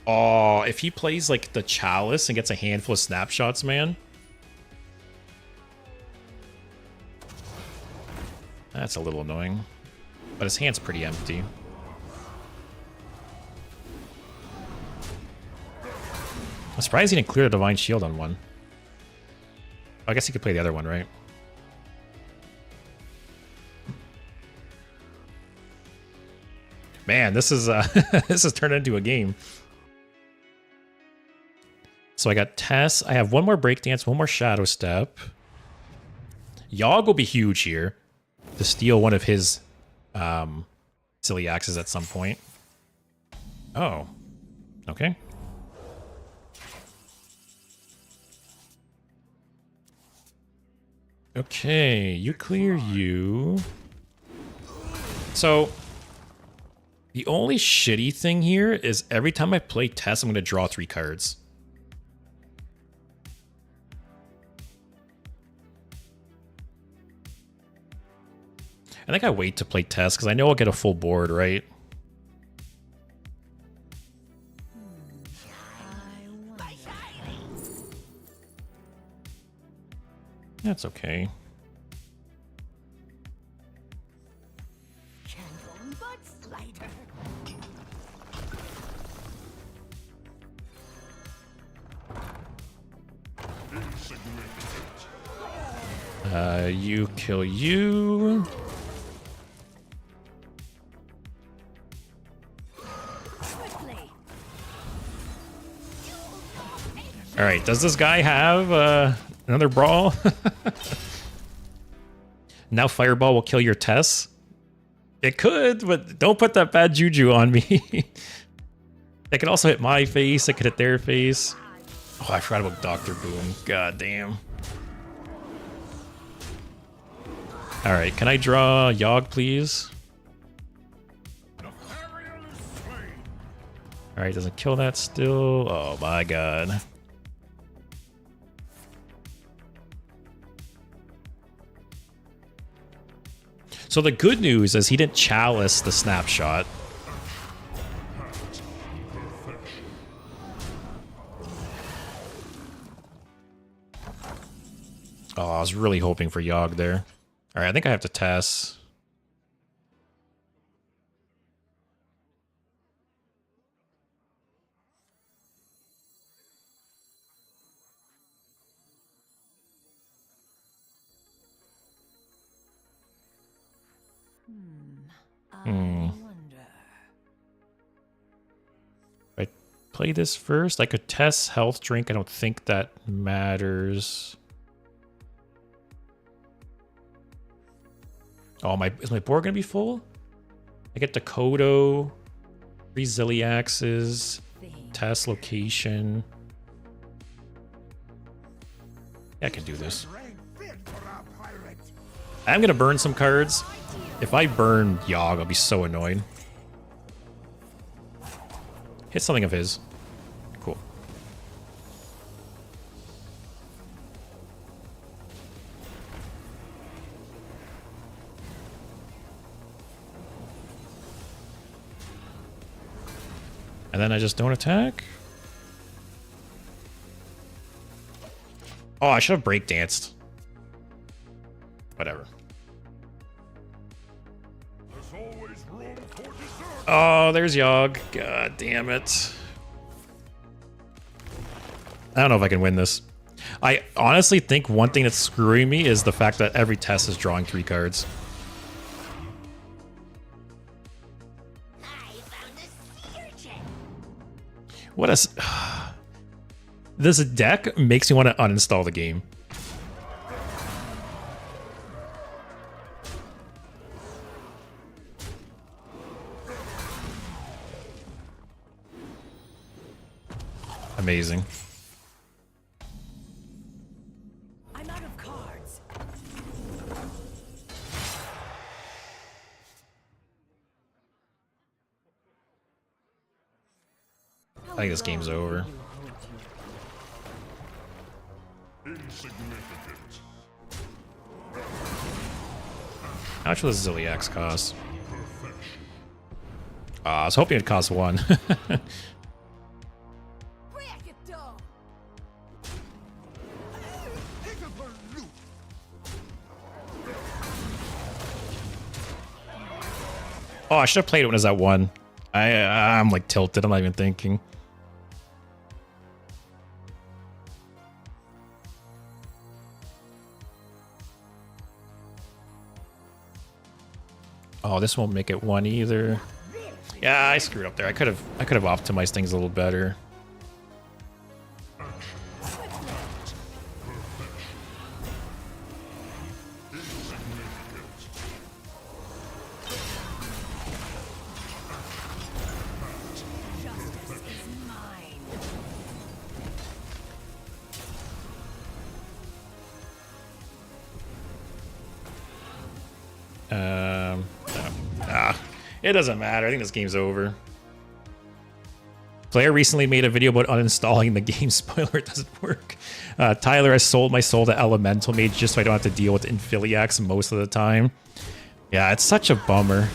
Oh, if he plays like the Chalice and gets a handful of snapshots, man. That's a little annoying. But his hand's pretty empty. I'm surprised he didn't clear the Divine Shield on one. I guess he could play the other one, right? Man, this is this has turned into a game. So I got Tess. I have one more Breakdance, one more Shadow Step. Yogg will be huge here to steal one of his silly axes at some point. Oh, okay. Okay, you clear you. So the only shitty thing here is every time I play Tess, I'm going to draw 3 cards. I think I wait to play Tess because I know I'll get a full board, right? That's okay. You kill you. All right, does this guy have another brawl? Now Fireball will kill your Tess. It could, but don't put that bad juju on me. It could also hit my face. It could hit their face. Oh, I forgot about Dr. Boom. God damn. All right, can I draw Yogg, please? All right, doesn't kill that still. Oh my god. So the good news is he didn't chalice the snapshot. Oh, I was really hoping for Yogg there. All right, I think I have to Tess. Wonder. If I play this first, I could test health drink. I don't think that matters. Oh, is my board gonna be full? I get Dakoto, 3 Ziliaxes, test location. Yeah, I can do this. I'm gonna burn some cards. If I burn Yogg, I'll be so annoyed. Hit something of his. Cool. And then I just don't attack? Oh, I should have breakdanced. Whatever. Oh, there's Yogg. God damn it. I don't know if I can win this. I honestly think one thing that's screwing me is the fact that every test is drawing 3 cards. What a... This deck makes me want to uninstall the game. Amazing. I'm out of cards. I think this game's over. How much will this Ziliax cost? I was hoping it'd cost 1. Oh, I should have played it when it was at 1. I'm like tilted. I'm not even thinking. Oh, this won't make it 1 either. Yeah, I screwed up there. I could have optimized things a little better. It doesn't matter. I think this game's over. Player recently made a video about uninstalling the game. Spoiler, it doesn't work. Tyler, I sold my soul to Elemental Mage just so I don't have to deal with Infiliax most of the time. Yeah, it's such a bummer.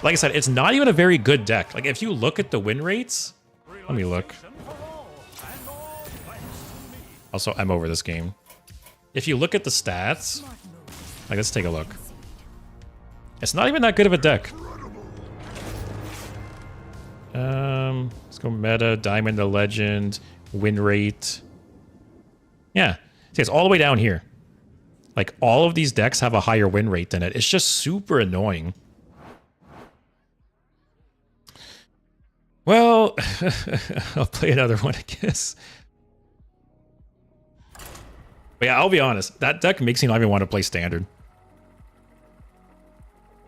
Like I said, it's not even a very good deck. Like, if you look at the win rates... Let me look. Also, I'm over this game. If you look at the stats... Like, let's take a look. It's not even that good of a deck. Let's go meta, diamond to legend, win rate. Yeah, see, it's all the way down here. Like, all of these decks have a higher win rate than it. It's just super annoying. Well, I'll play another one, I guess. But yeah, I'll be honest. That deck makes me not even want to play Standard.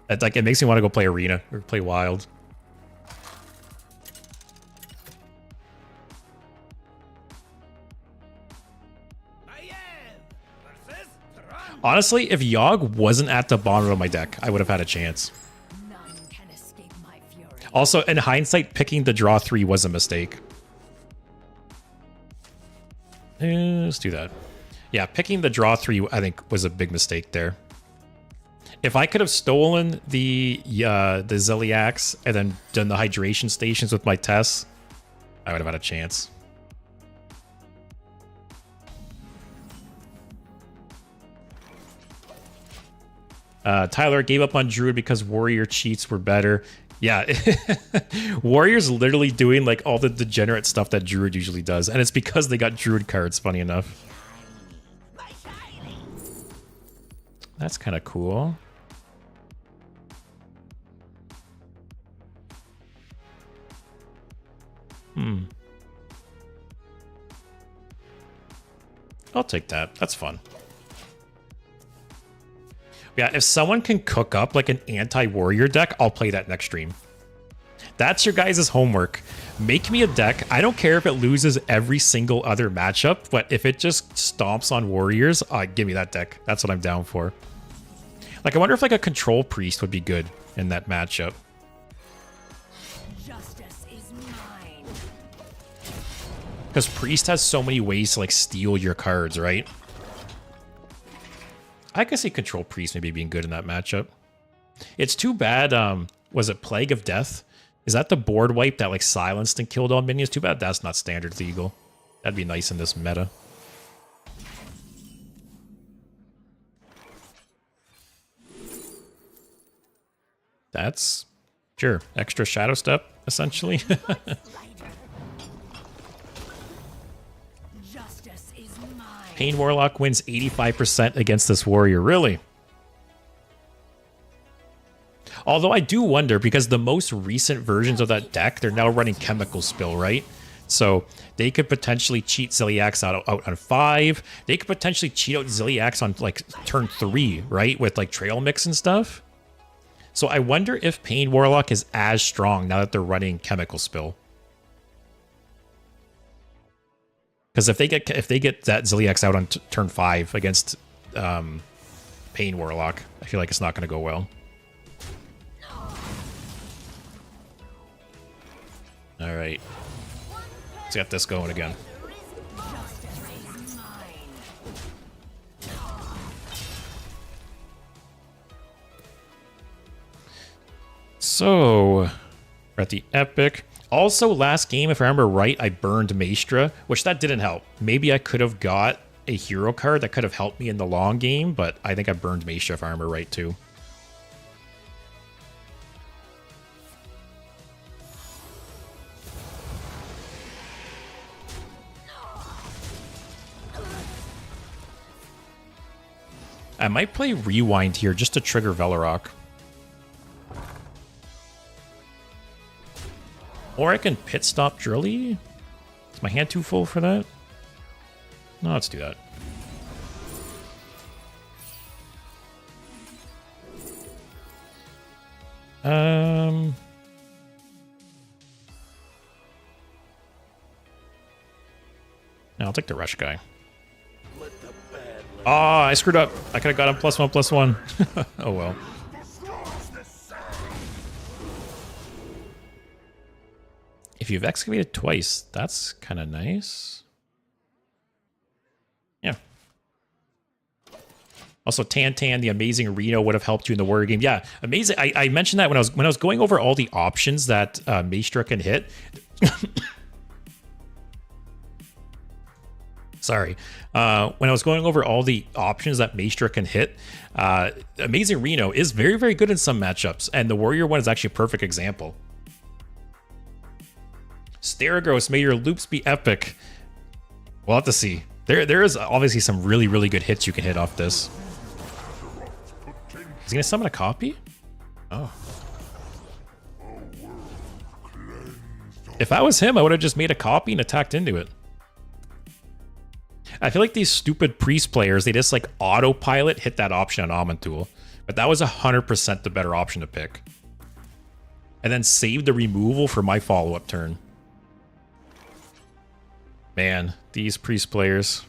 That deck, it makes me want to go play Arena or play Wild. Honestly, if Yogg wasn't at the bottom of my deck, I would have had a chance. None can escape my fury. Also, in hindsight, picking the draw 3 was a mistake. Let's do that. Yeah, picking the draw 3, I think, was a big mistake there. If I could have stolen the Ziliax and then done the hydration stations with my Tess, I would have had a chance. Tyler gave up on Druid because Warrior cheats were better. Yeah, Warrior's literally doing like all the degenerate stuff that Druid usually does, and it's because they got Druid cards, funny enough. That's kind of cool. I'll take that. That's fun. Yeah, if someone can cook up like an anti-warrior deck, I'll play that next stream. That's your guys' homework. Make me a deck. I don't care if it loses every single other matchup, but if it just stomps on warriors, give me that deck. That's what I'm down for. Like, I wonder if like a control priest would be good in that matchup. Justice is mine. Because priest has so many ways to like steal your cards, right? I can see control priest maybe being good in that matchup. It's too bad. Was it Plague of Death? Is that the board wipe that like silenced and killed all minions? Too bad that's not standard legal. That'd be nice in this meta. That's sure extra shadow step essentially. Justice is mine. Pain Warlock wins 85% against this warrior. Really? Although I do wonder, because the most recent versions of that deck, they're now running Chemical Spill, right? So they could potentially cheat Ziliax out on 5. They could potentially cheat out Ziliax on like turn 3, right? With like Trail Mix and stuff. So I wonder if Pain Warlock is as strong now that they're running Chemical Spill. Because if they get that Ziliax out on turn 5 against Pain Warlock, I feel like it's not going to go well. All right, let's get this going again. So we're at the epic. Also, last game, if I remember right, I burned Maestra, which that didn't help. Maybe I could have got a hero card that could have helped me in the long game, but I think I burned Maestra if I remember right too. I might play Rewind here just to trigger Velarok. Or I can pit stop Drilly. Is my hand too full for that? No, let's do that. No, I'll take the rush guy. Oh, I screwed up. I could have got him +1/+1. Oh well. If you've excavated twice, that's kind of nice. Yeah. Also, Tan, the amazing Reno would have helped you in the warrior game. Yeah, amazing. I mentioned that when I was going over all the options that Maestra can hit. Sorry. When I was going over all the options that Maestra can hit, Amazing Reno is very, very good in some matchups, and the warrior one is actually a perfect example. Staragos, may your loops be epic. We'll have to see. There is obviously some really, really good hits you can hit off this. Is he gonna summon a copy? Oh. If I was him, I would have just made a copy and attacked into it. I feel like these stupid priest players, they just like autopilot hit that option on Almond Tool. But that was 100% the better option to pick. And then save the removal for my follow-up turn. Man, these priest players.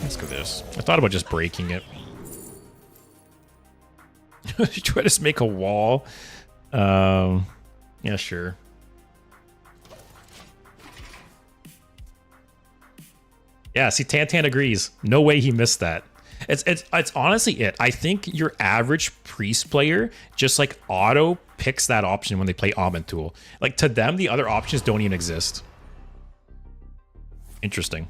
Let's go this. I thought about just breaking it. You try to just make a wall. Yeah, sure. Yeah, see, Tantan agrees. No way he missed that. It's honestly it. I think your average priest player just like auto picks that option when they play Almond Tool. Like to them, the other options don't even exist. Interesting.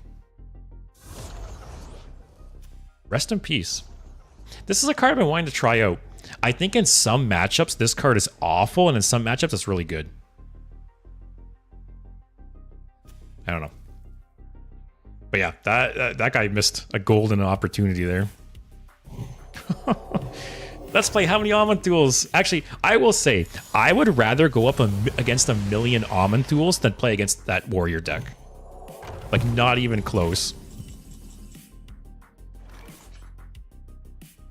Rest in peace. This is a card I've been wanting to try out. I think in some matchups, this card is awful, and in some matchups, it's really good. I don't know. But yeah, that guy missed a golden opportunity there. Let's play how many Almond Tools? Actually, I will say, I would rather go up against 1,000,000 Almond Tools than play against that warrior deck. Like, not even close.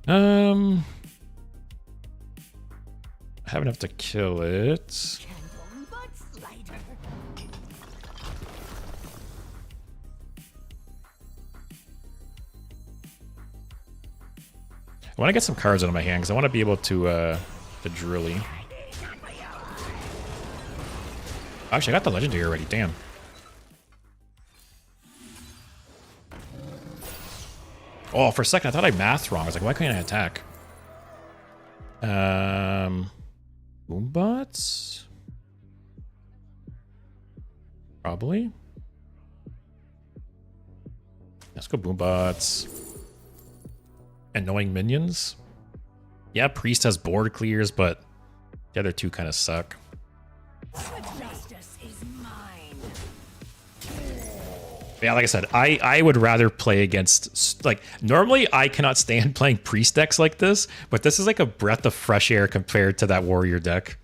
I have enough to kill it. I want to get some cards out of my hand because I want to be able to drilly. Actually, I got the legendary already. Damn. Oh, for a second, I thought I mathed wrong. I was like, why can't I attack? Boombots? Probably. Let's go Boombots. Annoying minions? Yeah, Priest has board clears, but the other two kind of suck. Justice is mine. Yeah, like I said, I would rather play against, like, normally I cannot stand playing Priest decks like this, but this is like a breath of fresh air compared to that Warrior deck.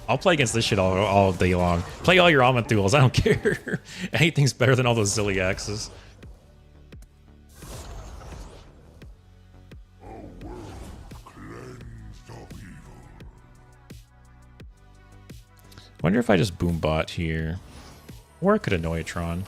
I'll play against this shit all day long. Play all your Almond Tools, I don't care. Anything's better than all those Zilliaxes. Wonder if I just Boombot here. Or I could annoy Tron.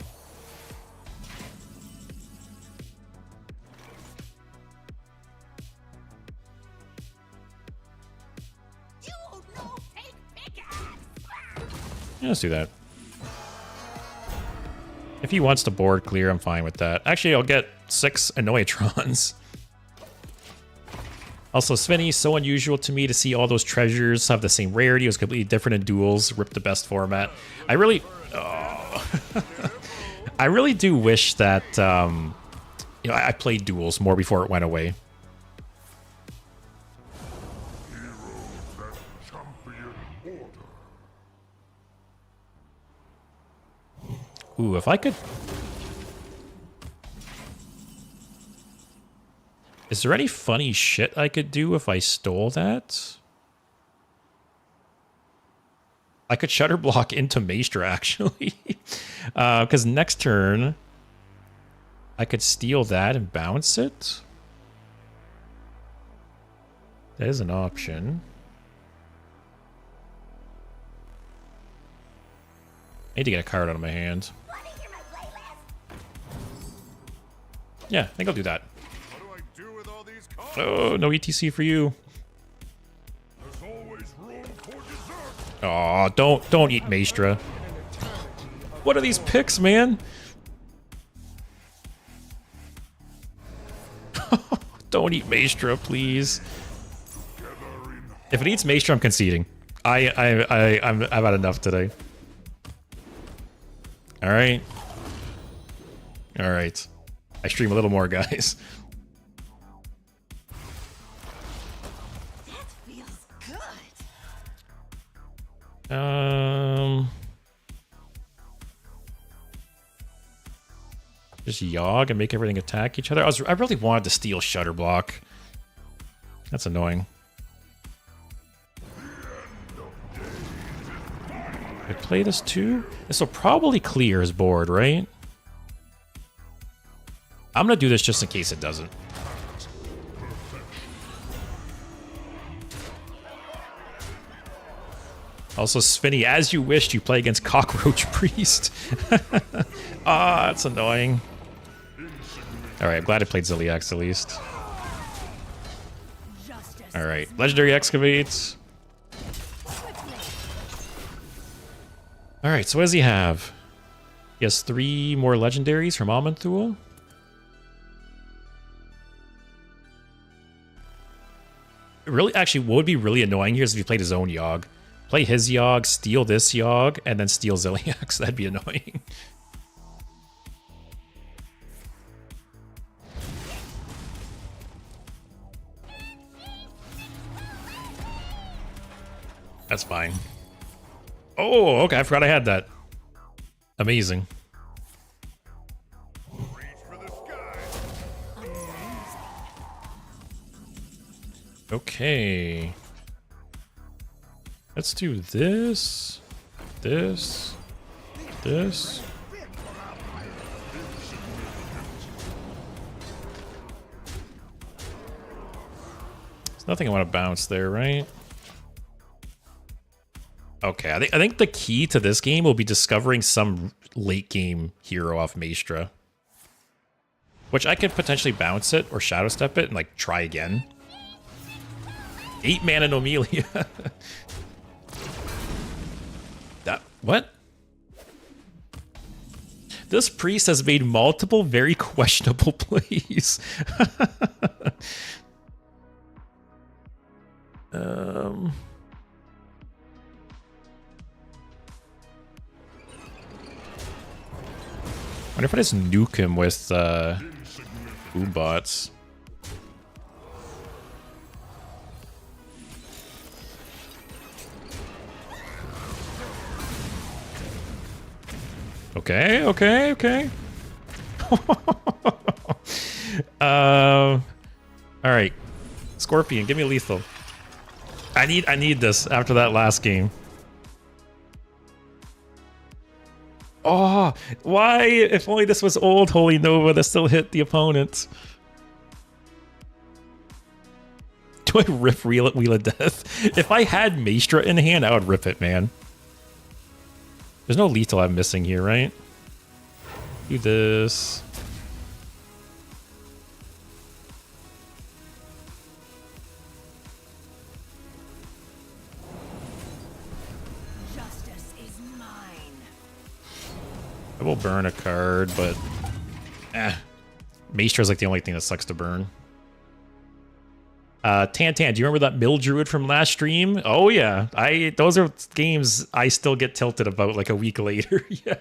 Yeah, let's do that. If he wants to board clear, I'm fine with that. Actually, I'll get 6 Annoyatrons. Also, Svenny, so unusual to me to see all those treasures have the same rarity. It was completely different in duels. Rip the best format. I really... Oh. I really do wish that... you know, I played duels more before it went away. Ooh, if I could... Is there any funny shit I could do if I stole that? I could Shutter Block into Maestra, actually. Because next turn, I could steal that and bounce it. That is an option. I need to get a card out of my hand. Yeah, I think I'll do that. Oh, no ETC for you. Oh, don't eat Maestra. What are these picks, man? Don't eat Maestra, please. If it eats Maestra, I'm conceding. I've had enough today. All right. All right. I stream a little more, guys. That feels good. Just Yogg and make everything attack each other. I really wanted to steal Shutter Block. That's annoying. I play this too? This will probably clear his board, right? I'm gonna do this just in case it doesn't. Also, Spinny, as you wished, you play against Cockroach Priest. Ah, that's annoying. Alright, I'm glad I played Ziliax at least. Alright, Legendary Excavate. Alright, so what does he have? He has 3 more Legendaries from Amanthul. Really, actually, what would be really annoying here is if he played his own Yogg. Play his Yogg, steal this Yogg, and then steal Ziliax. That'd be annoying. That's fine. Oh, okay, I forgot I had that. Amazing. Okay. Let's do this, this. There's nothing I want to bounce there, right? Okay, I think the key to this game will be discovering some late game hero off Maestra. Which I could potentially bounce it or shadow step it and like try again. 8 mana Nomelia. That what? This priest has made multiple very questionable plays. Wonder if I just nuke him with boombots. Okay, okay, okay. All right, Scorpion, give me lethal. I need this after that last game. Oh, why? If only this was old Holy Nova that still hit the opponent. Do I rip Wheel of Death? If I had Maestra in hand, I would rip it, man. There's no lethal I'm missing here, right? Do this. Justice is mine. I will burn a card, but Maestra's like the only thing that sucks to burn. Tan, do you remember that Mill Druid from last stream? Oh yeah, those are games I still get tilted about like a week later. Yeah.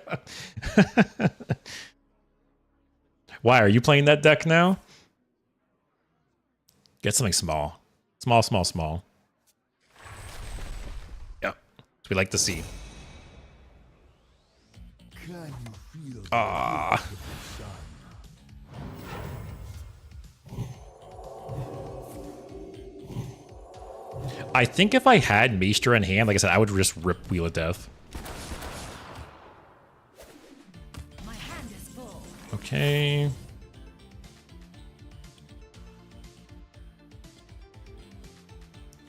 Why are you playing that deck now? Get something small, small. Yep, that's what we like to see. Ah. I think if I had Maestra in hand, like I said, I would just rip Wheel of Death. My hand is full. Okay.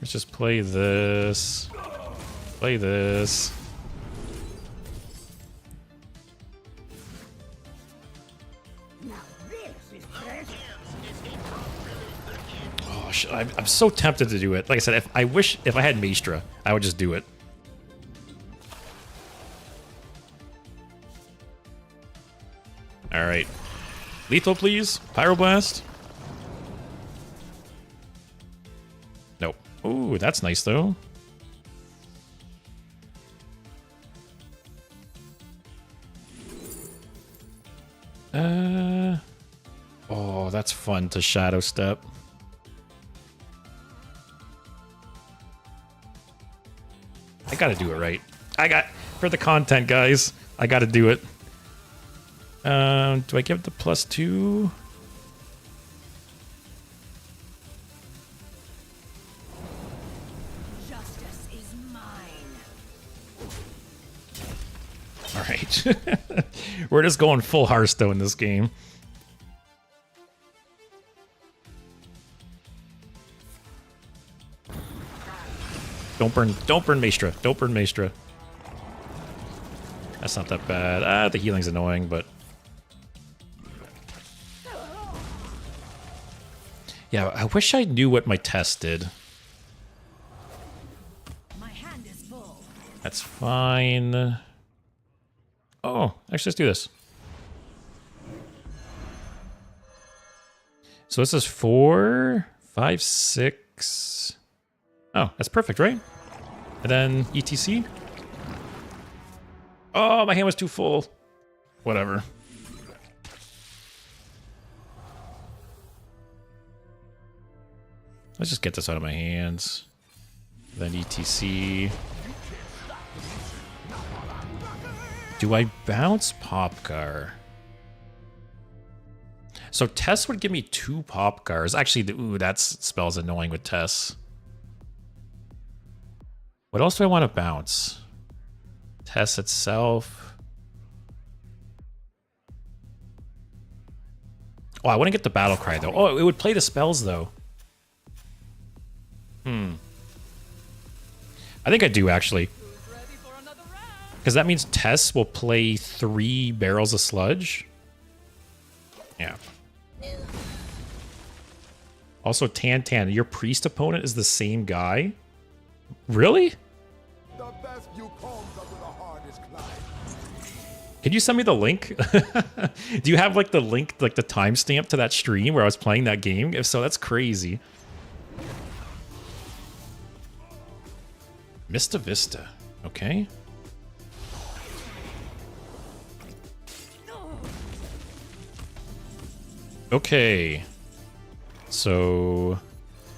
Let's just play this. Play this. Now this is fresh. Oh, I'm so tempted to do it. Like I said, if I had Maestra, I would just do it. All right, lethal, please. Pyroblast. Nope. Ooh, that's nice though. Oh, that's fun to shadow step. I gotta do it right. For the content, guys. I gotta do it. Do I give it the +2? Justice is mine. All right. We're just going full Hearthstone in this game. Don't burn Maestra. Don't burn Maestra. That's not that bad. The healing's annoying, but yeah, I wish I knew what my test did. My hand is full. That's fine. Oh, actually, let's do this. So this is 4, 5, 6. Oh, that's perfect, right? And then ETC. Oh, my hand was too full. Whatever. Let's just get this out of my hands. Then ETC. Do I bounce Popcar? So Tess would give me 2 Popcars. Actually, ooh, that spell's annoying with Tess. What else do I want to bounce? Tess itself. Oh, I want to get the battle cry though. Oh, it would play the spells though. I think I do actually. Because that means Tess will play 3 barrels of sludge. Yeah. Also, Tan, your priest opponent is the same guy? Really? The best view comes under the hardest climb. Can you send me the link? Do you have like the link, like the timestamp to that stream where I was playing that game? If so, that's crazy. Mista Vista. Okay. Okay. So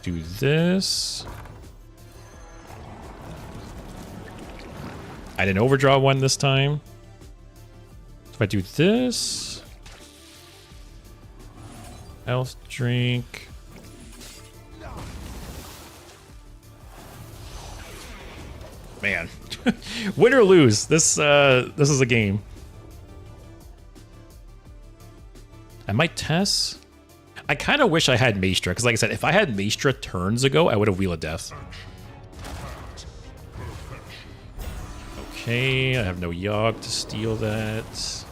do this. I didn't overdraw one this time. If I do this, health drink. Man, win or lose, this is a game. I might test. I kind of wish I had Maestra, because like I said, if I had Maestra turns ago, I would have Wheel of Death. Okay, I have no Yogg to steal that.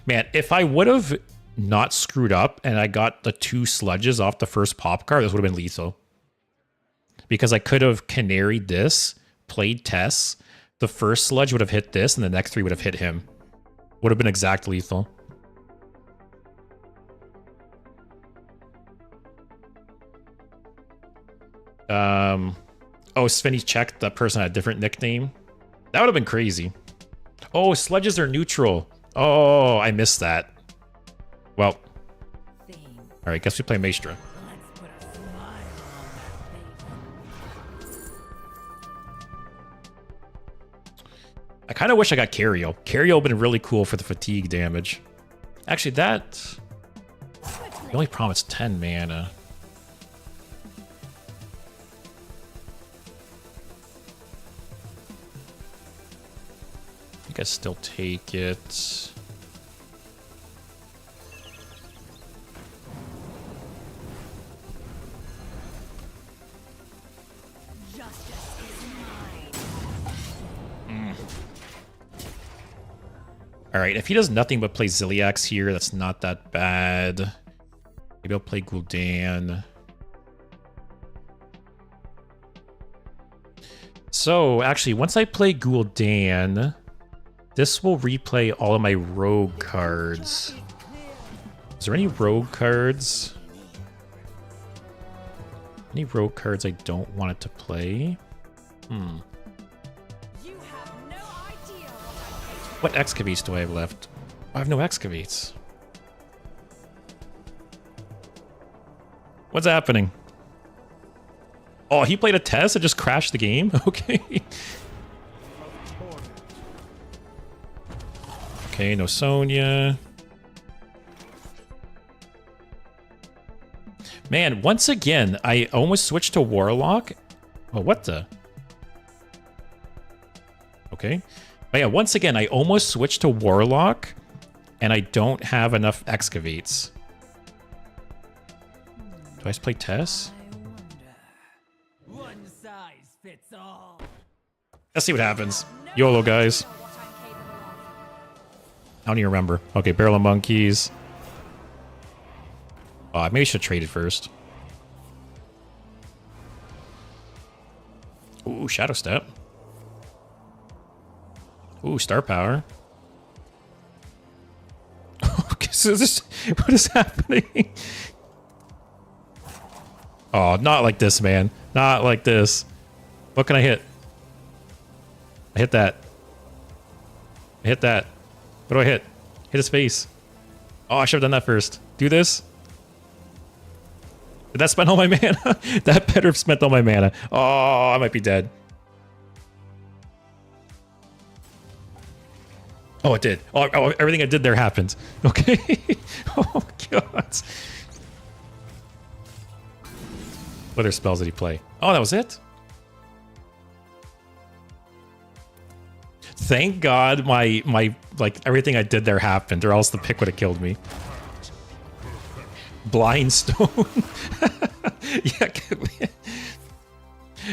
Man, if I would have not screwed up and I got the 2 sludges off the first pop card, this would have been lethal. Because I could have canaried this, played Tess, the first sludge would have hit this, and the next 3 would have hit him. Would have been exact lethal. Oh, Svenny checked that person had a different nickname. That would have been crazy. Oh, sludges are neutral. Oh, I missed that. Well. Alright, guess we play Maestra. I kind of wish I got Cariel. Cariel would have been really cool for the fatigue damage. Actually, that... The only problem is 10 mana. I think I still take it. Alright, if he does nothing but play Ziliax here, that's not that bad. Maybe I'll play Gul'dan. So, actually, once I play Gul'dan, this will replay all of my rogue cards. Is there any rogue cards? Any rogue cards I don't want it to play? What Excavates do I have left? I have no Excavates. What's happening? Oh, he played a test and just crashed the game? Okay. Okay, no Sonya. Man, once again, I almost switched to Warlock. Oh, what the? Okay. But yeah, once again, I almost switched to Warlock, and I don't have enough Excavates. Do I just play Tess? One size fits all. Let's see what happens. YOLO, guys. I don't even remember. Okay, Barrel of Monkeys. Oh, maybe I should have traded first. Ooh, Shadow Step. Ooh, Star Power. Okay, so this, what is happening? Oh, not like this, man. Not like this. What can I hit? I hit that. I hit that. What do I hit? Hit his face. Oh, I should have done that first. Do this. Did that spend all my mana? That better have spent all my mana. Oh, I might be dead. Oh, it did. Oh, everything I did there happened. Okay. Oh, God. What other spells did he play? Oh, that was it? Thank God my like everything I did there happened, or else the pick would have killed me. Blind Stone. Yeah.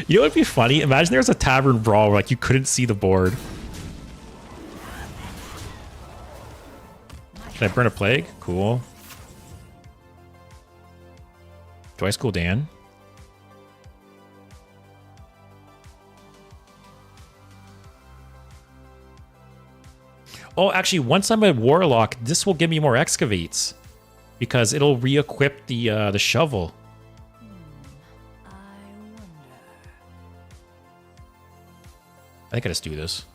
You know what'd be funny? Imagine there was a tavern brawl where like you couldn't see the board. Can I burn a plague? Cool. Do I school Dan? Oh, actually, once I'm a Warlock, this will give me more Excavates. Because it'll re-equip the shovel. I think I just do this.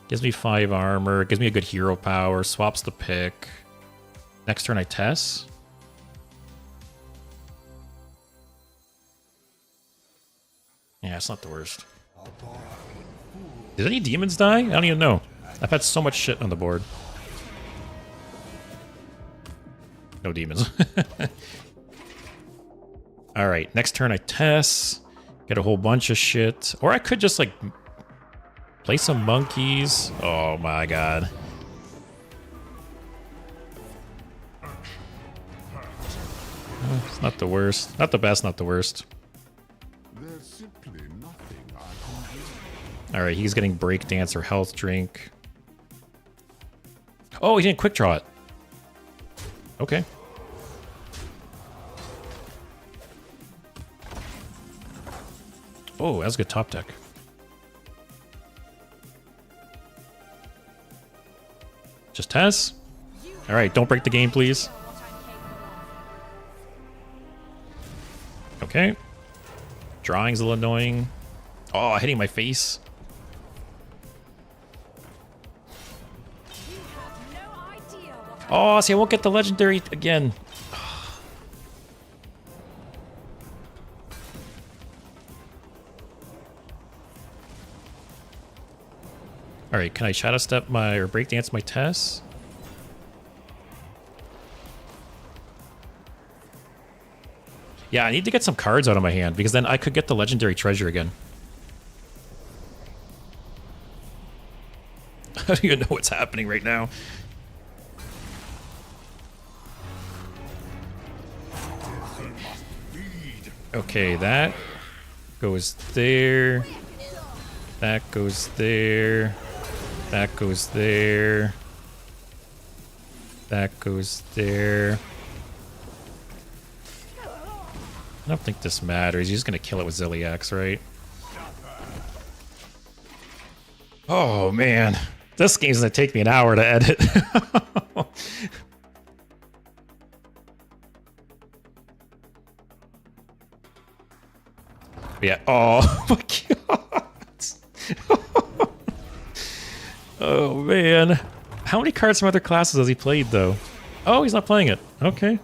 Gives me 5 armor, gives me a good hero power, swaps the pick. Next turn I test. Yeah, it's not the worst. Did any demons die? I don't even know. I've had so much shit on the board. No demons. Alright, next turn I test. Get a whole bunch of shit. Or I could just like play some monkeys. Oh my god. It's not the worst. Not the best, not the worst. There's simply nothing I can do. Alright, he's getting breakdance or health drink. Oh, he didn't quick draw it. Okay. Oh, that's a good top deck. Just Tess. Alright, don't break the game, please. Okay. Drawing's a little annoying. Oh, hitting my face. Oh, see, I won't get the legendary again. Alright, can I shadow step my or breakdance my Tess? Yeah, I need to get some cards out of my hand because then I could get the legendary treasure again. I don't even know what's happening right now. Okay, that goes there. That goes there. That goes there. That goes there. I don't think this matters. He's just gonna kill it with Ziliax, right? Oh man, this game's gonna take me an hour to edit. Yeah. Oh my god. Oh man. How many cards from other classes has he played though? Oh, he's not playing it. Okay.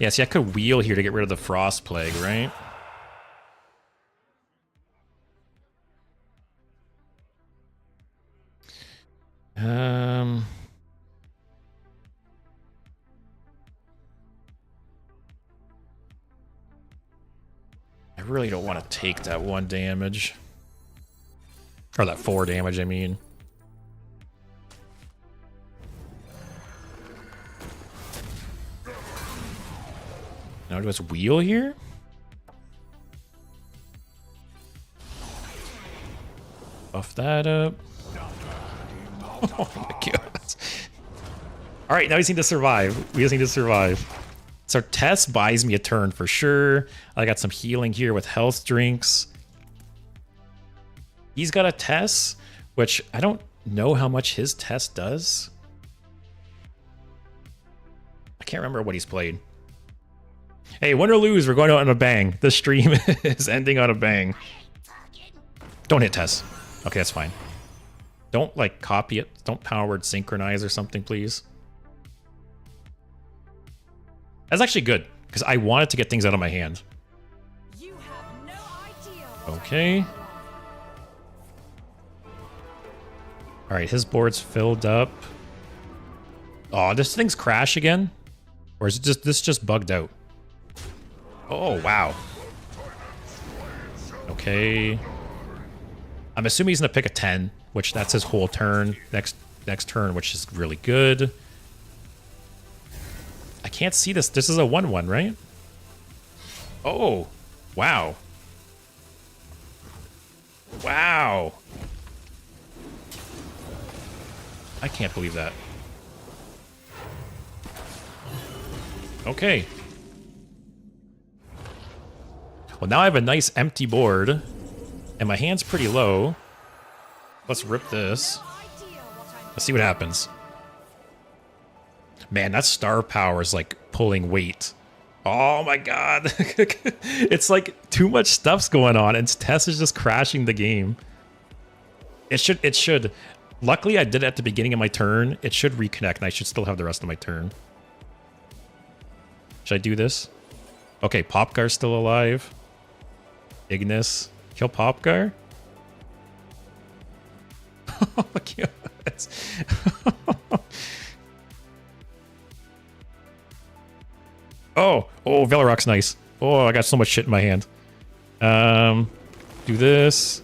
Yeah, see, I could wheel here to get rid of the Frost Plague, right? I really don't want to take that 1 damage. Or that 4 damage, I mean. Now do us wheel here? Buff that up. Oh my god. Alright, now we just need to survive. We just need to survive. So Tess buys me a turn for sure. I got some healing here with health drinks. He's got a Tess, which I don't know how much his Tess does. I can't remember what he's played. Hey, win or lose, we're going out on a bang. The stream is ending on a bang. Don't hit Tess. Okay, that's fine. Don't, like, copy it. Don't power word synchronize or something, please. That's actually good, because I wanted to get things out of my hand. You have no idea what Okay. Alright, his board's filled up. Oh, this thing's crash again? Or is it just this just bugged out? Oh, wow. Okay. I'm assuming he's gonna pick a 10, which that's his whole turn. Next turn, which is really good. I can't see this. This is a 1/1, right? Oh, wow. Wow. I can't believe that. Okay. Well, now I have a nice empty board, and my hand's pretty low. Let's rip this. Let's see what happens. Man, that star power is like pulling weight. Oh my god. It's like too much stuff's going on, and Tess is just crashing the game. It should. Luckily, I did it at the beginning of my turn. It should reconnect, and I should still have the rest of my turn. Should I do this? Okay, Popgar's still alive. Ignis. Kill Popgar? Oh my god. Oh, Velarok's nice. Oh, I got so much shit in my hand. Do this.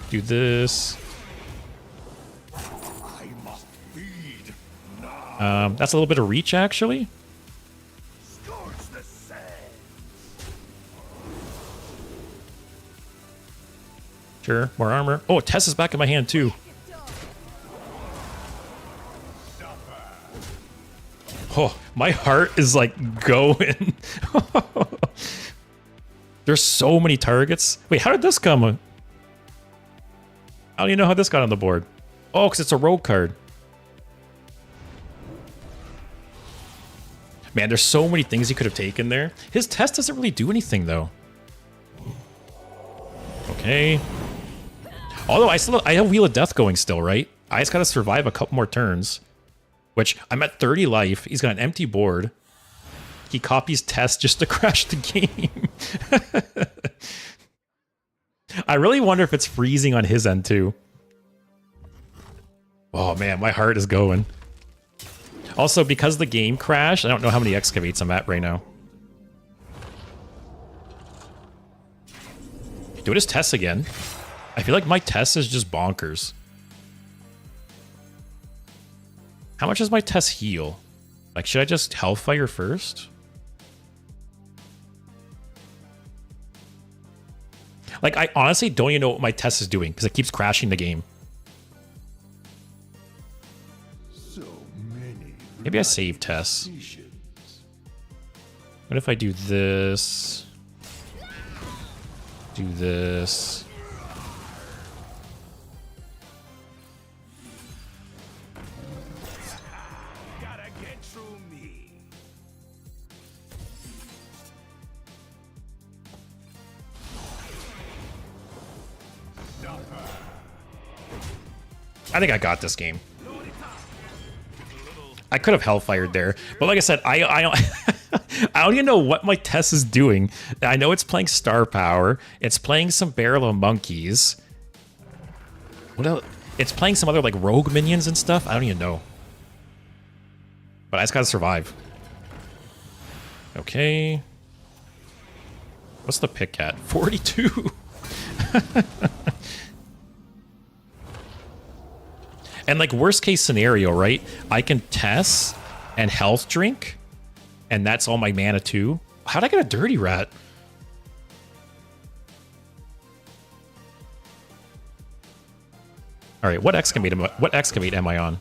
Do this. I must feed now. That's a little bit of reach, actually. Scorch the sands. Sure, more armor. Oh, Tess is back in my hand, too. Oh, my heart is like going. There's so many targets. Wait, how did this come? I don't even know how this got on the board. Oh, because it's a rogue card. Man, there's so many things he could have taken there. His test doesn't really do anything, though. Okay. Although I have Wheel of Death going still, right? I just gotta survive a couple more turns. Which, I'm at 30 life. He's got an empty board. He copies Test just to crash the game. I really wonder if it's freezing on his end, too. Oh, man, my heart is going. Also, because the game crashed, I don't know how many excavates I'm at right now. Do it as Tess again. I feel like my Tess is just bonkers. How much does my Tess heal? Like, should I just Hellfire first? Like, I honestly don't even know what my Tess is doing because it keeps crashing the game. So many. Maybe I save Tess. relations. What if I do this? Do this. Gotta get through me. I think I got this game. I could have hellfired there, but like I said, I don't I don't even know what my Tess is doing. I know it's playing Star Power. It's playing some Barrel of Monkeys. What else? It's playing some other like rogue minions and stuff. I don't even know. But I just gotta survive. Okay. What's the pick at? 42. And like worst case scenario, right? I can Tess and health drink, and that's all my mana too. How'd I get a dirty rat? All right, what excavate am I on?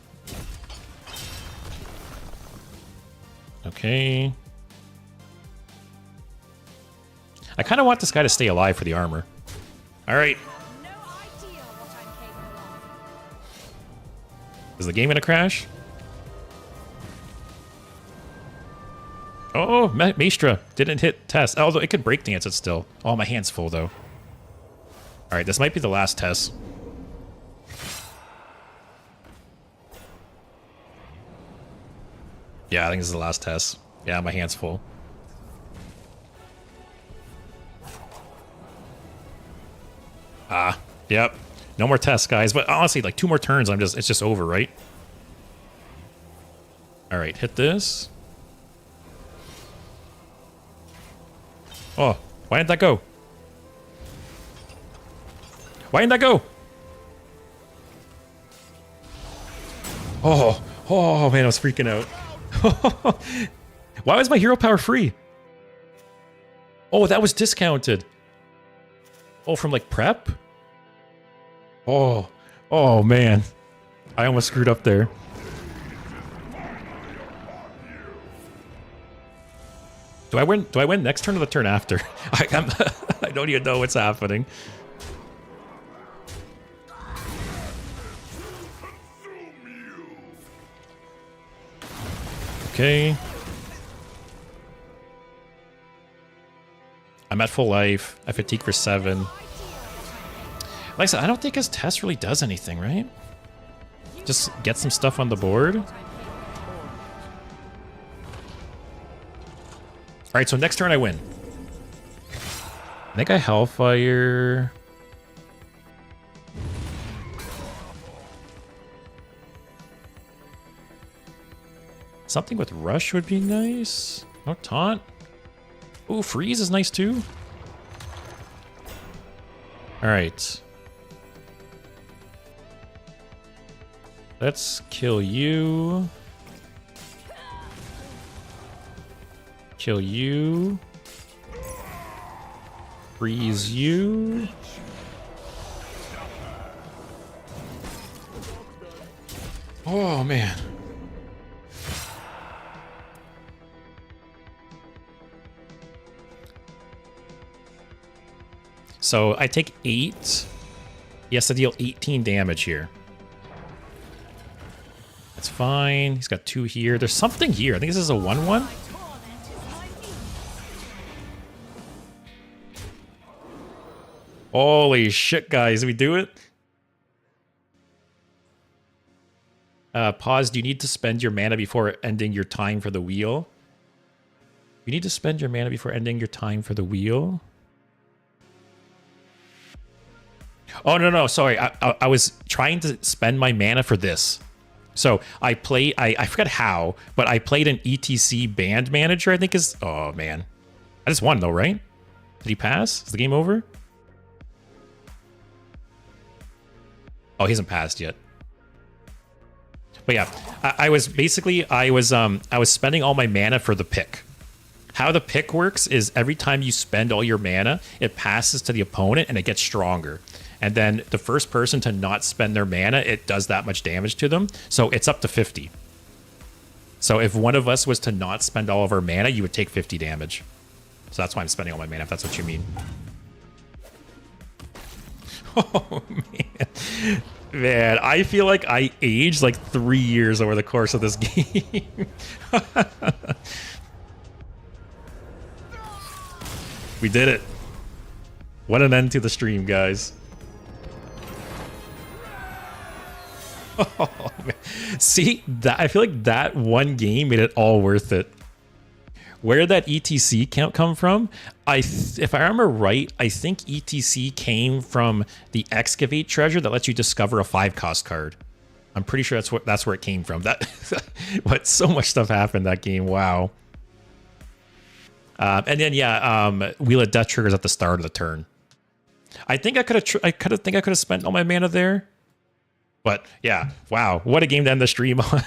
Okay. I kind of want this guy to stay alive for the armor. All right. No idea what I'm capable of. Is the game gonna crash? Oh, Maestra didn't hit test. Although it could break dance it still. Oh, my hand's full though. All right, this might be the last test. Yeah, I think this is the last test. Yeah, my hand's full. Ah, yep. No more tests, guys. But honestly, like 2 more turns, it's just over, right? All right, hit this. Oh, why didn't that go? Why didn't that go? Oh man, I was freaking out. Why was my hero power free? Oh, that was discounted. Oh, from like prep? Oh man. I almost screwed up there. Do I win? Do I win next turn or the turn after? I don't even know what's happening. Okay. I'm at full life. I fatigue for 7. Like I said, I don't think his test really does anything, right? Just get some stuff on the board. Alright, so next turn I win. I think I Hellfire. Something with Rush would be nice. No taunt. Ooh, Freeze is nice too. Alright. Let's kill you. Kill you. Freeze you. Oh, man. So I take 8. He has to deal 18 damage here. That's fine. He's got 2 here. There's something here. I think this is a 1/1. Holy shit, guys. Did we do it? Pause. Do you need to spend your mana before ending your time for the wheel? You need to spend your mana before ending your time for the wheel? Oh, no. Sorry. I was trying to spend my mana for this. So I played, I forgot how, but I played an ETC band manager, I think is, oh man. I just won though, right? Did he pass? Is the game over? Oh, he hasn't passed yet. But yeah, I was spending all my mana for the pick. How the pick works is every time you spend all your mana, it passes to the opponent and it gets stronger. And then the first person to not spend their mana, it does that much damage to them. So it's up to 50. So if one of us was to not spend all of our mana, you would take 50 damage. So that's why I'm spending all my mana, if that's what you mean. Oh, man. Man, I feel like I aged like 3 years over the course of this game. We did it. What an end to the stream, guys. Oh, man. See, that I feel like that one game made it all worth it. Where did that ETC count come from? If I remember right, I think ETC came from the Excavate treasure that lets you discover a 5-cost card. I'm pretty sure that's where it came from. That, but so much stuff happened that game. Wow. And then Wheel of Death triggers at the start of the turn. I think I could have spent all my mana there. But yeah, wow, what a game to end the stream on.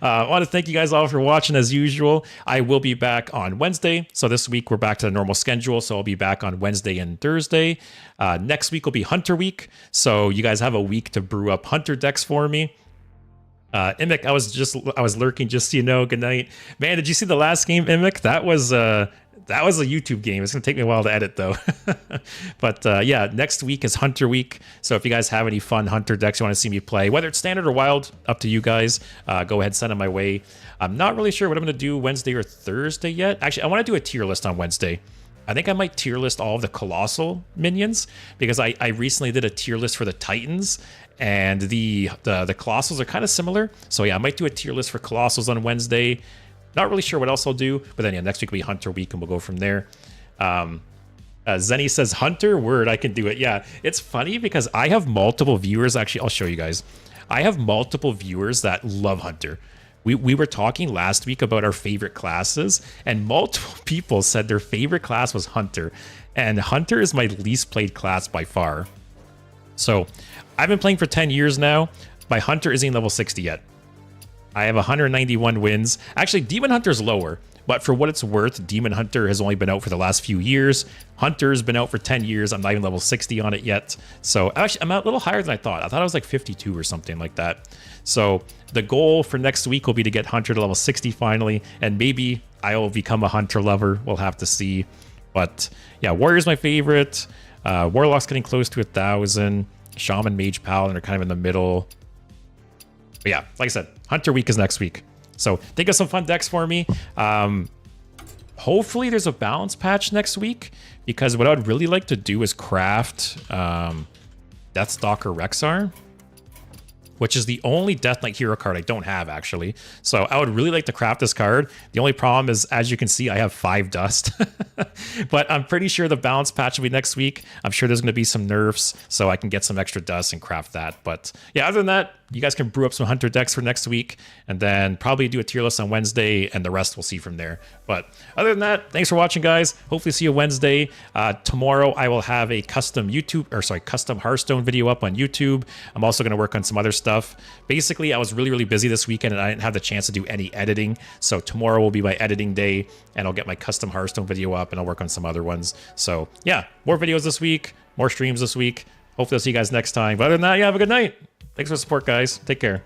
I want to thank you guys all for watching as usual. I will be back on Wednesday. So this week we're back to the normal schedule. So I'll be back on Wednesday and Thursday. Next week will be Hunter Week. So you guys have a week to brew up Hunter decks for me. Imic, I was lurking just so you know. Good night. Man, did you see the last game, Imic? That was a YouTube game. It's gonna take me a while to edit though. But yeah, next week is Hunter Week. So if you guys have any fun Hunter decks you want to see me play, whether it's standard or wild, up to you guys. Go ahead, send them my way. I'm not really sure what I'm gonna do Wednesday or Thursday yet. Actually, I want to do a tier list on Wednesday. I think I might tier list all of the Colossal minions because I recently did a tier list for the Titans, and the Colossals are kind of similar. So yeah, I might do a tier list for Colossals on Wednesday. Not really sure what else I'll do, but then yeah, next week will be Hunter Week, and we'll go from there. Zenny says, Hunter, word, I can do it. Yeah, it's funny because I have multiple viewers. Actually, I'll show you guys. I have multiple viewers that love Hunter. We were talking last week about our favorite classes, and multiple people said their favorite class was Hunter. And Hunter is my least played class by far. So I've been playing for 10 years now. My Hunter isn't level 60 yet. I have 191 wins. Actually, Demon Hunter's lower, but for what it's worth, Demon Hunter has only been out for the last few years. Hunter's been out for 10 years. I'm not even level 60 on it yet. So actually, I'm a little higher than I thought. I thought I was like 52 or something like that. So the goal for next week will be to get Hunter to level 60 finally, and maybe I will become a Hunter lover. We'll have to see. But yeah, Warrior's my favorite. Warlock's getting close to 1,000. Shaman, Mage, Paladin are kind of in the middle. But yeah, like I said, Hunter Week is next week. So think of some fun decks for me. Hopefully there's a balance patch next week, because what I would really like to do is craft Deathstalker Rexar, which is the only Death Knight hero card I don't have, actually. So I would really like to craft this card. The only problem is, as you can see, I have 5 dust. But I'm pretty sure the balance patch will be next week. I'm sure there's going to be some nerfs, so I can get some extra dust and craft that. But yeah, other than that, you guys can brew up some Hunter decks for next week, and then probably do a tier list on Wednesday, and the rest we'll see from there. But other than that, thanks for watching, guys. Hopefully see you Wednesday. Tomorrow I will have a custom Hearthstone video up on YouTube. I'm also going to work on some other stuff. Basically, I was really busy this weekend, and I didn't have the chance to do any editing. So tomorrow will be my editing day, and I'll get my custom Hearthstone video up, and I'll work on some other ones. So yeah, more videos this week, more streams this week. Hopefully I'll see you guys next time. But other than that, yeah, have a good night. Thanks for the support, guys. Take care.